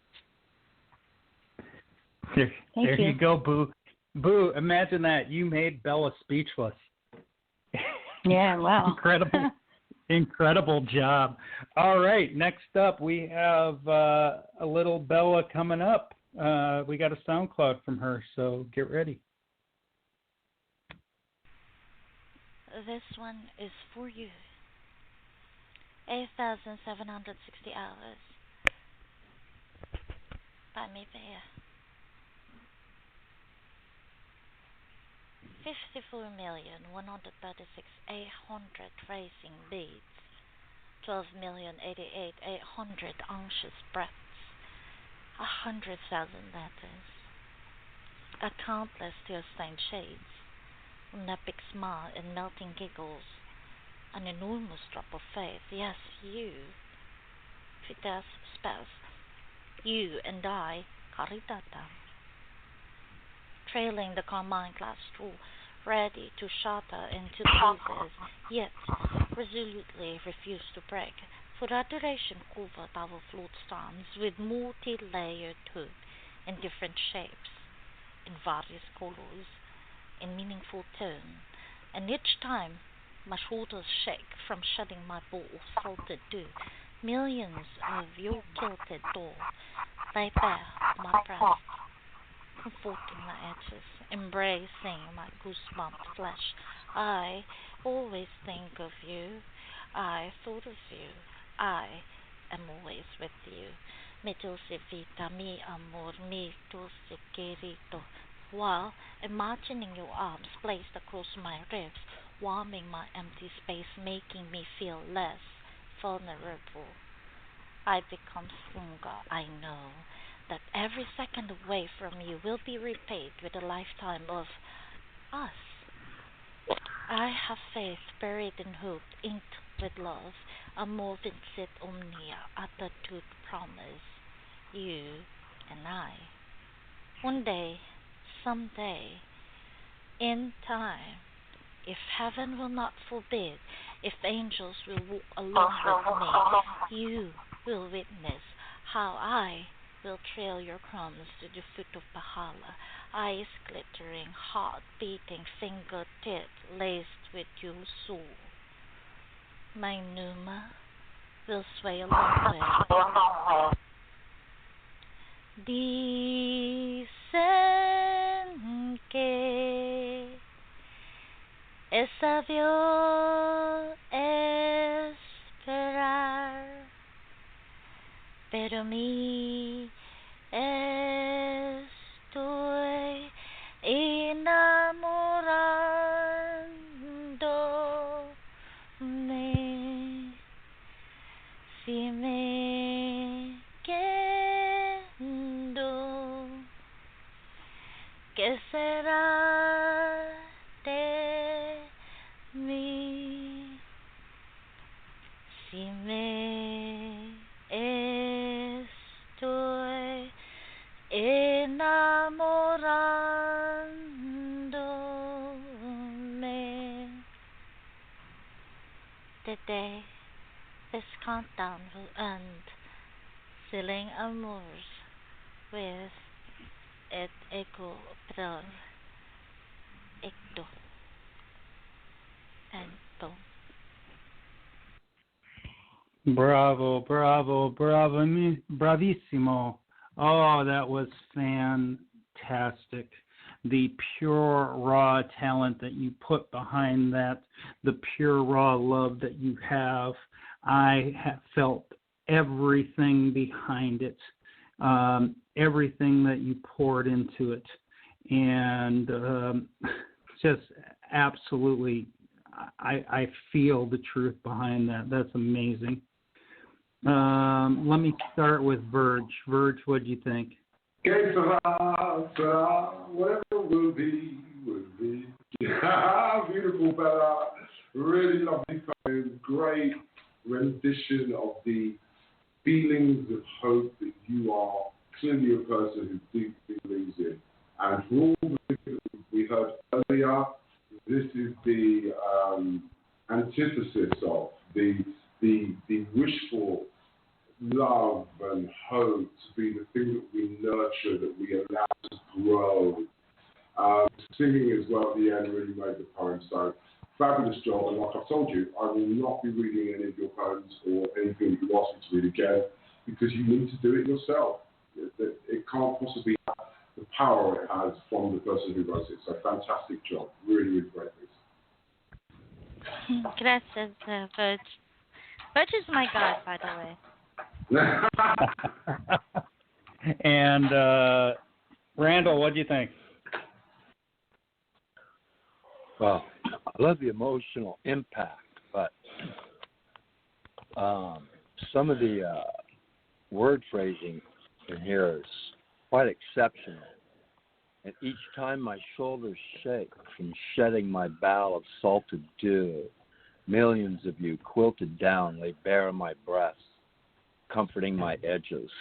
There you go, Boo. Boo, imagine that. You made Bella speechless. Yeah, wow. Incredible job. All right, next up we have a little Bella coming up. We got a SoundCloud from her, so get ready. This one is for you. 8,760 hours by me there. 54,136,800 racing beats. 12,088,800 anxious breaths. 100,000 letters. A countless tear-stained shades. An epic smile and melting giggles. An enormous drop of faith. Yes, you. Fitas spells. You and I, Caritata. Trailing the carmine glass straw, ready to shatter into pieces, yet resolutely refuse to break. For adoration covered our flawed storms with multi-layered hood in different shapes, in various colors, in meaningful tone, and each time my shoulders shake from shedding my bowl of salted dew. Millions of your kilted doll lay bare on my breast, comforting my edges, embracing my goosebump flesh. I always think of you. I thought of you. I am always with you. Mi dulce vita, mi amor, mi dulce querido. While imagining your arms placed across my ribs, warming my empty space, making me feel less vulnerable. I become stronger. I know that every second away from you will be repaid with a lifetime of us. I have faith buried in hope, inked with love, amor vincit omnia, attitude promise, you and I. One day, someday, in time, if heaven will not forbid, if angels will walk along with me, you will witness how I will trail your crumbs to the foot of Bahala, eyes glittering, heart beating, finger tip laced with your soul. My Numa will sway along with. Dicen que es sabio esperar, pero mi estoy enamorándome. Si me quedo, ¿qué será de mí? Si me estoy enamorándome. Today, this countdown will end, sealing amours with et ego pro ecto and boom. Bravo, bravo, bravo, bravissimo. Oh, that was fantastic. The pure, raw talent that you put behind that, the pure, raw love that you have. I have felt everything behind it, everything that you poured into it. And just absolutely, I feel the truth behind that. That's amazing. Let me start with Verge. Verge, what do you think? Whatever will be, will be. Beautiful, Bella. Really lovely poem. Great rendition of the feelings of hope that you are clearly a person who deeply believes in. And for all the things that we heard earlier, this is the antithesis of the wish for love and hope to be the thing that we nurture, that we allow to grow. Singing as well at the end really made the poem. So fabulous job. And like I've told you, I will not be reading any of your poems or anything that you ask me to read again because you need to do it yourself. It can't possibly have the power it has from the person who wrote it. So fantastic job. Really, really great piece. Gracias, Butch. Butch is my god, by the way. And Randall, what do you think? Well, I love the emotional impact, but some of the word phrasing in here is quite exceptional. And each time my shoulders shake from shedding my bow of salted dew, millions of you quilted down lay bare on my breast, comforting my edges.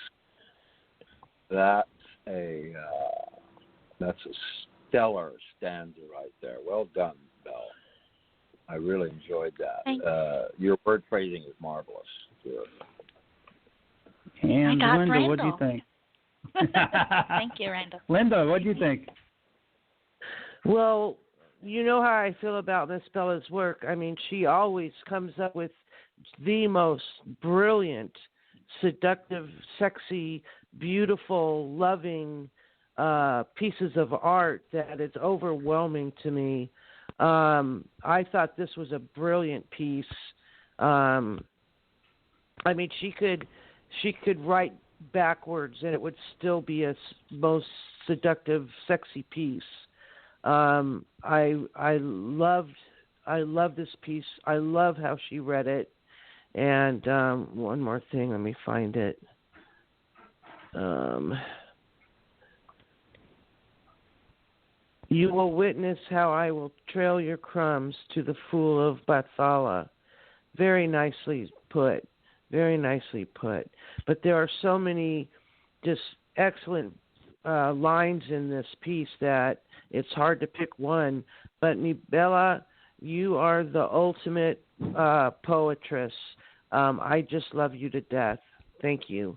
That's a stellar stanza right there. Well done, Belle. I really enjoyed that. Your word phrasing is marvelous. And Linda, Randall. what do you think? Thank you, Randall. Linda, what do you think? Well, you know how I feel about Miss Bella's work. I mean, she always comes up with the most brilliant, seductive, sexy, beautiful, loving pieces of art that is overwhelming to me. I thought this was a brilliant piece. I mean, she could write backwards and it would still be a most seductive, sexy piece. I love this piece. I love how she read it. And one more thing, let me find it. You will witness how I will trail your crumbs to the fool of Bathala. Very nicely put. Very nicely put. But there are so many just excellent lines in this piece that it's hard to pick one. But Bella, you are the ultimate poetress. I just love you to death. Thank you.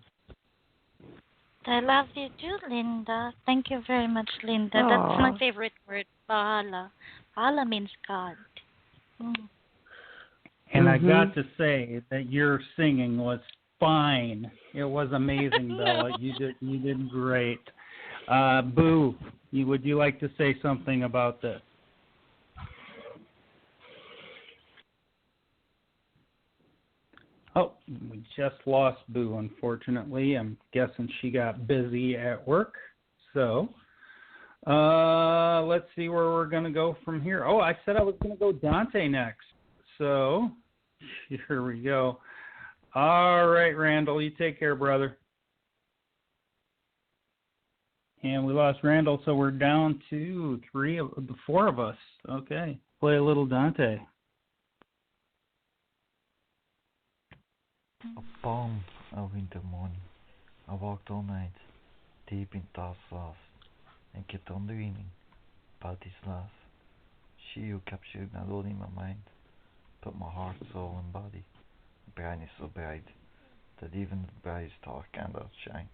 I love you too, Linda. Thank you very much, Linda. Aww. That's my favorite word, Bahala. Bahala means God. And I got to say that your singing was fine. It was amazing, Bella. You did great. Boo, would you like to say something about this? Oh, we just lost Boo, unfortunately. I'm guessing she got busy at work. So, let's see where we're going to go from here. Oh, I said I was going to go Dante next. So, here we go. All right, Randall, you take care, brother. And we lost Randall, so we're down to the four of us. Okay, play a little Dante. Upon a winter morning, I walked all night, deep in thoughts lost, and kept on dreaming about this love. She who captured not only my mind, but my heart, soul, and body. The brightness so bright that even the brightest star can't outshine.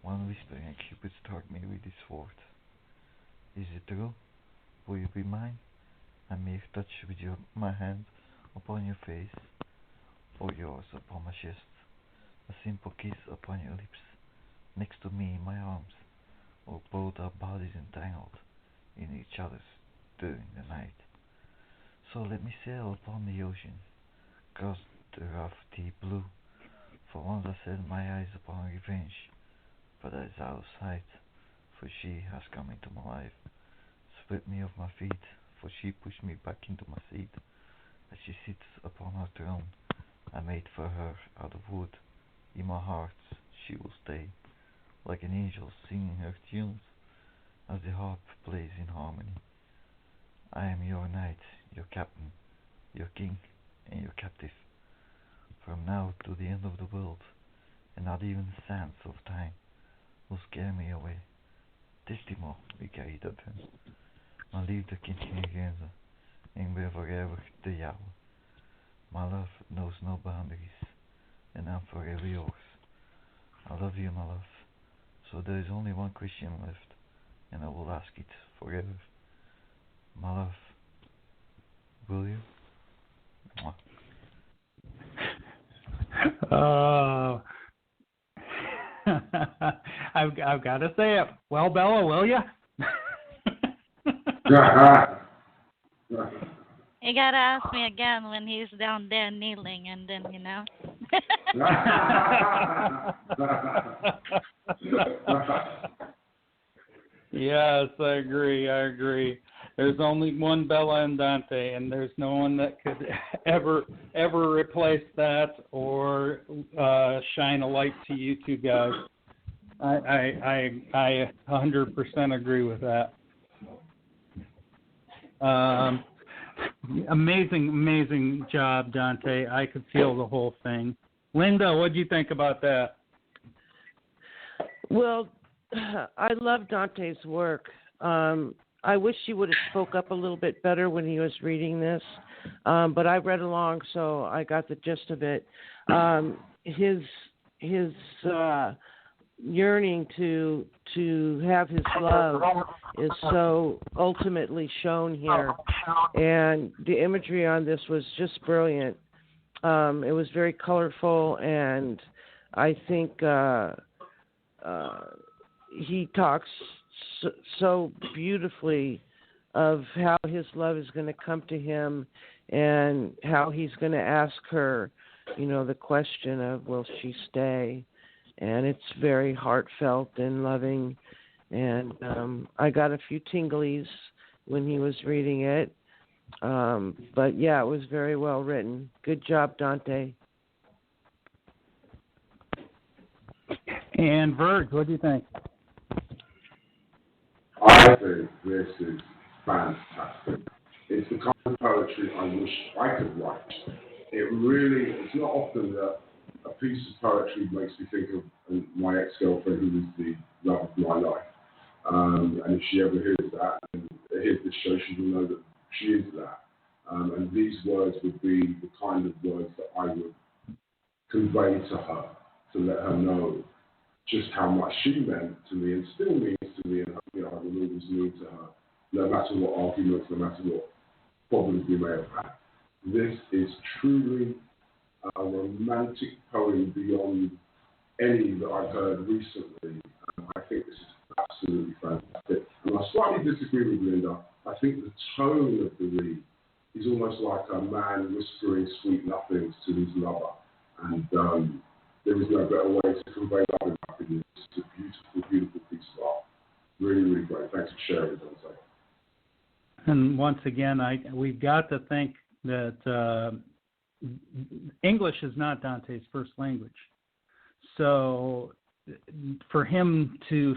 One whisper and Cupid struck me with his sword. Is it true? Will you be mine? I may touch with my hand upon your face, or yours upon my chest, a simple kiss upon your lips, next to me in my arms, or both our bodies entangled in each other's during the night. So let me sail upon the ocean, across the rough deep blue, for once I set my eyes upon revenge, but that is out of sight, for she has come into my life, swept me off my feet, for she pushed me back into my seat, as she sits upon her throne, I made for her out of wood. In my heart she will stay, like an angel singing her tunes, as the harp plays in harmony. I am your knight, your captain, your king, and your captive, from now to the end of the world, and not even the sands of time will scare me away. Testimo, wie kan je dat doen? Mijn liefde kent geen grenzen, en ik ben voor eeuwig de jouwe. My love knows no boundaries, and I'm forever yours. I love you, my love, so there is only one question left, and I will ask ask it forever. My love, will you? Oh, I've got to say it. Well, Bella, will you? You gotta ask me again when he's down there kneeling, and then Yes, I agree. There's only one Bella and Dante, and there's no one that could ever replace that or shine a light to you two guys. I 100% agree with that. Amazing job, Dante. I could feel the whole thing. Linda, what do you think about that? Well, I love Dante's work. I wish he would have spoke up a little bit better when he was reading this, but I read along, so I got the gist of it. His yearning to have his love is so ultimately shown here, and the imagery on this was just brilliant. It was very colorful, and I think he talks so beautifully of how his love is going to come to him and how he's going to ask her, the question of, will she stay? And it's very heartfelt and loving. And I got a few tinglies when he was reading it. But, yeah, it was very well written. Good job, Dante. And Virg, what do you think? I think this is fantastic. It's the kind of poetry I wish I could write. It's not often that a piece of poetry makes me think of my ex-girlfriend who was the love of my life. And if she ever hears that and hears this show, she will know that she is that. And these words would be the kind of words that I would convey to her, to let her know just how much she meant to me and still means to me, and I will always mean to her, no matter what arguments, no matter what problems we may have had. This is truly a romantic poem beyond any that I've heard recently. I think this is absolutely fantastic. And I slightly disagree with Linda. I think the tone of the read is almost like a man whispering sweet nothings to his lover. And there is no better way to convey love in my opinion. It's a beautiful, beautiful piece of art. Really, really great. Thanks for sharing it, Dante. And once again, we've got to think that English is not Dante's first language. So for him to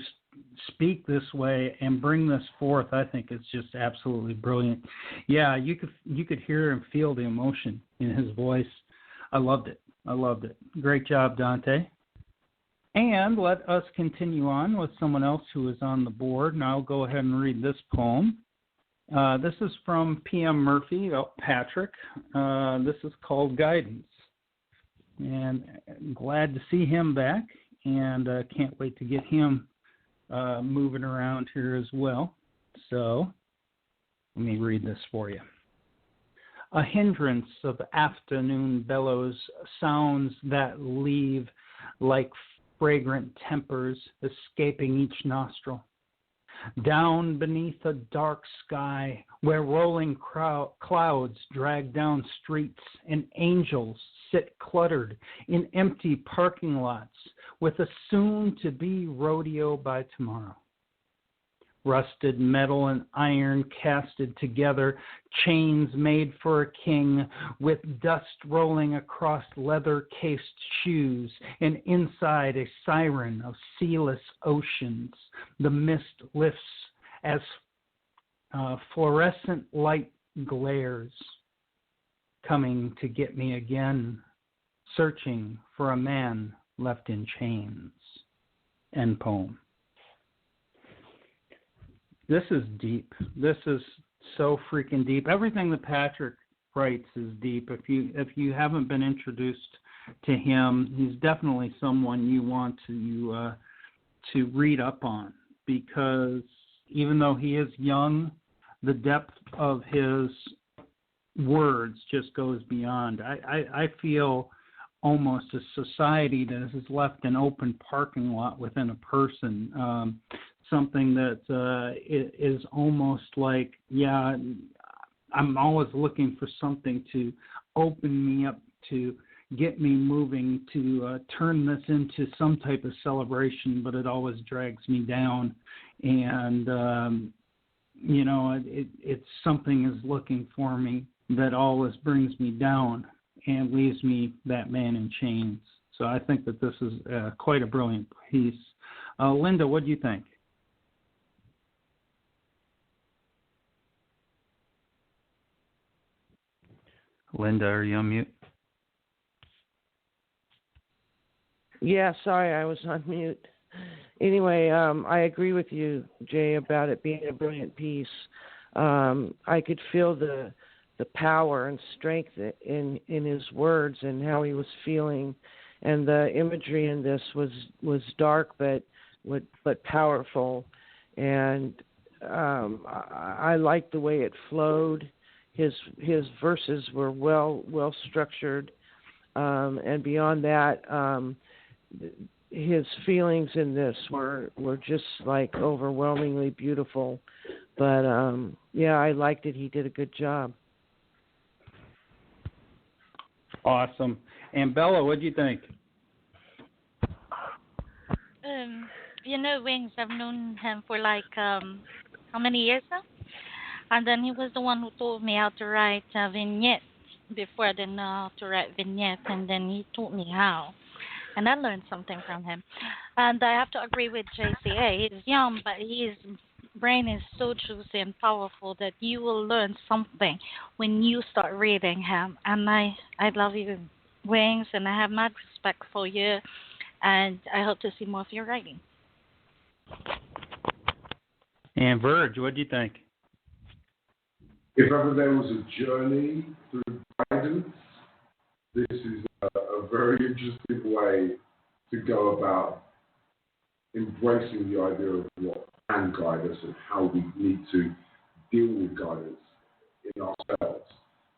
speak this way and bring this forth, I think it's just absolutely brilliant. Yeah, you could hear and feel the emotion in his voice. I loved it. Great job, Dante. And let us continue on with someone else who is on the board, and I'll go ahead and read this poem. This is from P.M. Murphy, Patrick. This is called Guidance. And I'm glad to see him back, and can't wait to get him moving around here as well. So let me read this for you. A hindrance of afternoon bellows, sounds that leave like fragrant tempers escaping each nostril. Down beneath a dark sky where rolling clouds drag down streets and angels sit cluttered in empty parking lots with a soon-to-be rodeo by tomorrow. Rusted metal and iron casted together, chains made for a king, with dust rolling across leather-cased shoes, and inside a siren of sealess oceans. The mist lifts as fluorescent light glares, coming to get me again, searching for a man left in chains. End poem. This is deep. This is so freaking deep. Everything that Patrick writes is deep. If you haven't been introduced to him, he's definitely someone you want to read up on, because even though he is young, the depth of his words just goes beyond. I feel almost a society that has left an open parking lot within a person, something that is almost like, yeah, I'm always looking for something to open me up, to get me moving, to turn this into some type of celebration, but it always drags me down. And, you know, it's something is looking for me that always brings me down and leaves me that man in chains. So I think that this is quite a brilliant piece. Linda, what do you think? Linda, are you on mute? Yeah, sorry, I was on mute. Anyway, I agree with you, Jay, about it being a brilliant piece. I could feel the power and strength in his words and how he was feeling, and the imagery in this was dark but powerful, and I liked the way it flowed. His verses were well structured, and beyond that, his feelings in this were just like overwhelmingly beautiful. But yeah, I liked it. He did a good job. Awesome. And Bella, what do you think? You know, Wings, I've known him for like how many years now? And then he was the one who taught me how to write vignettes. Before I didn't know how to write vignettes, and then he taught me how. And I learned something from him. And I have to agree with JCA. He's young, but his brain is so juicy and powerful that you will learn something when you start reading him. And I love you, Wings, and I have mad respect for you. And I hope to see more of your writing. And Verge, what do you think? If ever there was a journey through guidance, this is a very interesting way to go about embracing the idea of what can guide us and how we need to deal with guidance in ourselves.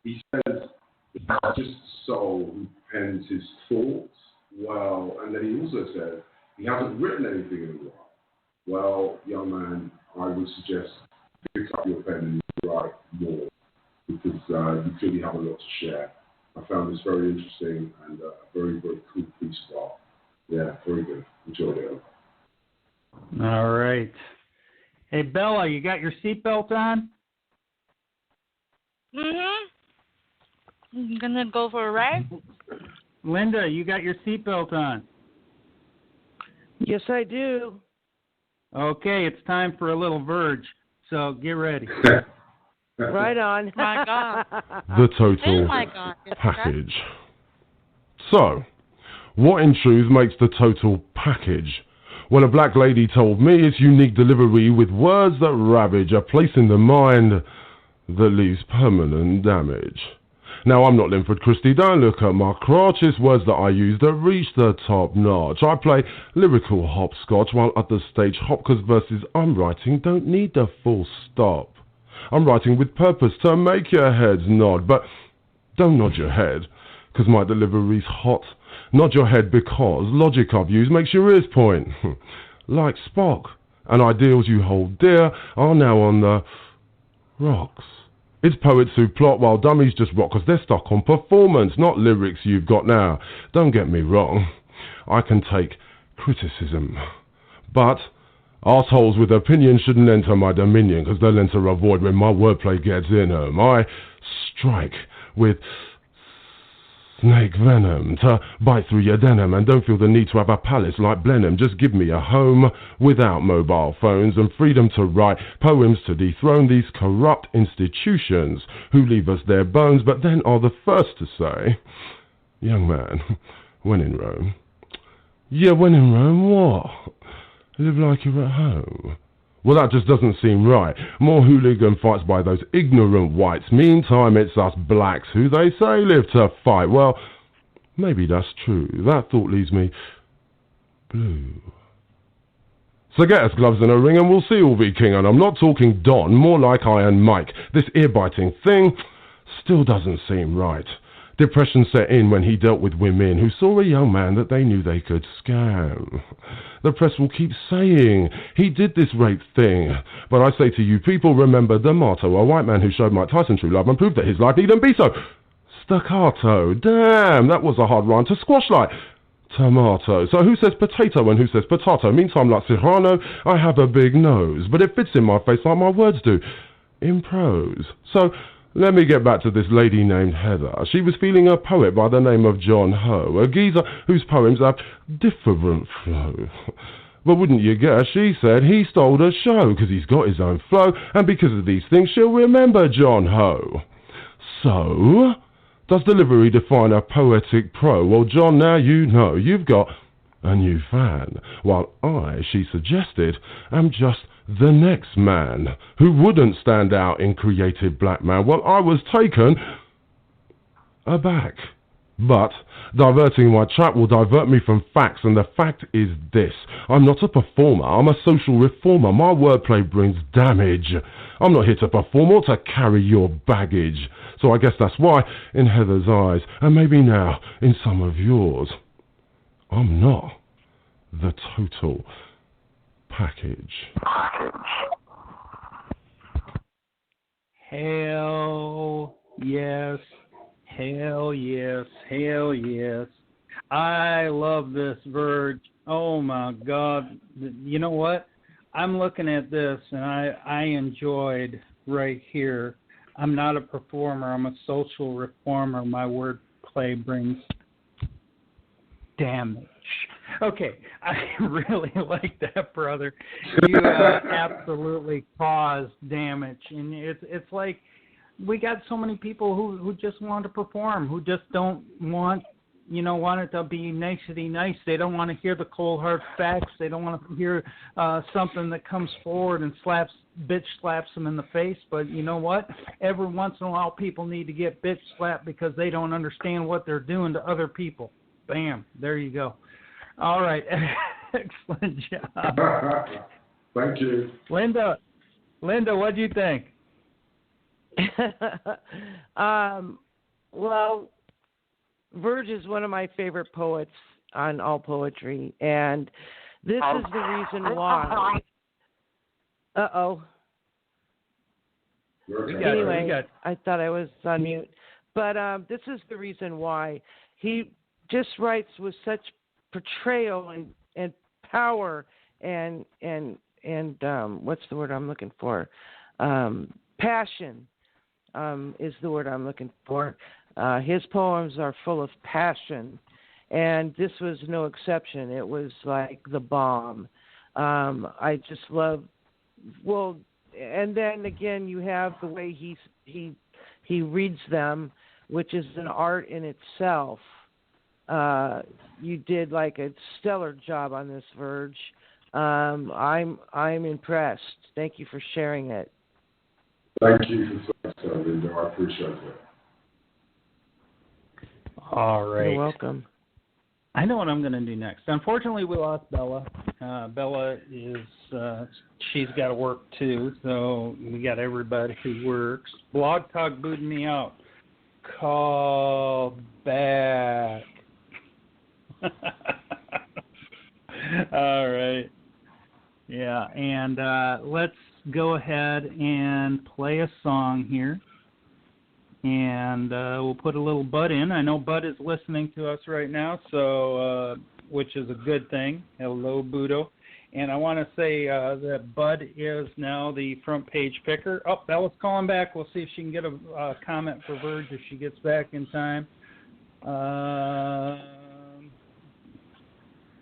He says it's just the soul who pens his thoughts well, and then he also says he hasn't written anything in a while. Well, young man, I would suggest pick up your pen and write more, because you clearly have a lot to share. I found this very interesting and a very, very cool piece of art. Yeah, very good. Enjoyed it. All right. Hey, Bella, you got your seatbelt on? You gonna go for a ride? Linda, you got your seatbelt on? Yes, I do. Okay, it's time for a little Verge, so get ready. Right on. My God. The total package. So, what in truth makes the total package? Well, a black lady told me it's unique delivery with words that ravage a place in the mind that leaves permanent damage. Now, I'm not Linford Christie, don't look at my crotch, it's words that I use that reach the top notch. I play lyrical hopscotch while others stage hop, cause verses I'm writing don't need the full stop. I'm writing with purpose to make your heads nod, but don't nod your head, cause my delivery's hot. Nod your head because logic I've used makes your ears point. Like Spock, and ideals you hold dear are now on the rocks. It's poets who plot while dummies just rock, cause they're stuck on performance, not lyrics you've got now. Don't get me wrong, I can take criticism, but arseholes with opinions shouldn't enter my dominion, cause they'll enter a void when my wordplay gets in them. I strike with snake venom to bite through your denim, and don't feel the need to have a palace like Blenheim. Just give me a home without mobile phones and freedom to write poems to dethrone these corrupt institutions who leave us their bones, but then are the first to say, young man, when in Rome. Yeah, when in Rome, what? Live like you're at home. Well, that just doesn't seem right. More hooligan fights by those ignorant whites. Meantime, it's us blacks who they say live to fight. Well, maybe that's true. That thought leaves me blue. So get us gloves and a ring and we'll see all king. And I'm not talking Don, more like Iron Mike. This ear-biting thing still doesn't seem right. Depression set in when he dealt with women who saw a young man that they knew they could scam. The press will keep saying he did this rape thing. But I say to you people, remember the motto, a white man who showed Mike Tyson true love and proved that his life needn't be so. Staccato. Damn, that was a hard rhyme to squash like tomato. So who says potato and who says potato? Meantime, like Cyrano, I have a big nose. But it fits in my face like my words do, in prose. So let me get back to this lady named Heather. She was feeling a poet by the name of John Ho, a geezer whose poems have different flow. But wouldn't you guess, she said he stole the show, 'cause he's got his own flow, and because of these things she'll remember John Ho. So, does delivery define a poetic pro? Well, John, now you know you've got a new fan, while I, she suggested, am just the next man who wouldn't stand out in creative black man. Well, I was taken aback. But diverting my chat will divert me from facts, and the fact is this. I'm not a performer, I'm a social reformer. My wordplay brings damage. I'm not here to perform or to carry your baggage. So I guess that's why, in Heather's eyes, and maybe now in some of yours, I'm not the total package. Hell yes. Hell yes. Hell yes. I love this Verge. Oh my God. You know what? I'm looking at this and I enjoyed right here. I'm not a performer. I'm a social reformer. My wordplay brings damage. Okay, I really like that, brother. You absolutely caused damage, and it's like we got so many people who just want to perform, who just don't want it to be nicety nice. They don't want to hear the cold hard facts. They don't want to hear something that comes forward and bitch slaps them in the face. But you know what? Every once in a while, people need to get bitch slapped because they don't understand what they're doing to other people. Bam, there you go. All right. Excellent job. Thank you. Linda, what do you think? Well, Verge is one of my favorite poets on All Poetry, and this is the reason why. Uh-oh. Anyway, I thought I was on mute. But this is the reason why. He just writes with such portrayal and power and what's the word I'm looking for? Passion is the word I'm looking for. His poems are full of passion, and this was no exception. It was like the bomb. I just love. Well, and then again, you have the way he reads them, which is an art in itself. You did like a stellar job on this, Verge. I'm impressed. Thank you for sharing it. Thank you for saying so, Linda. I appreciate it. All right. You're welcome. I know what I'm going to do next. Unfortunately, we lost Bella. Bella is she's got to work too, so we got everybody who works. Blog Talk booted me out. Call back. All right. Yeah, and let's go ahead and play a song here. And we'll put a little Bud in. I know Bud is listening to us right now, so which is a good thing. Hello, Budo. And I want to say that Bud is now the front page picker. Oh, Bella's calling back. We'll see if she can get a comment for Verge if she gets back in time.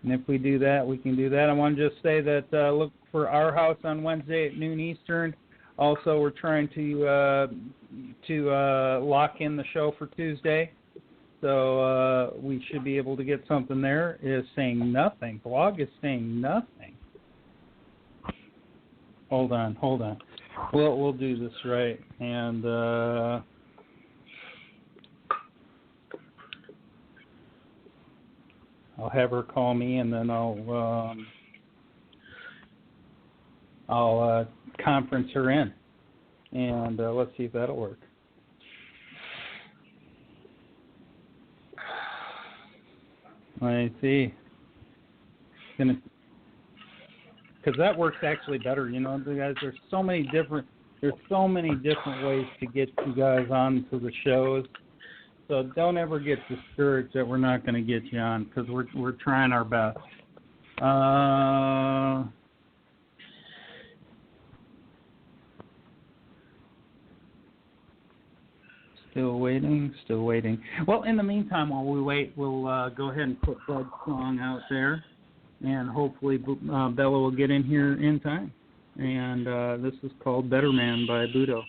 And if we do that, we can do that. I want to just say that look for Our House on Wednesday at noon Eastern. Also, we're trying to lock in the show for Tuesday, so we should be able to get something there. Is saying nothing. Blog is saying nothing. Hold on. We'll do this right, and I'll have her call me, and then I'll I'll conference her in, and let's see if that'll work. I see. Because that works actually better. You know, guys, there's so many different ways to get you guys onto the shows. So don't ever get discouraged that we're not going to get you on, because we're trying our best. Still waiting. Well, in the meantime, while we wait, we'll go ahead and put Bud's song out there, and hopefully Bella will get in here in time. And this is called Better Man by Budo.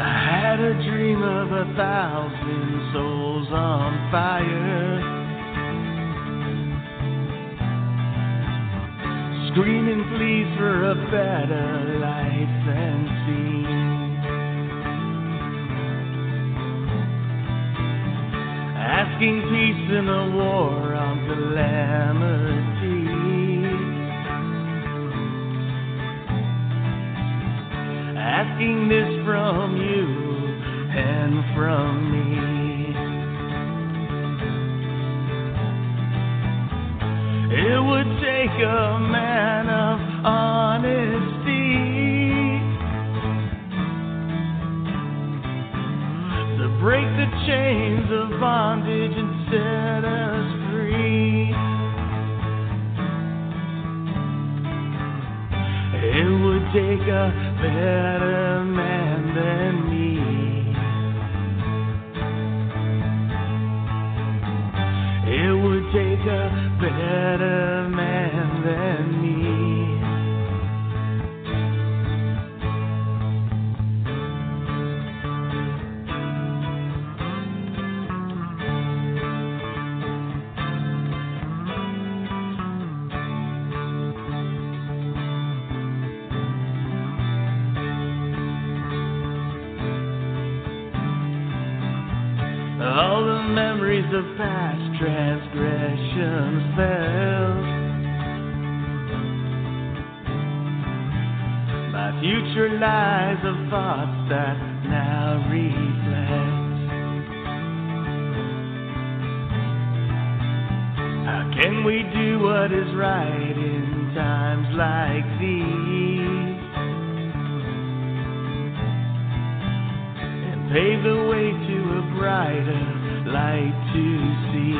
I had a dream of 1,000 souls on fire, screaming please for a better life than seen, asking peace in a war on calamity, asking this from you and from me. It would take a man of honesty to break the chains of bondage and set us free. It would take a better man than me. It would take a better man than me. All the memories of past transgressions fell. My future lies of thoughts that now reflect. How can we do what is right in times like these, and pave the way to a brighter light to see?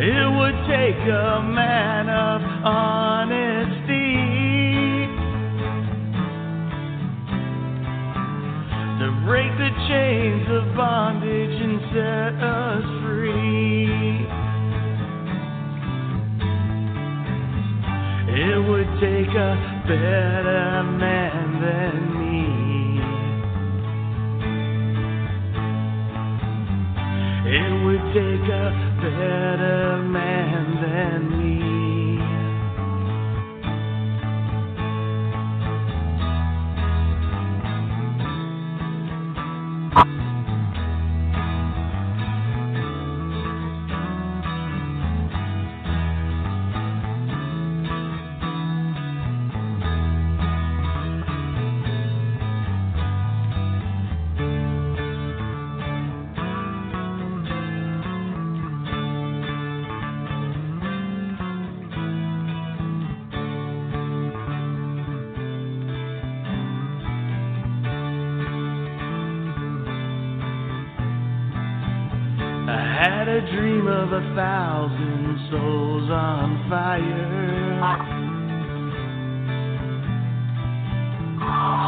It would take a man of honesty to break the chains of bondage and set us free. It would take a better man than me. It would take a better man than me. A dream of 1,000 souls on fire,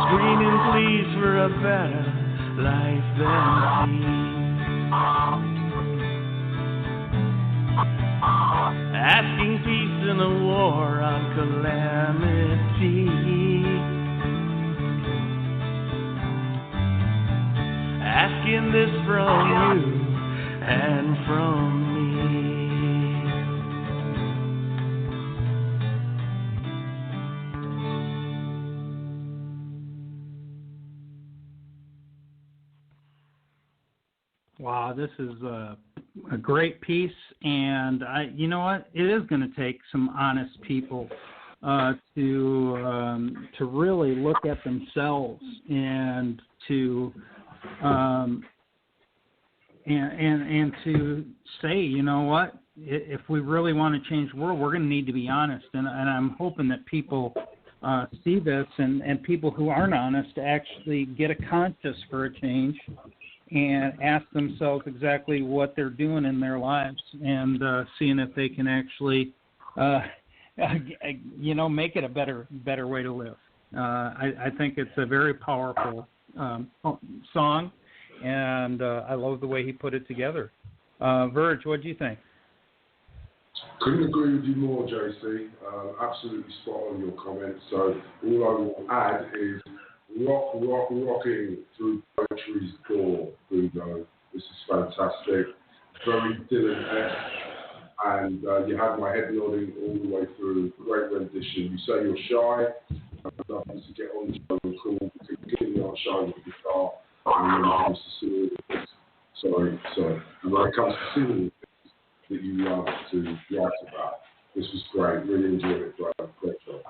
screaming pleas for a better life than me, asking peace in a war on calamity, asking this from you and from me. Wow, this is a great piece, and you know what? It is going to take some honest people to really look at themselves and to and to say, you know what? If we really want to change the world, we're going to need to be honest. And I'm hoping that people see this, and people who aren't honest actually get a conscience for a change and ask themselves exactly what they're doing in their lives, and seeing if they can actually, make it a better way to live. I think it's a very powerful song, and I love the way he put it together. Verge, what do you think? Couldn't agree with you more, JC. Absolutely spot on your comments. So all I will add is rocking through poetry's door, Bruno. This is fantastic. Very Dylan-esque. And you had my head nodding all the way through. Great rendition. You say you're shy. I'd love you to get on the show and call. You can get me on shy with the guitar. And when it comes to singing, sorry. And when it comes to singing that you love to write about, this was great. Really enjoyed it, bro. Great job.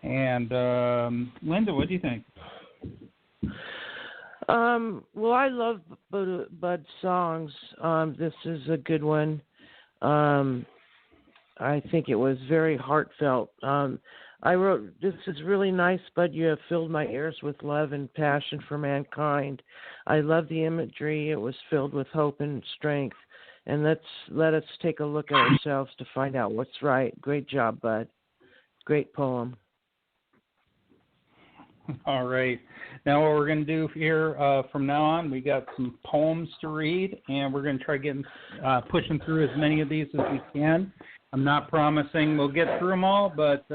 And Linda, what do you think? Well, I love Bud's songs. This is a good one. I think it was very heartfelt. I wrote, "This is really nice, Bud. You have filled my ears with love and passion for mankind. I love the imagery. It was filled with hope and strength. And let us take a look at ourselves to find out what's right. Great job, Bud. Great poem." All right. Now what we're going to do here from now on, we got some poems to read, and we're going to try pushing through as many of these as we can. I'm not promising we'll get through them all, but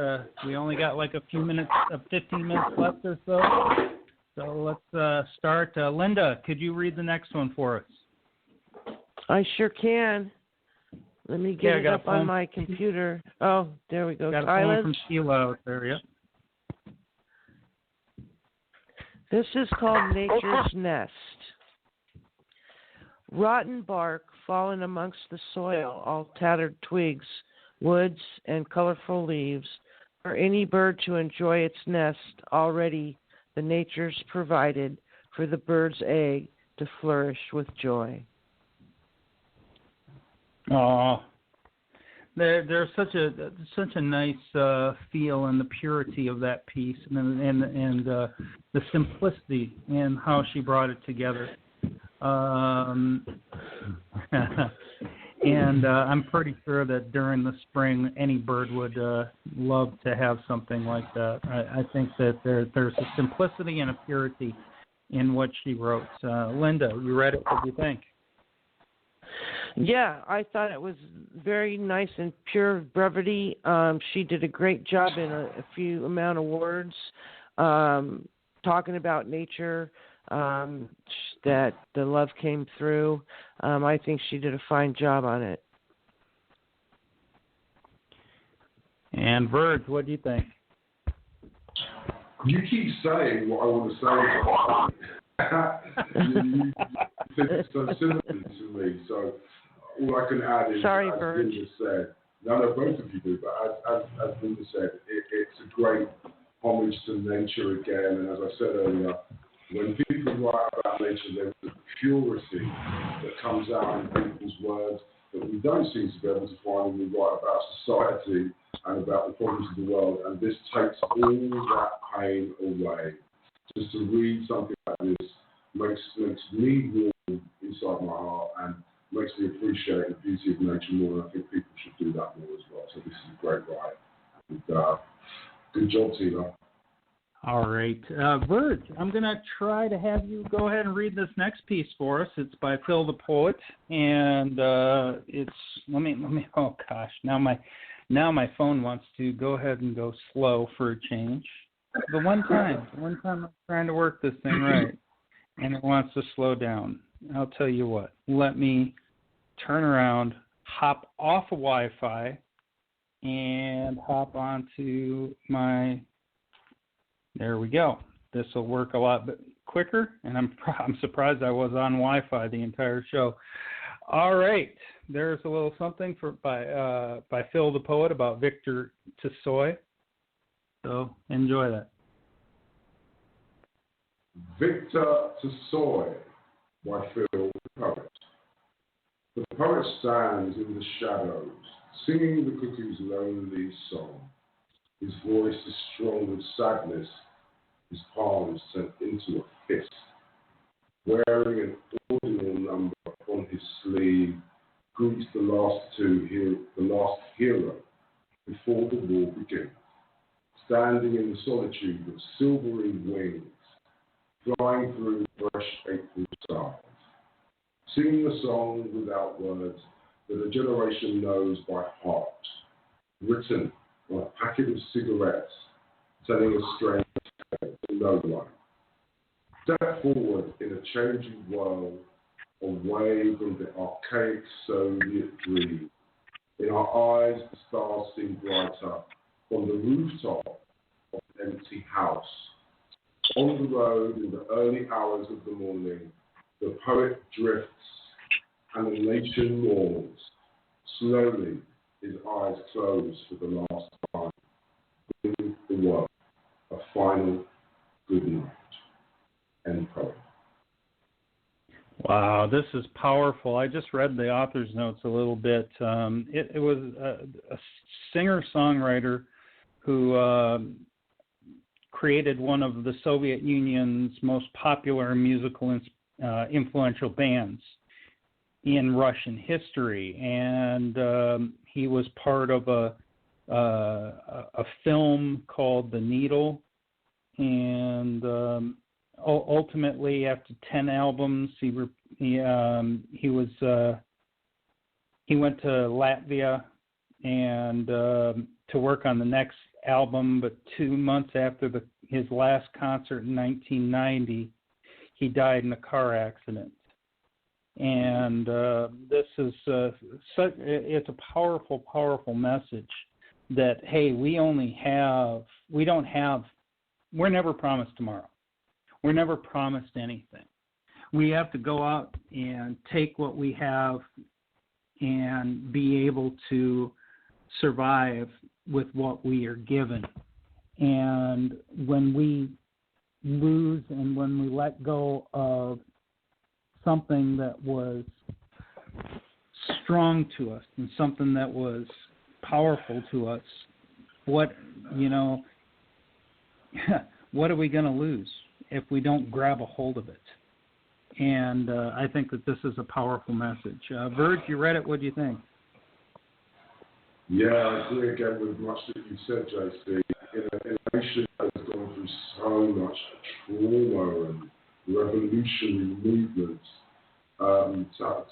we only got like a few minutes, 15 minutes left or so. So let's start. Linda, could you read the next one for us? I sure can. Let me get it up on my computer. Oh, there we go. Got a poem from Sheila out there, yep. This is called Nature's Nest. Rotten bark fallen amongst the soil, all tattered twigs, woods, and colorful leaves, for any bird to enjoy its nest already the nature's provided for the bird's egg to flourish with joy. Oh, there's such a nice feel in the purity of that piece, and the simplicity in how she brought it together. And I'm pretty sure that during the spring, any bird would love to have something like that. I think that there's a simplicity and a purity in what she wrote. Linda, you read it. What do you think? Yeah, I thought it was very nice and pure brevity. She did a great job in a few amount of words, talking about nature, that the love came through. I think she did a fine job on it. And Verge, what do you think? You keep saying what I want to say. you think it's so similar to me, so all I can add is, sorry, as Verge. Linda said, no, both of you do, but as Linda said, it's a great homage to nature again, and as I said earlier, when people write about nature, there's a purity that comes out in people's words that we don't seem to be able to find when we write about society and about the problems of the world, and this takes all that pain away. Just to read something like this makes me warm inside my heart and makes me appreciate the beauty of nature more, and I think people should do that more as well. So this is a great write. And, good job, Tina. All right. Verge, I'm going to try to have you go ahead and read this next piece for us. It's by Phil the Poet, and it's, let me, oh gosh, now my phone wants to go ahead and go slow for a change. The one time I'm trying to work this thing right, and it wants to slow down. I'll tell you what, let me turn around, hop off of Wi-Fi, and hop onto my, there we go. this will work a lot quicker, and I'm surprised I was on Wi-Fi the entire show. All right, there's a little something by Phil the Poet about Victor Tsoy. So enjoy that. Victor Tsoy by Phil the Poet. The poet stands in the shadows, singing the cuckoo's lonely song. His voice is strong with sadness, his palms turned into a fist. Wearing an ordinal number on his sleeve, greets the last hero before the war begins. Standing in the solitude of silvery wings, flying through fresh April skies. Singing a song without words that a generation knows by heart, written on a packet of cigarettes, telling a strange tale to no one. Step forward in a changing world, away from the archaic Soviet dream. In our eyes, the stars seem brighter on the rooftop of an empty house. On the road in the early hours of the morning, the poet drifts and the nation mourns. Slowly, his eyes close for the last time, giving the world a final good night. End poem. Wow, this is powerful. I just read the author's notes a little bit. It was a singer-songwriter who created one of the Soviet Union's most popular musical influential bands in Russian history, and he was part of a film called The Needle, and ultimately, after 10 albums, he went to Latvia and to work on the next album. But 2 months after his last concert in 1990, he died in a car accident. And this is it's a powerful, powerful message that, hey, we're never promised tomorrow. We're never promised anything. We have to go out and take what we have and be able to survive with what we are given. And when we lose and when we let go of something that was strong to us and something that was powerful to us, what are we going to lose if we don't grab a hold of it? And I think that this is a powerful message. Verge, you read it. What do you think? Yeah, I agree again with much that you said, JC. In a nation that has gone through so much trauma and revolutionary movements,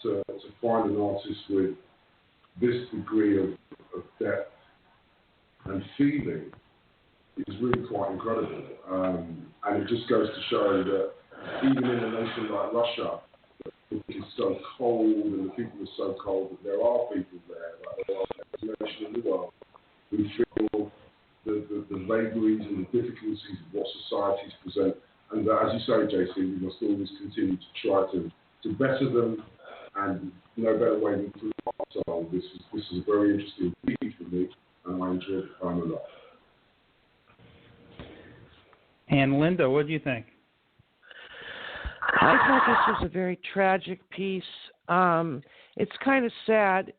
to find an artist with this degree of depth and feeling is really quite incredible. And it just goes to show that even in a nation like Russia, which is so cold and the people are so cold, that there are people there, like there are every nation in the world, who feel the vagaries and the difficulties of what societies present. And as you say, JC, we must always continue to try to better them, and no better way than through art. So this is a very interesting read for me, and I enjoyed the time a lot. And Linda, what do you think? I thought this was a very tragic piece. It's kind of sad.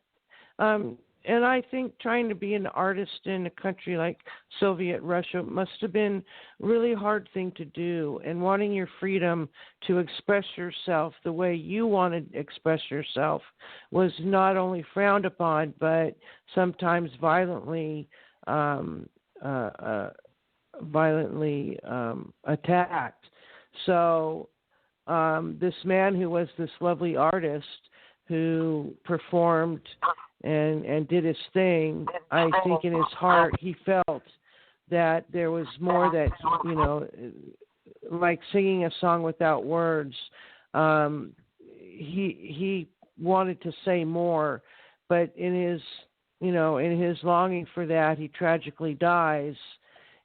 And I think trying to be an artist in a country like Soviet Russia must have been a really hard thing to do. And wanting your freedom to express yourself the way you wanted to express yourself was not only frowned upon, but sometimes violently attacked. So this man who was this lovely artist who performed and did his thing, I think in his heart he felt that there was more that, like singing a song without words, he wanted to say more, but in his longing for that, he tragically dies.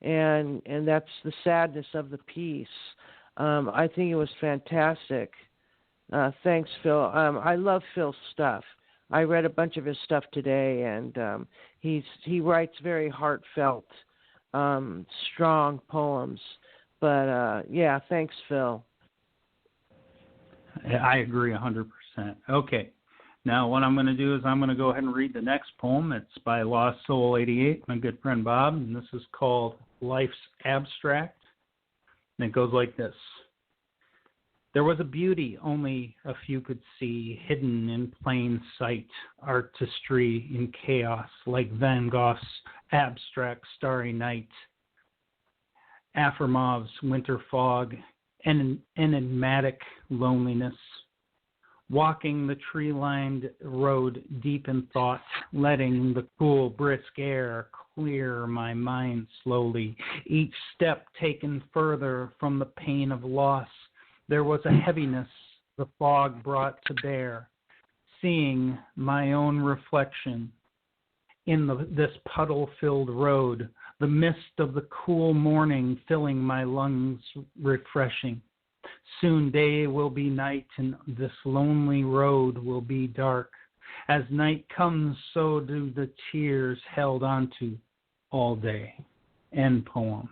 and that's the sadness of the piece. I think it was fantastic. Thanks, Phil. I love Phil's stuff. I read a bunch of his stuff today, and he writes very heartfelt, strong poems. But yeah, thanks, Phil. I agree 100%. Okay. Now what I'm going to do is I'm going to go ahead and read the next poem. It's by Lost Soul 88, my good friend Bob, and this is called Life's Abstract. And it goes like this. There was a beauty only a few could see, hidden in plain sight, artistry in chaos, like Van Gogh's abstract starry night, Aphromov's winter fog, and enigmatic loneliness. Walking the tree-lined road deep in thought, letting the cool, brisk air clear my mind slowly, each step taken further from the pain of loss. There was a heaviness the fog brought to bear, seeing my own reflection in this puddle-filled road, the mist of the cool morning filling my lungs refreshing. Soon day will be night, and this lonely road will be dark. As night comes, so do the tears held onto all day. End poem.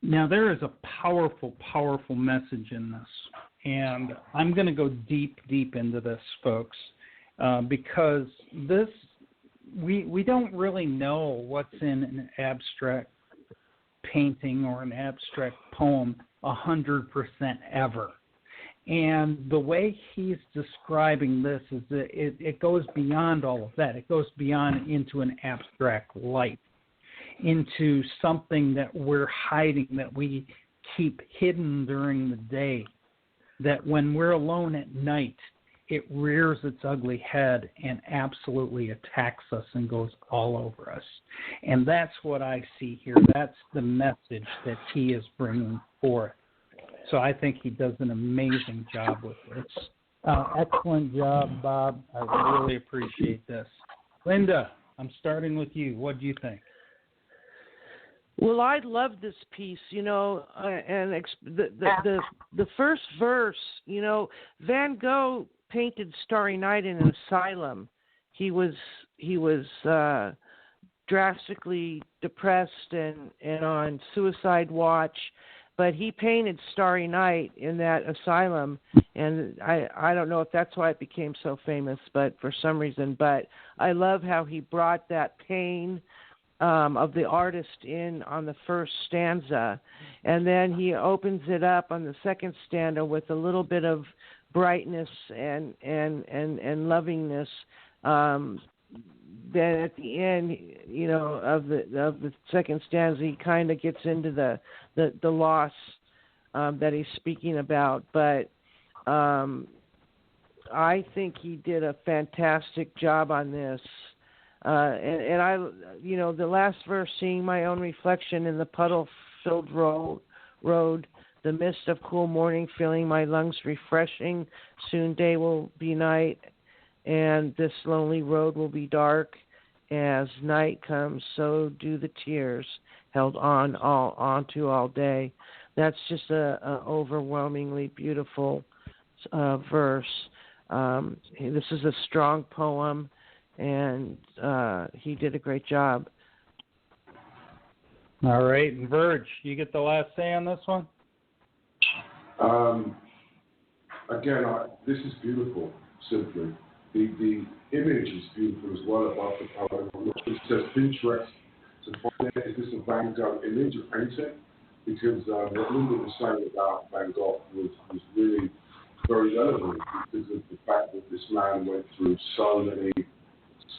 Now, there is a powerful, powerful message in this, and I'm going to go deep, deep into this, folks, because this, we don't really know what's in an abstract painting or an abstract poem 100% ever. And the way he's describing this is that it goes beyond all of that. It goes beyond into an abstract life, into something that we're hiding, that we keep hidden during the day, that when we're alone at night, it rears its ugly head and absolutely attacks us and goes all over us. And that's what I see here. That's the message that he is bringing forth. So I think he does an amazing job with this. Excellent job, Bob. I really appreciate this. Linda, I'm starting with you. What do you think? Well, I love this piece, and the first verse, Van Gogh painted Starry Night in an asylum. He was drastically depressed and on suicide watch, but he painted Starry Night in that asylum, and I don't know if that's why it became so famous, but for some reason. But I love how he brought that pain of the artist in on the first stanza, and then he opens it up on the second stanza with a little bit of brightness and lovingness. Then at the end, of the second stanza, he kind of gets into the loss that he's speaking about. But I think he did a fantastic job on this. And I, the last verse, seeing my own reflection in the puddle-filled road, the mist of cool morning filling my lungs refreshing. Soon day will be night, and this lonely road will be dark. As night comes, so do the tears held onto all day. That's just a overwhelmingly beautiful verse. This is a strong poem, and he did a great job. All right, and Verge, you get the last say on this one? Again, this is beautiful, simply. The image is beautiful as well above the poem. It says Pinterest to find out is this a Van Gogh image or painting? Because what Linda was saying about Van Gogh was really very relevant because of the fact that this man went through so many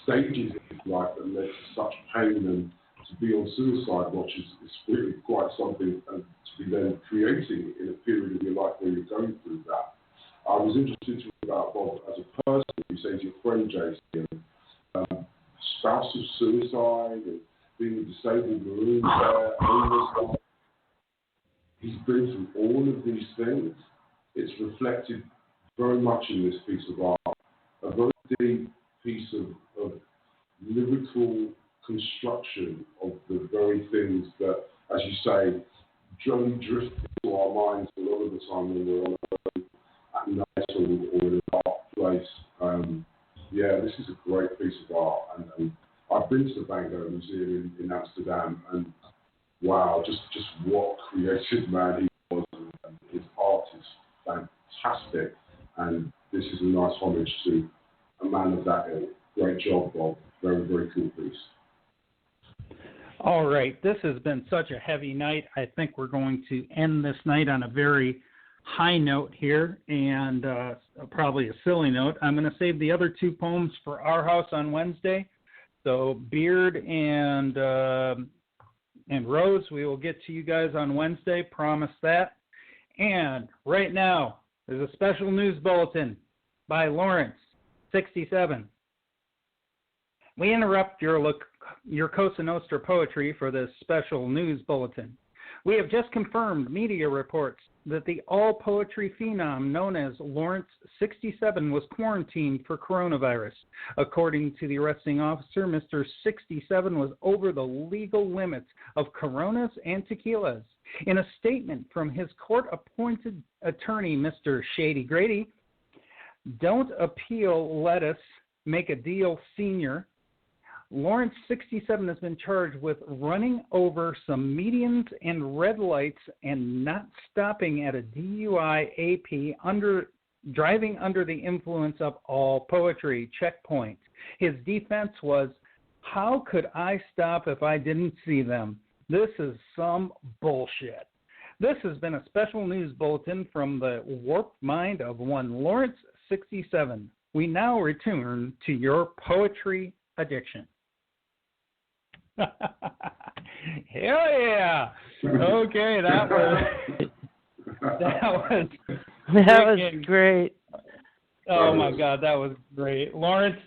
stages in his life that led to such pain, and to be on suicide watch is really quite something to be then creating in a period of your life where you're going through that. I was interested to read about Bob as a person. You say to your friend JC, spousal suicide and being a disabled marine homeless. He's been through all of these things. It's reflected very much in this piece of art. A very deep piece of lyrical construction of the very things that, as you say, Johnny drifts into our minds a lot of the time when we're on at night or in a dark place. This is a great piece of art, and I've been to the Van Gogh Museum in Amsterdam, and wow, just what creative man he was, and his art is fantastic, and this is a nice homage to a man of that ilk. Great job, Bob. Very, very cool piece. All right, this has been such a heavy night. I think we're going to end this night on a very high note here, and probably a silly note. I'm going to save the other two poems for our house on Wednesday. So Beard and Rose, we will get to you guys on Wednesday. Promise that. And right now, there's a special news bulletin by Lawrence, 67. We interrupt your Cosa Nostra poetry for this special news bulletin. We have just confirmed media reports that the all-poetry phenom known as Lawrence 67 was quarantined for coronavirus. According to the arresting officer, Mr. 67 was over the legal limits of Coronas and tequilas. In a statement from his court-appointed attorney, Mr. Shady Grady, don't appeal lettuce, make a deal, senior. Lawrence 67 has been charged with running over some medians and red lights and not stopping at a DUI AP driving under the influence of all poetry checkpoint. His defense was, how could I stop if I didn't see them? This is some bullshit. This has been a special news bulletin from the warped mind of one Lawrence 67. We now return to your poetry addiction. Hell yeah! Okay, that was great. Oh my God, that was great. Lawrence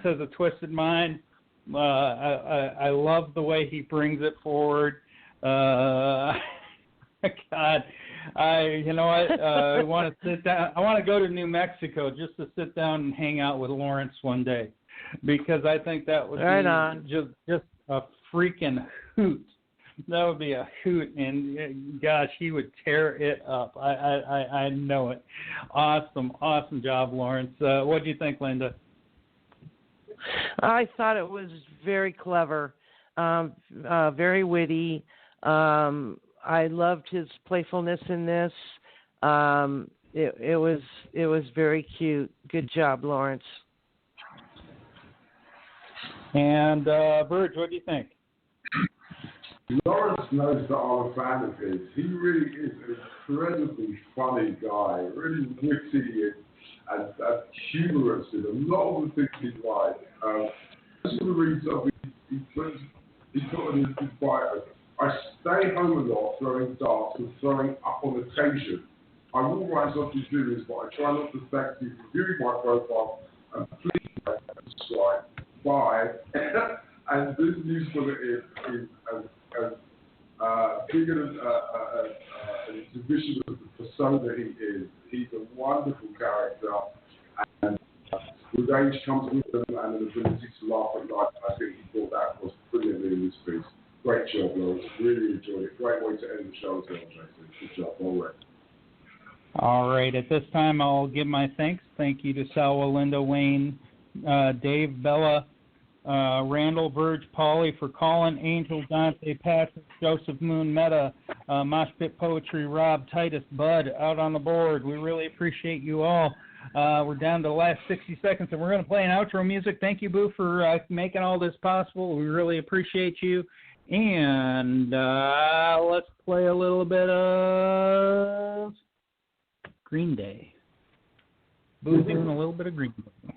has a twisted mind. I love the way he brings it forward. God, I want to sit down. I want to go to New Mexico just to sit down and hang out with Lawrence one day, because I think that would be just a freaking hoot. That would be a hoot, and gosh, he would tear it up. I know it. Awesome job, Lawrence. What do you think, Linda? I thought it was very clever, very witty. I loved his playfulness in this. It was very cute. Good job, Lawrence. And Burge, what do you think? Lawrence knows that I'm a fan of his. He really is an incredibly funny guy, really witty and humorous in a lot of the things he writes. I just want to read something he put in his bio. I stay home a lot throwing darts and throwing up on occasion. I will write something serious, but I try not to thank you for viewing my profile, and please like and subscribe. Bye. And this news bullet is as big an exhibition of the persona he is. He's a wonderful character, and with age comes wisdom and an ability to laugh at life. I think he brought that across brilliantly in this piece. Great job, Lawrence. Really enjoyed it. Great way to end the show as well, Jason. Good job. All right. At this time, I'll give my thanks. Thank you to Salwa, Linda, Wayne, Dave, Bella, Randall, Verge, Polly for calling, Angel, Dante, Patrick, Joseph, Moon, Meta, Mosh Pit Poetry, Rob, Titus, Bud, out on the board. We really appreciate you all. We're down to the last 60 seconds, and we're going to play an outro music. Thank you, Boo, for making all this possible. We really appreciate you. And let's play a little bit of Green Day. Boo's doing a little bit of Green Day.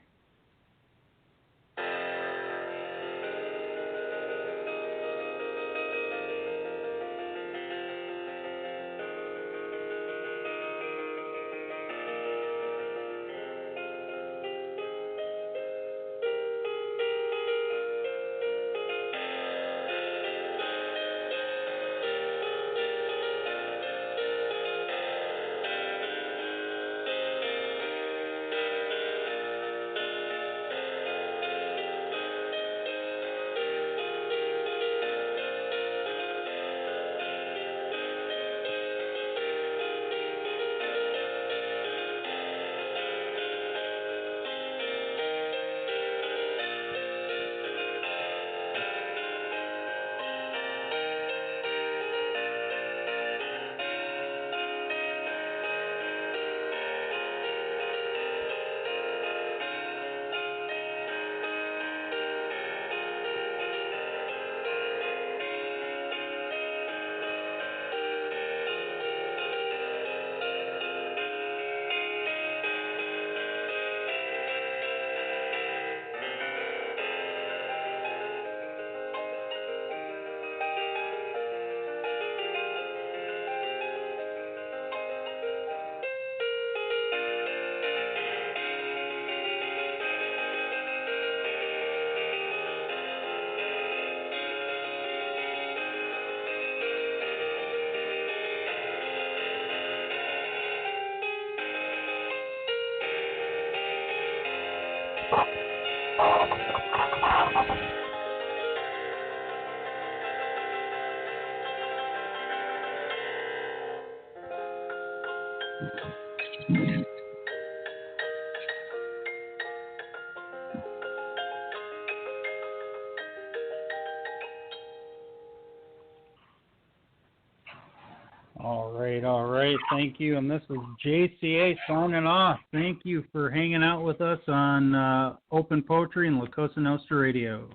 All right. Thank you. And this is JCA signing off. Thank you for hanging out with us on Open Poetry and La Cosa Nostra Radio.